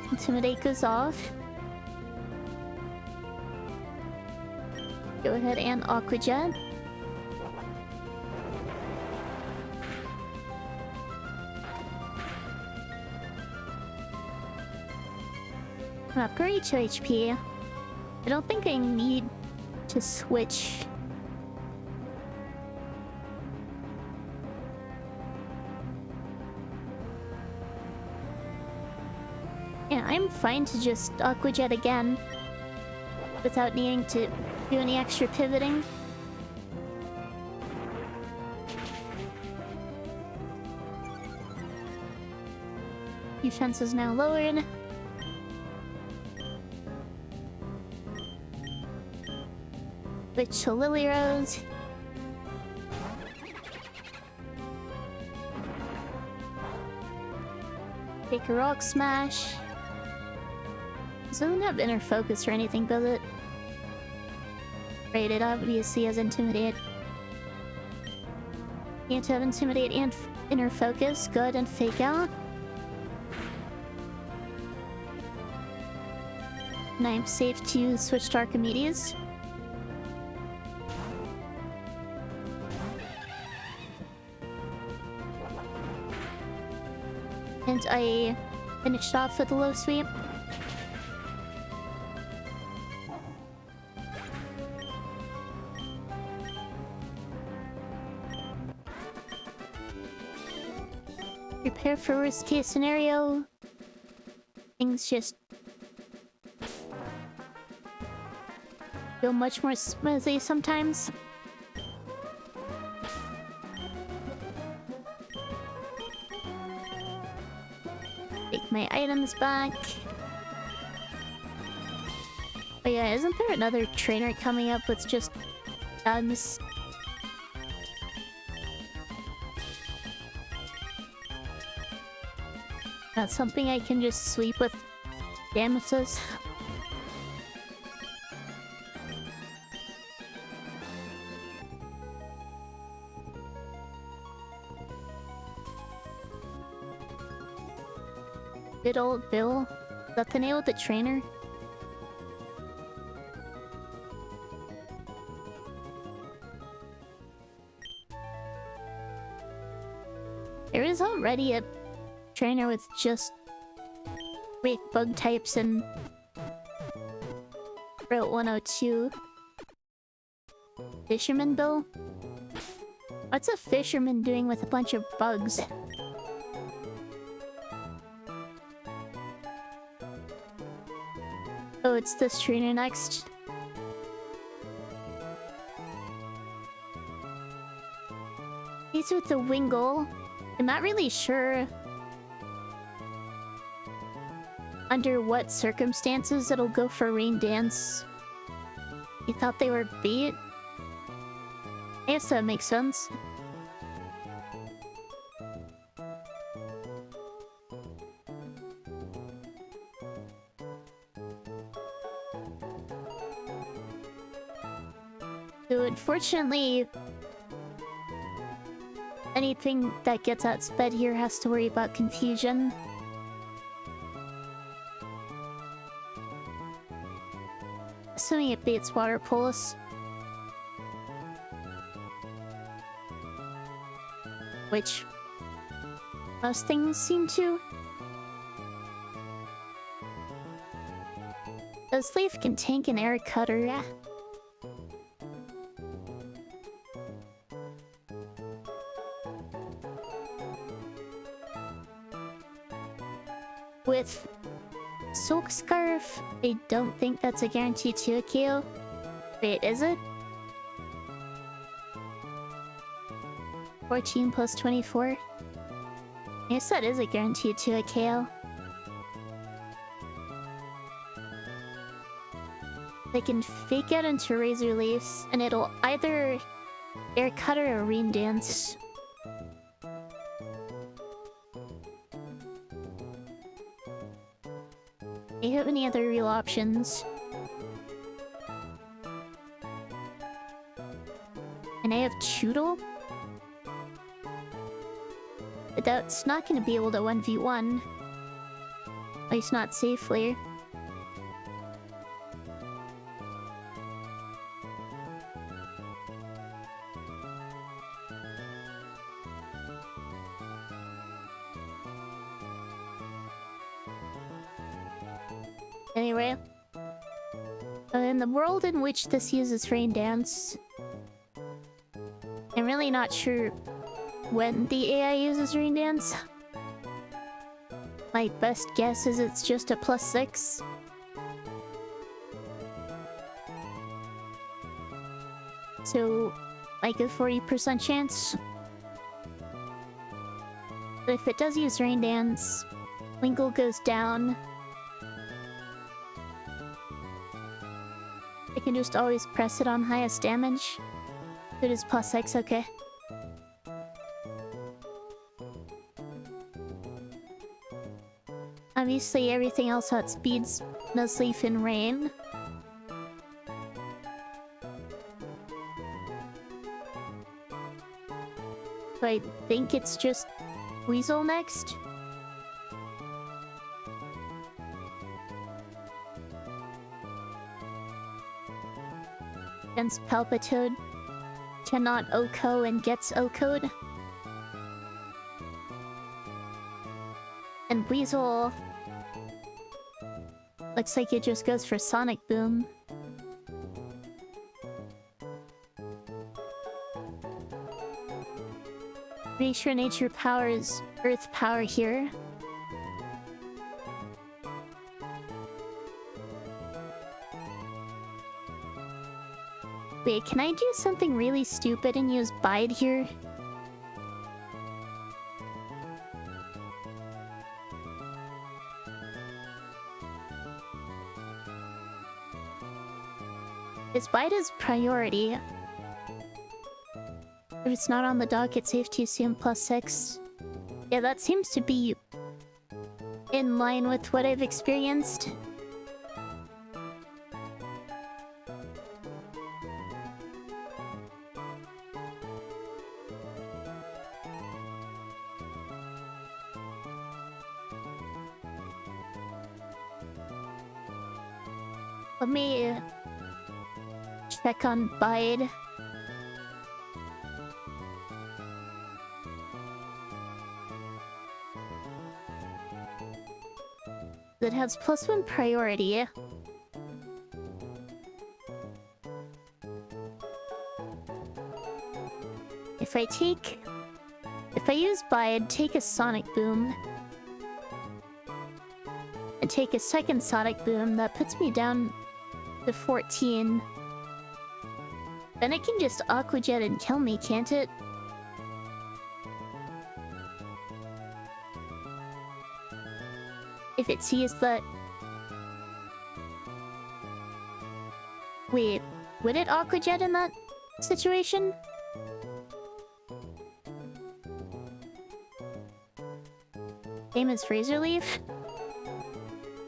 Intimidate goes off. Go ahead and Aqua Jet. Upgrade to HP. I don't think I need to switch. Yeah, I'm fine to just Aqua Jet again without needing to do any extra pivoting. Defense is now lowered. Switch to Lily Rose. Take a Rock Smash. Doesn't have Inner Focus or anything, does it? Right, it obviously has Intimidate. Can't have Intimidate and Inner Focus. Go ahead and Fake Out. And I'm safe to switch to Archimedes. And I finished off with a low sweep. Prepare for worst case scenario. Things just go much more smoothly sometimes. Take my items back. Oh yeah, isn't there another trainer coming up with just guns? That's something I can just sweep with Damasus. Bill? Is that the name of the trainer? There is already a trainer with just weak bug types in Route 102. Fisherman Bill? What's a fisherman doing with a bunch of bugs? Oh, it's this trainer next. He's with the Wingle. I'm not really sure under what circumstances it'll go for Rain Dance. You thought they were bait? I guess that makes sense. So unfortunately, anything that gets outsped here has to worry about confusion. Assuming it baits Water Pulse. Which most things seem to. This leaf can tank an air cutter. With Soak Scarf, I don't think that's a guaranteed to a KO. Wait, is it? 14 plus 24? I guess that is a guaranteed to a KO. They can fake out into Razor Leafs, and it'll either Air Cutter or Rain Dance. Do you have any other real options? And I have Choodle? But that's not going to be able to 1v1. At least not safely. Anyway, in the world in which this uses Rain Dance, I'm really not sure when the AI uses Rain Dance. My best guess is it's just a +6. So, like a 40% chance. But if it does use Rain Dance, Winkle goes down. I can just always press it on highest damage. It is +6, okay. Obviously, everything else outspeeds Nuzleaf and Rain. So I think it's just Weasel next. Against Palpitoad. Cannot OHKO and gets OHKO'd. And Weasel looks like it just goes for Sonic Boom. Pretty sure nature powers earth power here. Wait, can I do something really stupid and use Bide here? Is Bide is priority? If it's not on the dock, it's safe to assume +6. Yeah, that seems to be in line with what I've experienced. Let me check on Bide. That has +1 priority. If I use Bide, take a Sonic Boom, and take a second Sonic Boom, that puts me down to 14. Then it can just Aqua Jet and kill me, can't it? If it sees that... Wait, would it Aqua Jet in that situation? Same as Razor Leaf?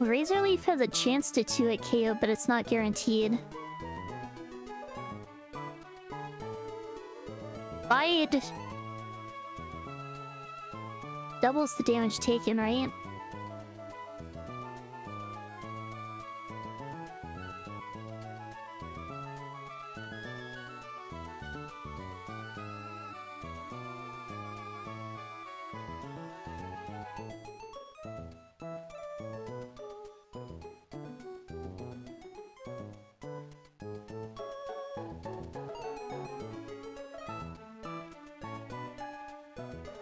Razor Leaf has a chance to 2-hit KO, but it's not guaranteed. Bide doubles the damage taken, right?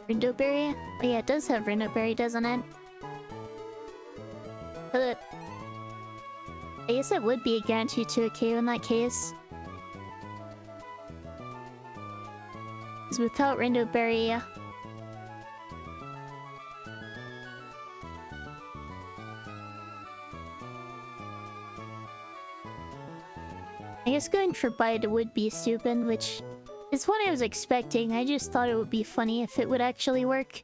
Rindoberry? Oh yeah, it does have Rindoberry, doesn't it? I guess it would be a guarantee to a KO in that case. Because without Rindoberry... I guess going for Bite would be stupid, which is what I was expecting. I just thought it would be funny if it would actually work.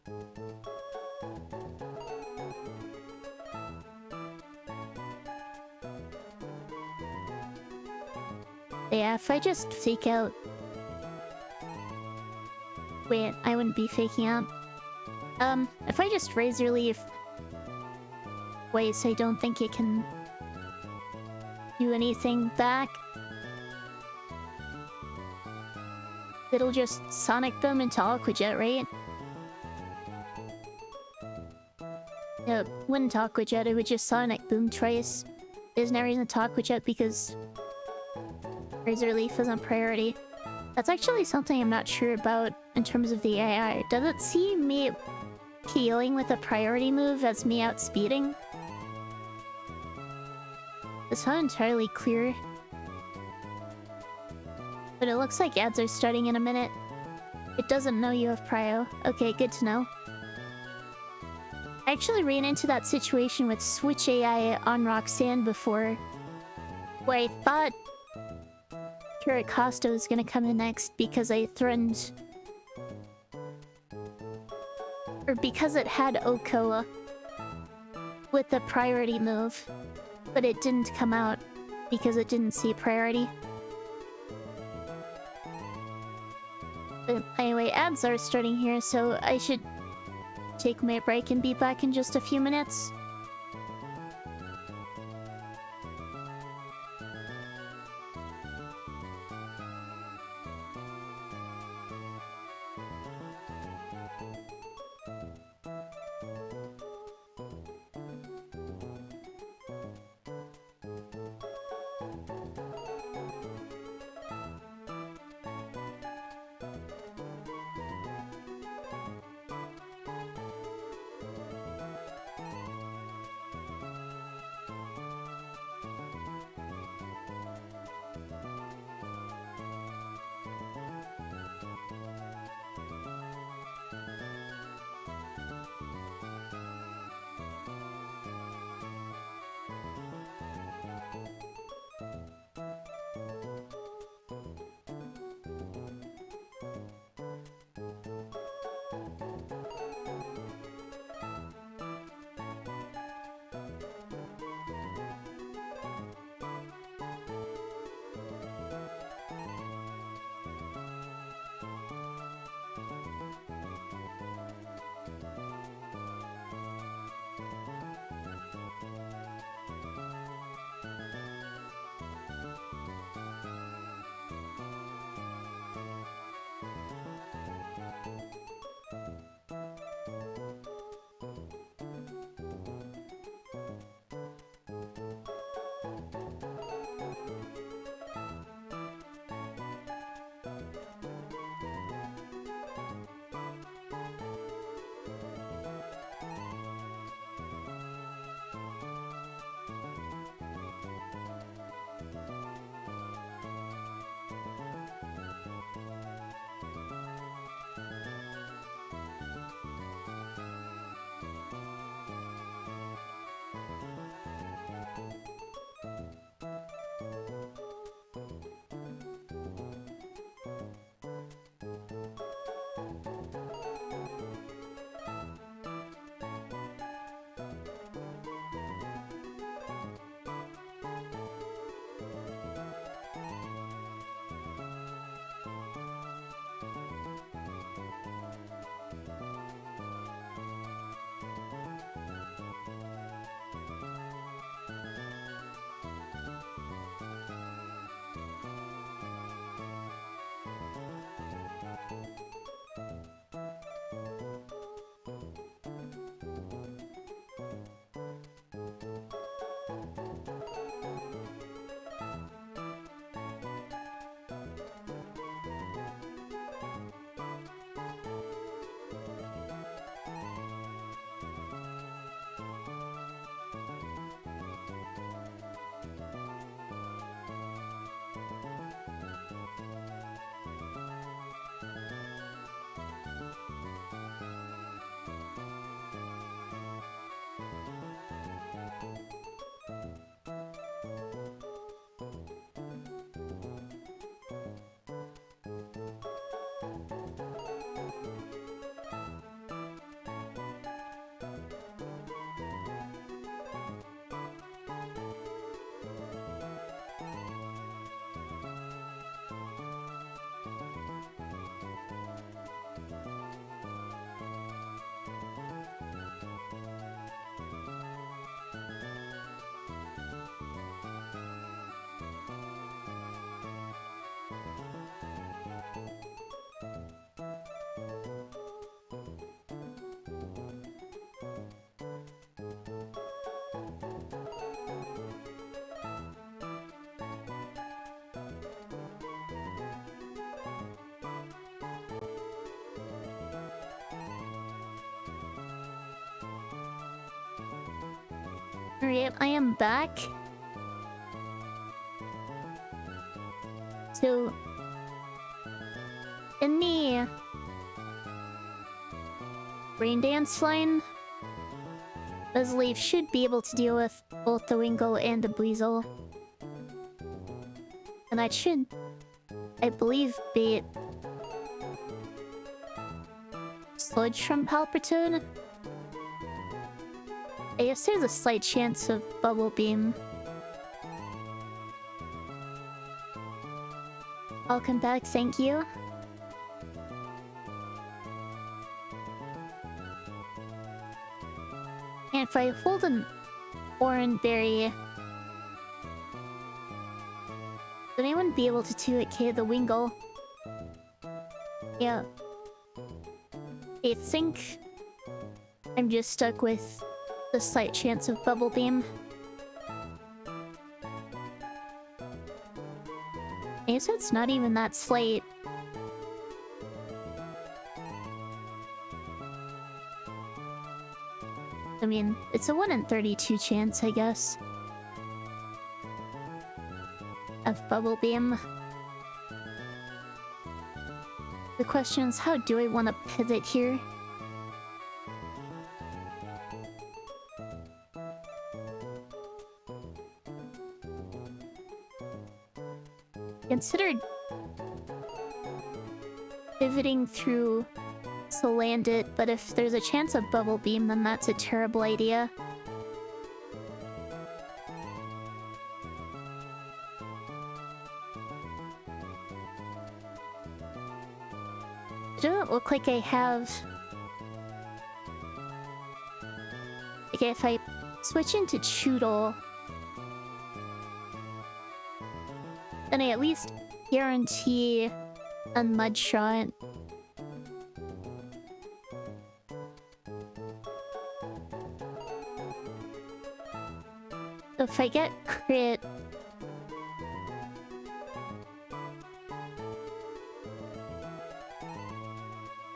Yeah, if I just fake out... Wait, I wouldn't be faking out. If I just Razor Leaf... Wait, I don't think it can do anything back. It'll just Sonic Boom into Aqua Jet, right? No, it wouldn't Aqua Jet, it would just Sonic Boom twice. There's no reason to Aqua Jet because Razor Leaf is on priority. That's actually something I'm not sure about in terms of the AI. Does it see me healing with a priority move as me outspeeding? It's not entirely clear. But it looks like ads are starting in a minute. It doesn't know you have prio. Okay, good to know. I actually ran into that situation with Switch AI on Roxanne before, where I thought Curacosta was gonna come in next because I threatened... Or because it had Okoa with a priority move, but it didn't come out because it didn't see priority. But anyway, ads are starting here, so I should take my break and be back in just a few minutes. Alright, I am back. So, in the rain dance line, Nuzlocke should be able to deal with both the Wingull and the Buizel. And that should, I believe, bait Sludge from Palpitoad. I guess there's a slight chance of Bubble Beam. Welcome back, thank you. And if I hold an Oran Berry, would anyone be able to 2-hit the Wingull? Yeah. I think I'm just stuck with the slight chance of Bubble Beam. I guess it's not even that slight. I mean, it's a 1 in 32 chance, I guess, of Bubble Beam. The question is, how do I want to pivot here? Considered pivoting through to land it, but if there's a chance of Bubble Beam, then that's a terrible idea. It doesn't look like I have... Okay, if I switch into Choodle, then I at least guarantee a Mud Shot. So if I get crit,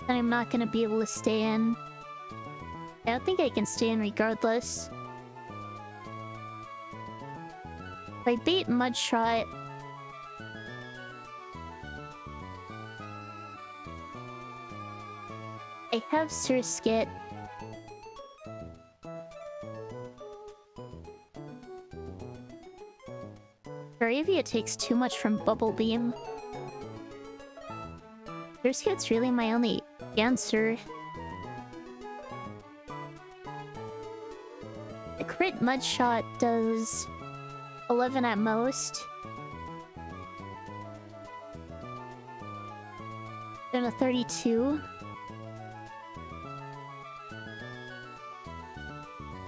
then I'm not gonna be able to stay in. I don't think I can stay in regardless. If I bait Mud Shot, I have Surskit. Bravia takes too much from Bubble Beam. Surskit's really my only answer. The crit Mud Shot does 11 at most. Then a 32.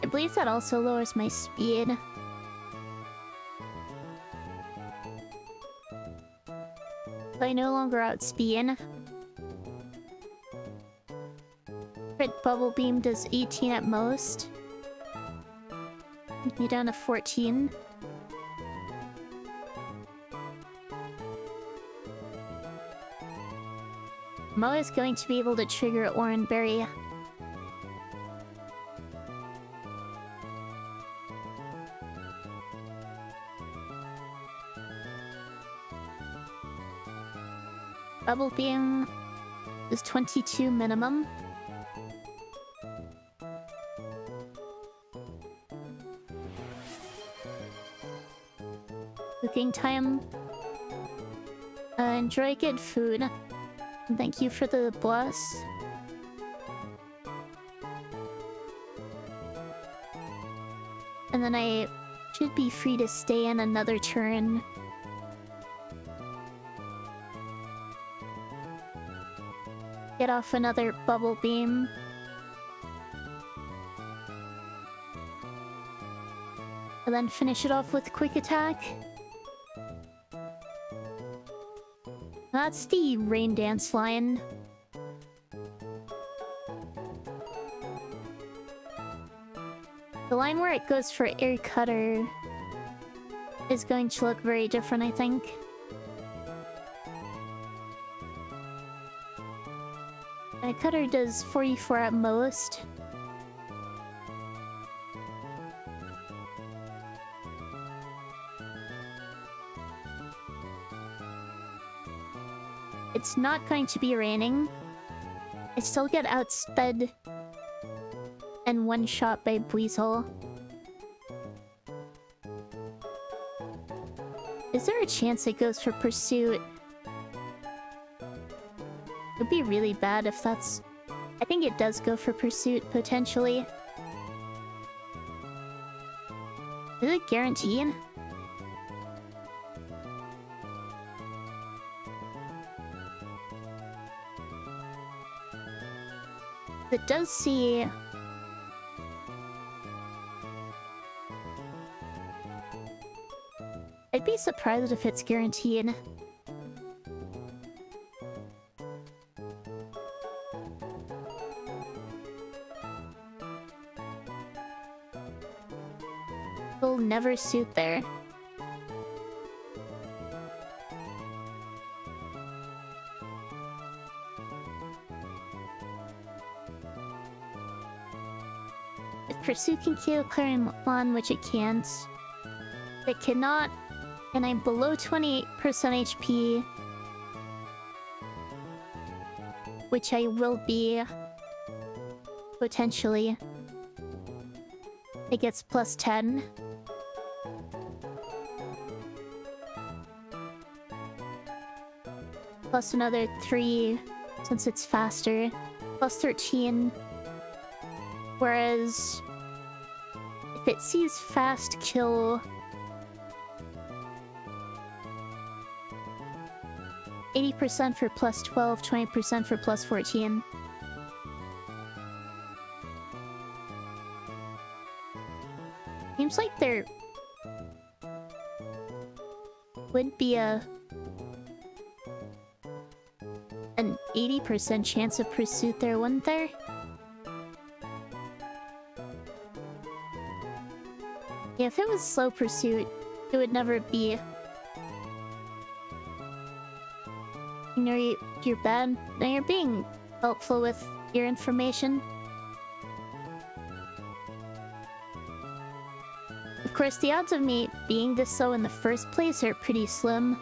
I believe that also lowers my speed. So I no longer outspeed. Crit Bubble Beam does 18 at most. Be down to 14. I'm always going to be able to trigger Oran Berry. Bubble Beam is 22 minimum. Cooking time. Enjoy good food. And thank you for the bless. And then I should be free to stay in another turn. Get off another Bubble Beam. And then finish it off with Quick Attack. That's the Rain Dance line. The line where it goes for Air Cutter is going to look very different, I think. Air Cutter does 44 at most. it's not going to be raining. I still get outsped and one shot by Buizel. Is there a chance it goes for pursuit? It'd be really bad if that's... I think it does go for pursuit, potentially. Is it guaranteed? It does see... I'd be surprised if it's guaranteed. Will never suit there. If Pursuit can kill Clarion, which it can't, it cannot, and I'm below 28% HP, which I will be, potentially. It gets plus 10. Plus another 3, since it's faster. Plus 13. Whereas... if it sees fast kill... 80% for plus 12, 20% for plus 14. Seems like there... would be an 80% chance of pursuit there, wouldn't there? Yeah, if it was slow pursuit, it would never be... You know, you're bad. Now you're being helpful with your information. Of course, the odds of me being this slow in the first place are pretty slim.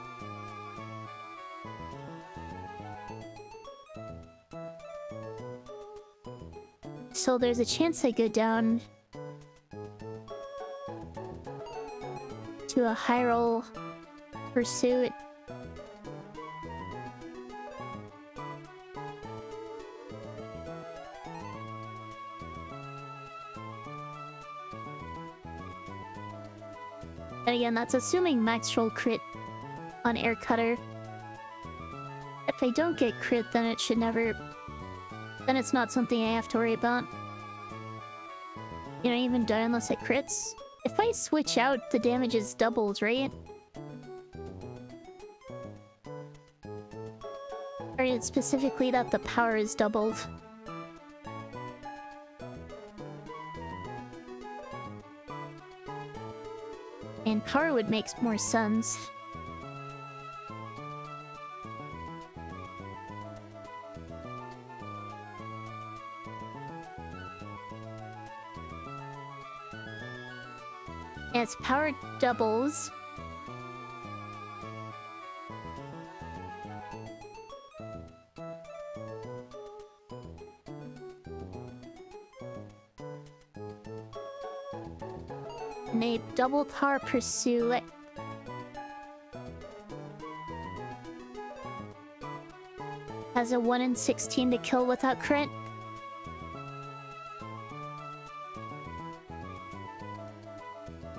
So there's a chance I go down to a high roll pursuit. And again, that's assuming max roll crit on Air Cutter. If I don't get crit, then it should never... then it's not something I have to worry about. You don't even die unless it crits. If I switch out, the damage is doubled, right? Or it's specifically that the power is doubled. And power would make more sense. Yeah, its power doubles. And a double power pursuit has a 1 in 16 to kill without crit.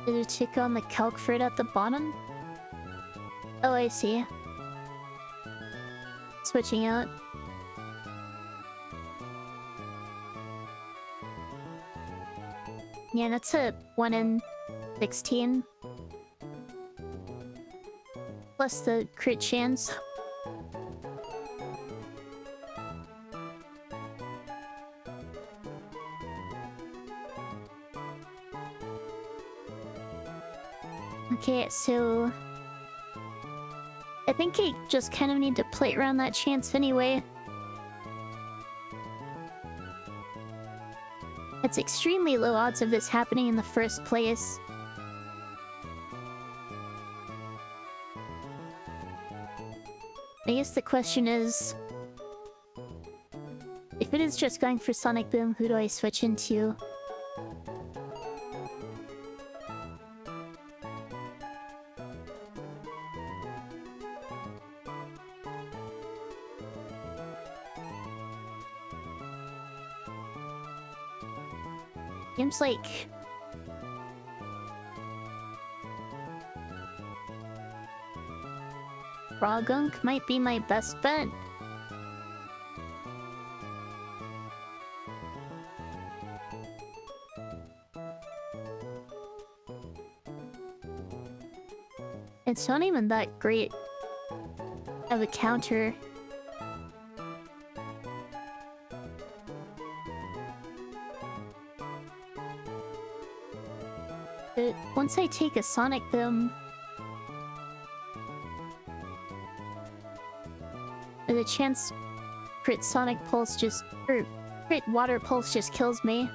Did it tick on the calc for it at the bottom? Oh, I see. Switching out. Yeah, that's a 1 in 16. Plus the crit chance. Okay, so... I think I just kind of need to play around that chance anyway. It's extremely low odds of this happening in the first place. I guess the question is, if it is just going for Sonic Boom, who do I switch into? Seems like Frogunk might be my best bet. It's not even that great of a counter. But once I take a Sonic Boom, the chance crit Sonic Pulse just... or crit Water Pulse just kills me.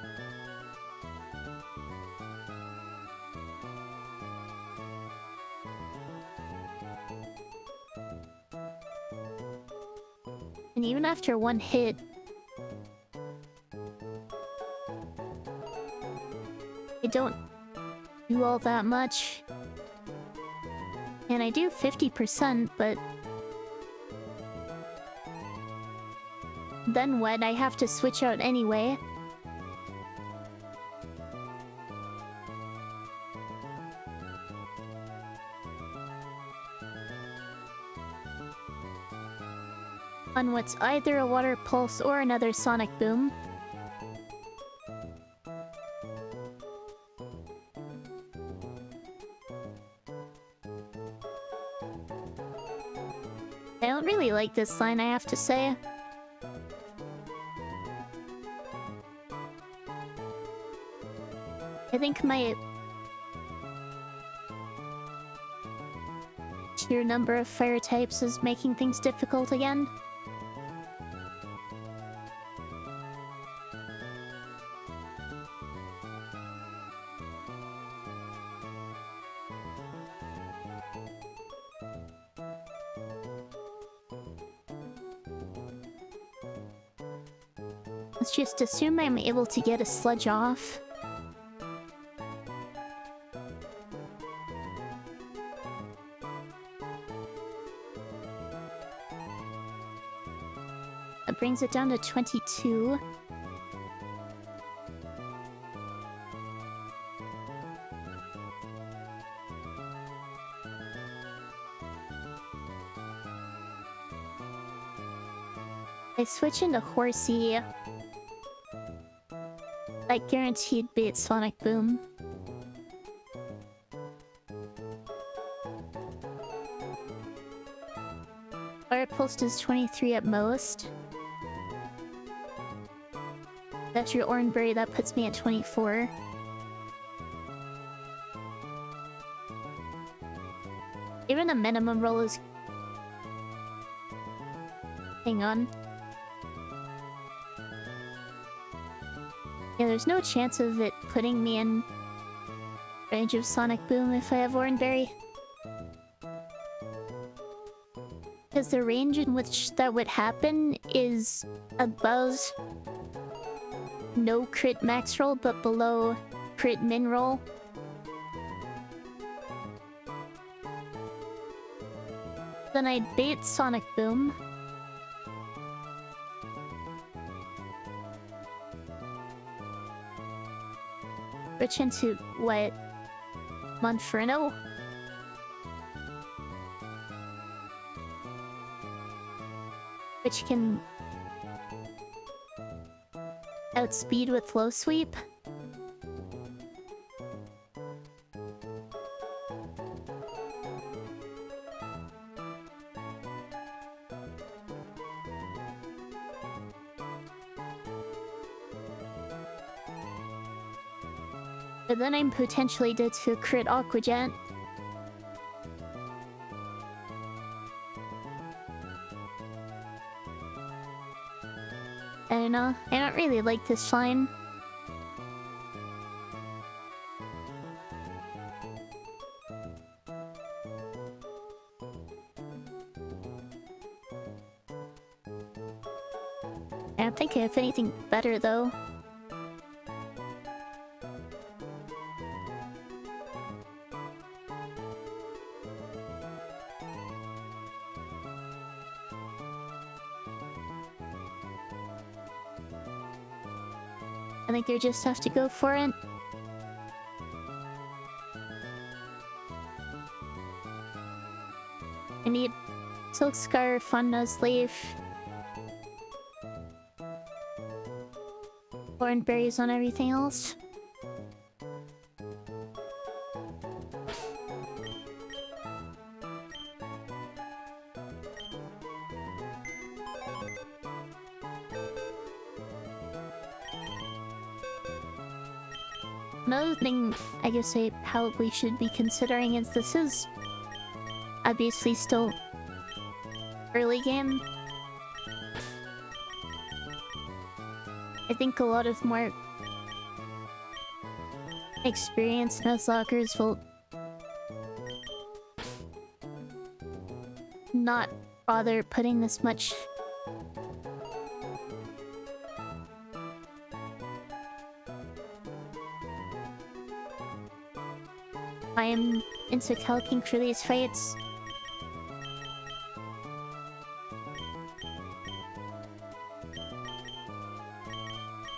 And even after one hit, I don't do all that much. And I do 50%, but then what? I have to switch out anyway. On what's either a Water Pulse or another Sonic Boom. I don't really like this line, I have to say. I think my sheer number of fire types is making things difficult again. Let's just assume I'm able to get a Sludge off. That brings it down to 22. I switch into Horsey. That guaranteed beats Sonic Boom. Fire Pulse does 23 at most. That's your Oranberry, that puts me at 24. Even a minimum roll is... Hang on. Yeah, there's no chance of it putting me in range of Sonic Boom if I have Oranberry. Because the range in which that would happen is above no crit max roll, but below crit min roll. Then I'd bait Sonic Boom. Switch into, what? Monferno? Which can outspeed with low sweep. But then I'm potentially dead to crit Aqua Jet. I don't know. I don't really like this line. I don't think I have anything better though. I think you just have to go for it. I need Silk Scarf, Fun Nuzleaf, Thornberries on everything else. Another thing I guess I probably should be considering is this is obviously still early game. I think a lot of more experienced Nuzlockers will not bother putting this much time into calcing for these fights.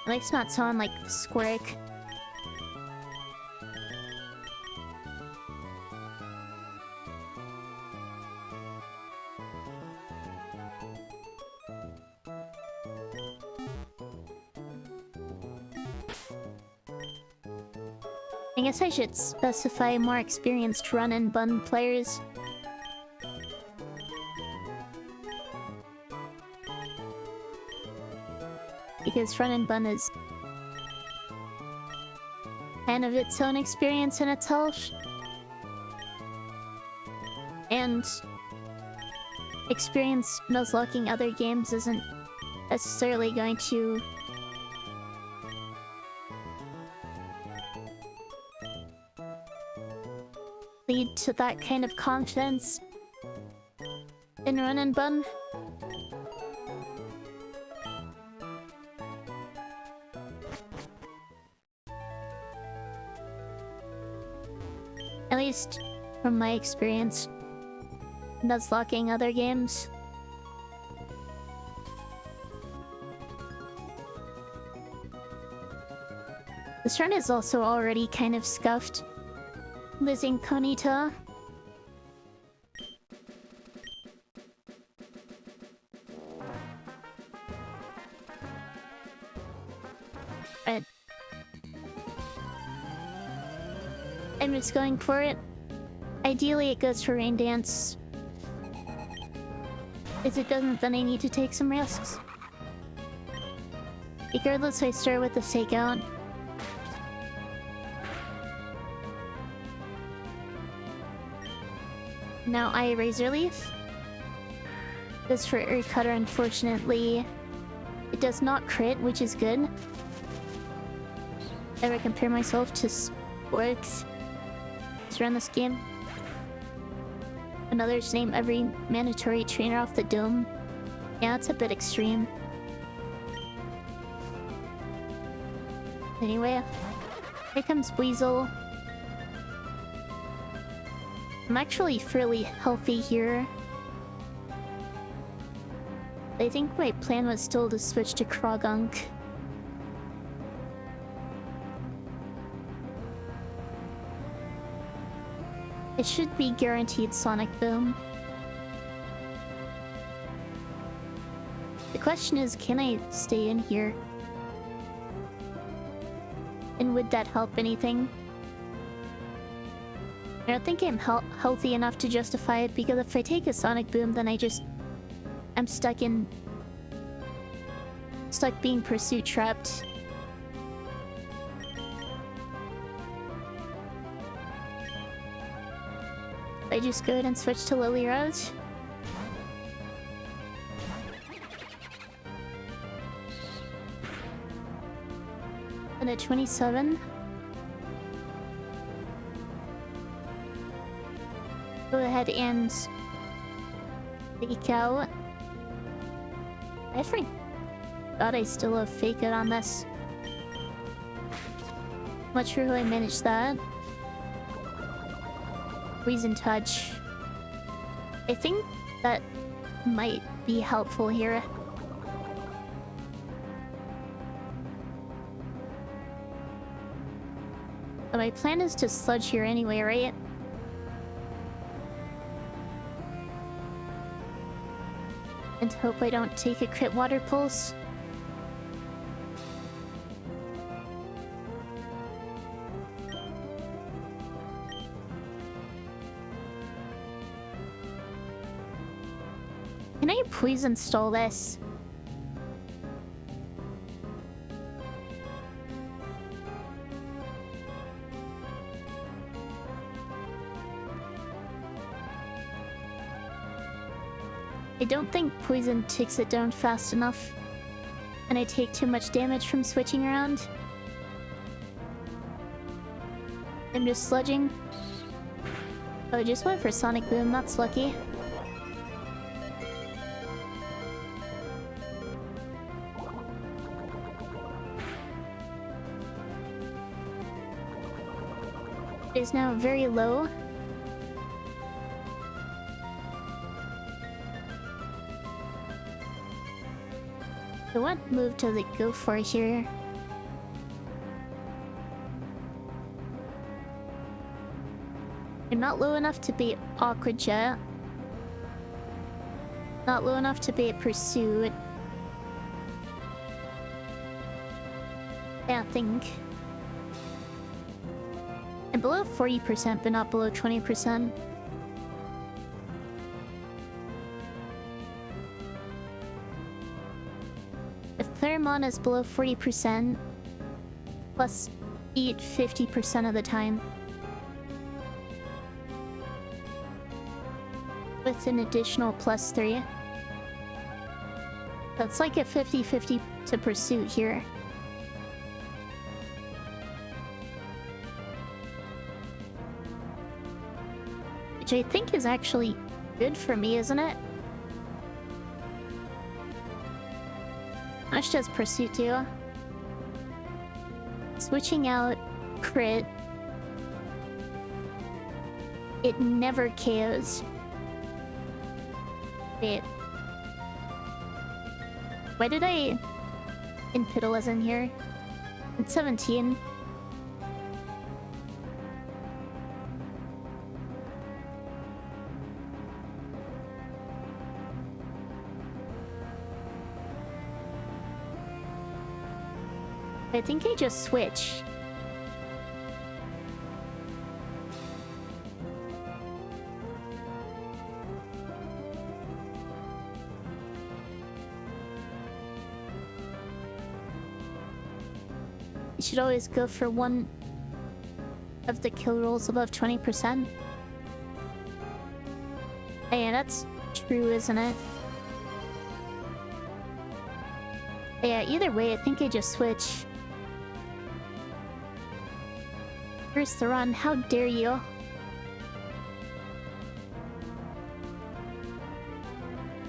At least not someone like Squirk. I guess I should specify more experienced run and bun players. Because run and bun is kind of its own experience in itself. And experience Nuzlocking other games isn't necessarily going to lead to that kind of confidence in run and bun. At least from my experience Nuzlocking other games. This run is also already kind of scuffed. Losing Konita. But I'm just going for it. Ideally it goes for Rain Dance. If it doesn't, then I need to take some risks. Regardless, I start with the Stakeout. Now I Razor Leaf. This for Earth Cutter, unfortunately. It does not crit, which is good. If I ever compare myself to Sporks to run this game. Another's name every mandatory trainer off the dome. Yeah, it's a bit extreme. Anyway, here comes Weasel. I'm actually fairly healthy here. I think my plan was still to switch to Krogunk. It should be guaranteed Sonic Boom. The question is, can I stay in here? And would that help anything? I don't think I'm healthy enough to justify it, because if I take a Sonic Boom, then I'm stuck being pursuit trapped. I just go ahead and switch to Lily Rose. And at 27. Go ahead and take out Ifring. God, I still have fake it on this. Not sure how I managed that. Poison touch. I think that might be helpful here. But my plan is to sludge here anyway, right? And hope I don't take a crit water pulse. Can I poison stall this? I don't think poison takes it down fast enough. And I take too much damage from switching around. I'm just sludging. Oh, I just went for Sonic Boom, that's lucky. It is now very low. So what move does it go for here? I'm not low enough to beat Aqua Jet. Not low enough to beat Pursuit. I think. I'm below 40%, but not below 20%. If Claremont is below 40%, plus eat 50% of the time. With an additional +3. That's like a 50-50 to Pursuit here. Which I think is actually good for me, isn't it? How much does Pursuit do? Switching out crit. It never KOs. Wait. Why did I input 11 here? It's 17. I think I just switch. You should always go for one of the kill rolls above 20%. Yeah, that's true, isn't it? Yeah, either way, I think I just switch. Here's the run. How dare you?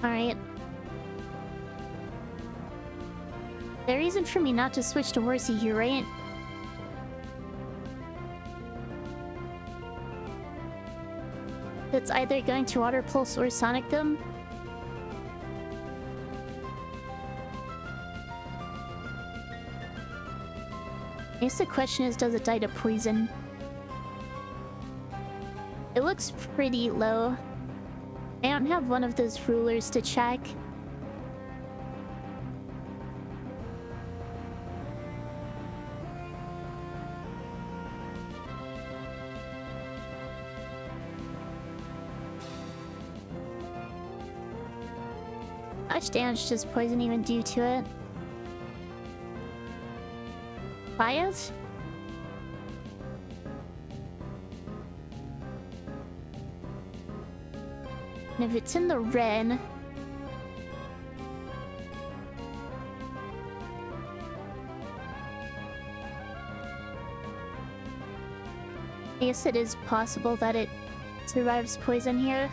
Alright. The reason for me not to switch to Horsey here, right? It's either going to Water Pulse or Sonic Boom. I guess the question is, does it die to poison? It looks pretty low. I don't have one of those rulers to check. How much damage does poison even do to it? 5? And if it's in the red... I guess it is possible that it survives poison here.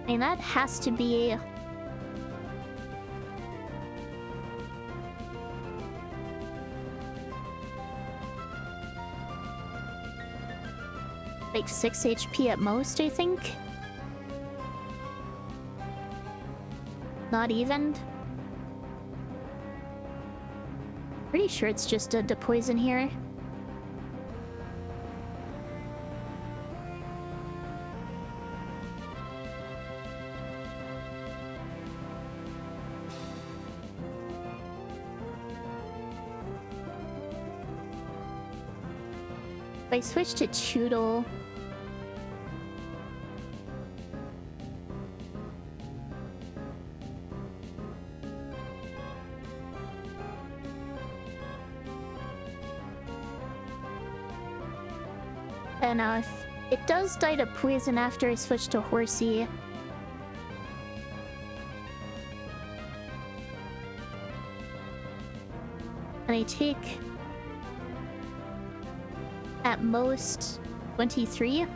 I mean, that has to be... like 6 HP at most, I think? Not even? Pretty sure it's just a poison here. If I switch to Choodle... and if it does die to poison after I switch to Horsey. And I take at most 23.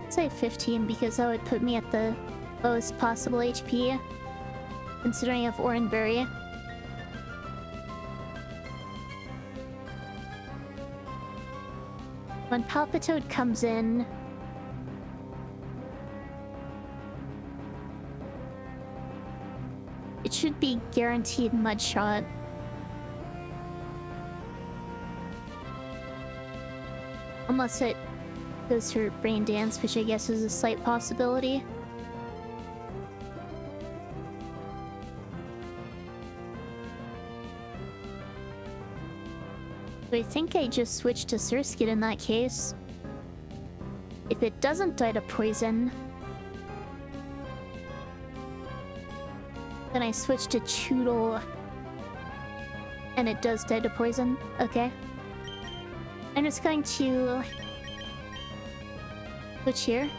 Let's say 15 because that would put me at the lowest possible HP. Considering I have Oranberry. When Palpitoad comes in... it should be guaranteed Mud Shot. Unless it goes for Brain Dance, which I guess is a slight possibility. I think I just switched to Surskit in that case. If it doesn't die to poison, then I switch to Choodle, and it does die to poison. Okay. I'm just going to switch here.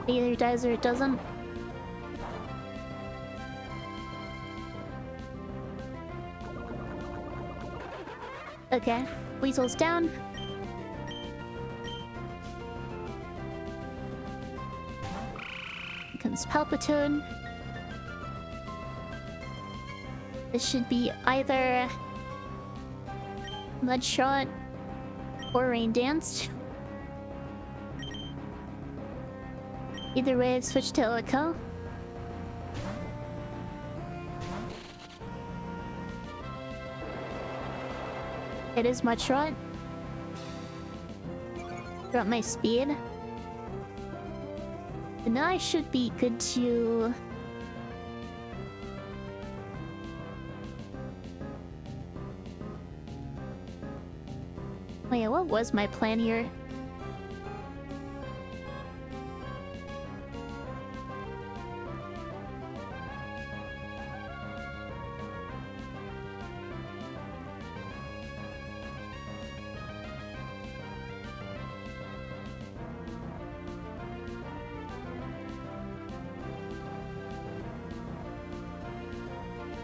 It either dies or it doesn't. Okay, Weasel's down. Here comes Palpitoad. This should be either Mud Shot or Rain Dance. Either way, I've switched to Echo. It is Mud Shot. Drop my speed. And now I should be good to... oh yeah, what was my plan here?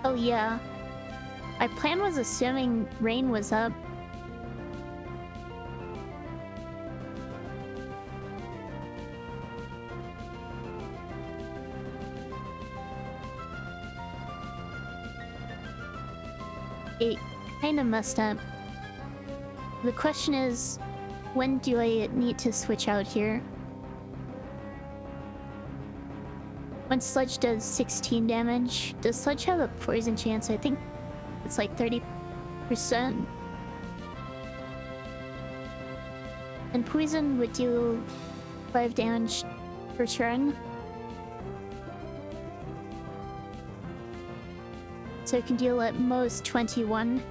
Oh yeah. My plan was assuming rain was up. It kinda messed up. The question is, when do I need to switch out here? When Sludge does 16 damage, does Sludge have a poison chance? I think it's like 30%. And poison would do 5 damage per turn. So it can deal at most 21.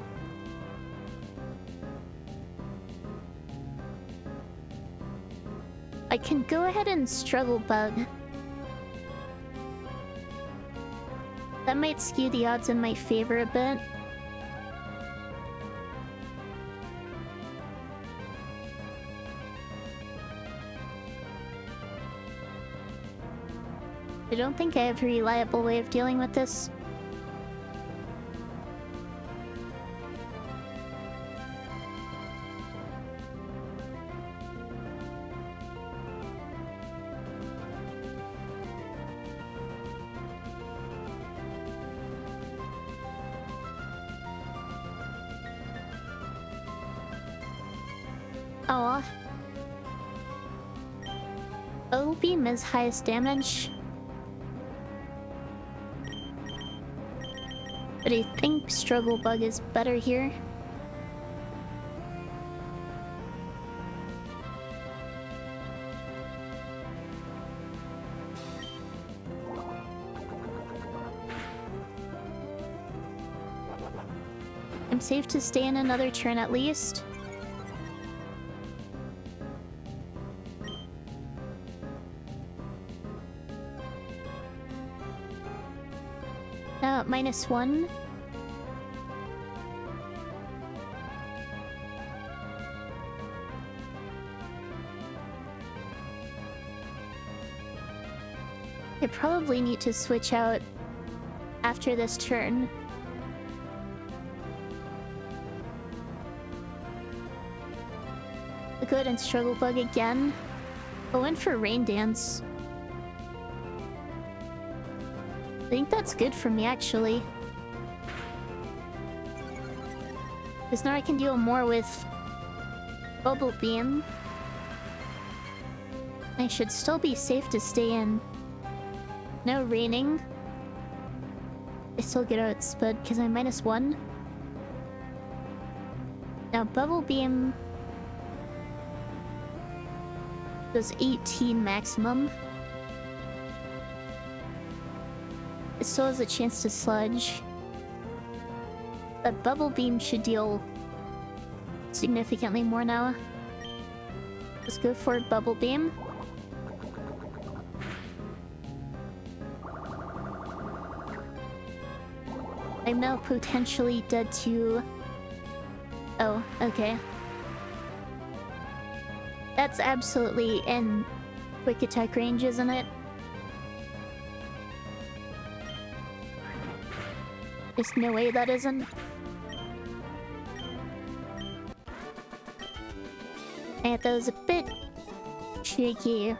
I can go ahead and Struggle Bug. That might skew the odds in my favor a bit. I don't think I have a reliable way of dealing with this. Oh. O beam is highest damage. But I think Struggle Bug is better here. I'm safe to stay in another turn at least. -1. I probably need to switch out after this turn. I'll go ahead and Struggle Bug again. I went for Rain Dance. I think that's good for me, actually. Because now I can deal more with Bubble Beam. I should still be safe to stay in. No raining. I still get outsped because I'm -1. Now Bubble Beam does 18 maximum. It still has a chance to sludge. But Bubble Beam should deal significantly more now. Let's go for Bubble Beam. I'm now potentially dead to... Oh, okay. That's absolutely in quick attack range, isn't it? There's no way that isn't. And that was a bit tricky.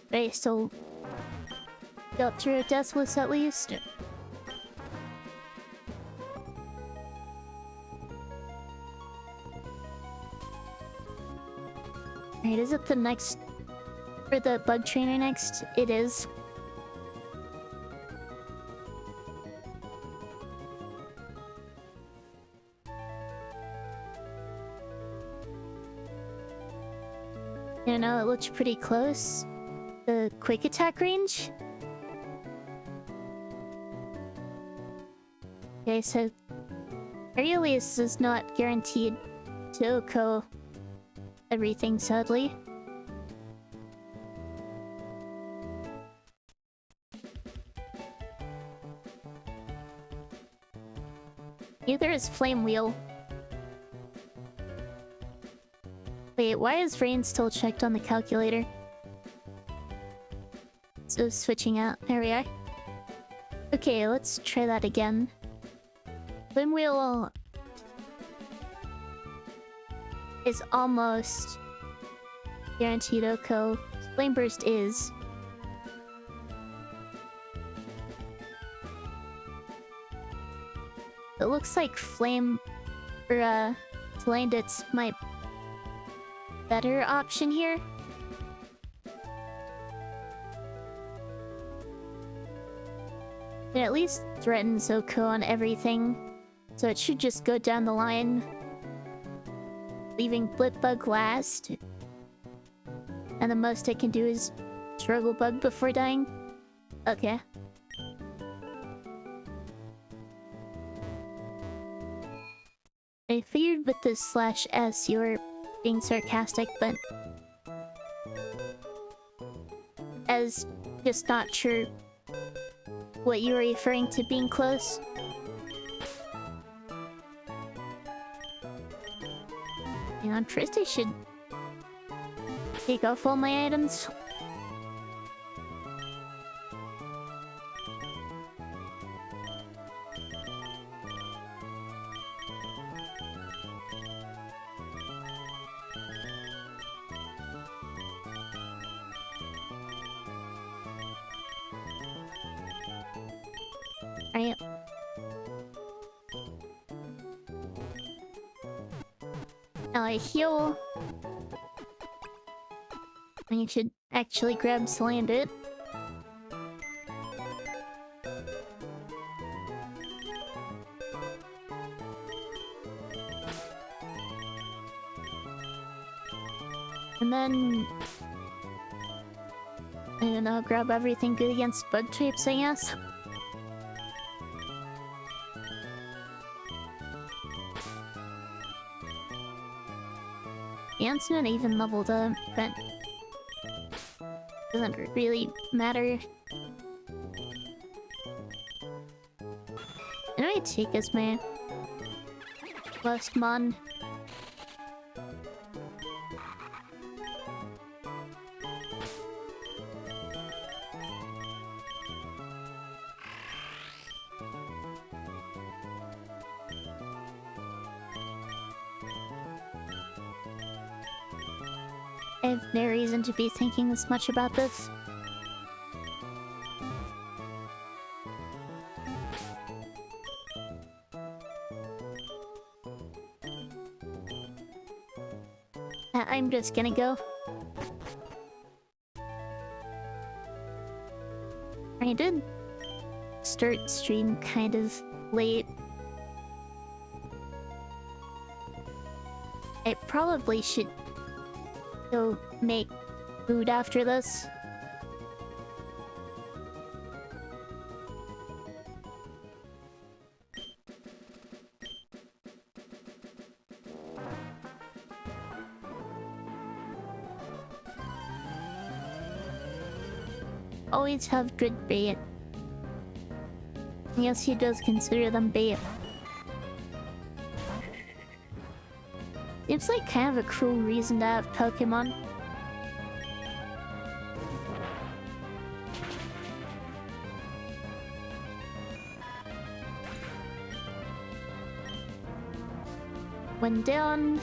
But I still got through a Deathless at least. Alright, is it the next... for the Bug Trainer next? It is. You know, it looks pretty close. The quick attack range? Okay, so Aerialist is not guaranteed to Oko everything, sadly. Neither is Flame Wheel. Wait, why is Rain still checked on the calculator? So switching out. There we are. Okay, let's try that again. Flame Wheel is almost guaranteed Oko. Flame Burst is. It looks like Flame or Landit's my better option here. It at least threatens Oko on everything, so it should just go down the line, leaving Blip Bug last. And the most I can do is Struggle Bug before dying. Okay. I figured with this /S you were being sarcastic, but as just not sure what you were referring to being close. You know, first I should take off all my items. Right. Now I heal. I should actually grab Slandit. And then... I don't know, grab everything good against bug types, I guess. Ant's not even leveled up, but... doesn't really matter. And I take as my last mon. I have no reason to be thinking this much about this. I'm just gonna go. I did start stream kind of late. I probably should go make food after this. Always have good bait. Yes, he does consider them bait. Seems like kind of a cruel reason to have Pokemon. When down...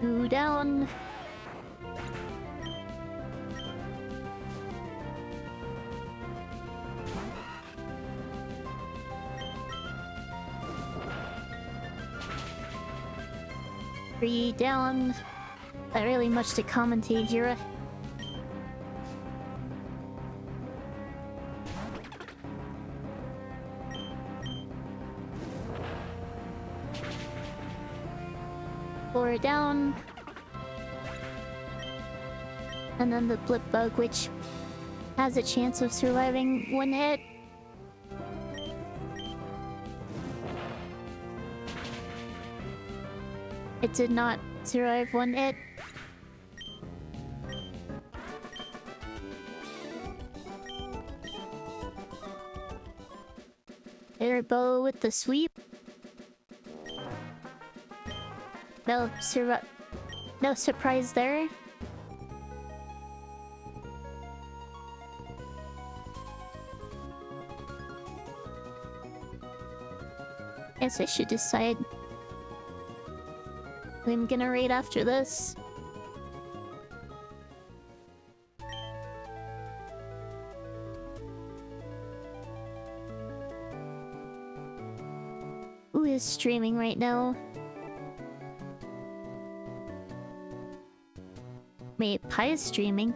Two down... 3 down. Not really much to commentate here. Four down. And then the Blip Bug, which has a chance of surviving one hit. It did not survive one hit. Airbow with the sweep. No surprise there. Guess I should decide who I'm gonna raid after this. Who is streaming right now? Wait, Pi is streaming.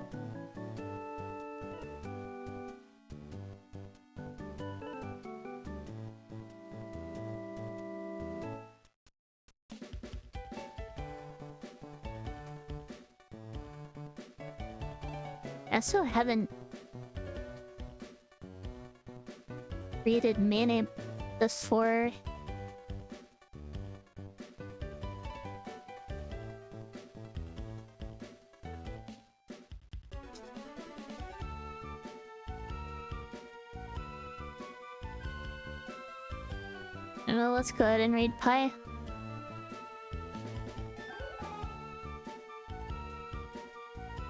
I also haven't created mana before. No, let's go ahead and raid Pi.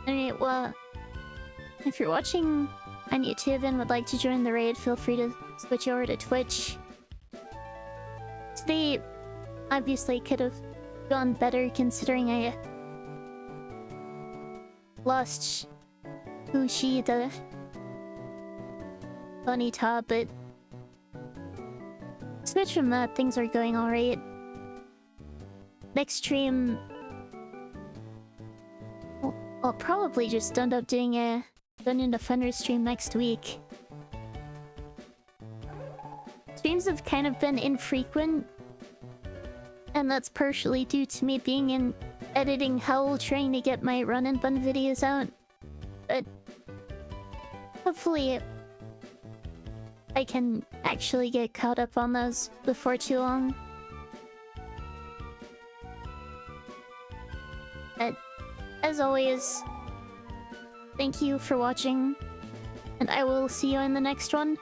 Alright, well, if you're watching on YouTube and would like to join the raid, feel free to switch over to Twitch. Today obviously could have gone better considering I lost Ushi the bunny top, but aside from that, things are going alright. Next stream, I'll probably just end up doing a Dungeon Defender stream next week. Streams have kind of been infrequent, and that's partially due to me being in editing hell trying to get my run and bun videos out. But hopefully I can actually get caught up on those before too long. But as always, thank you for watching, and I will see you in the next one.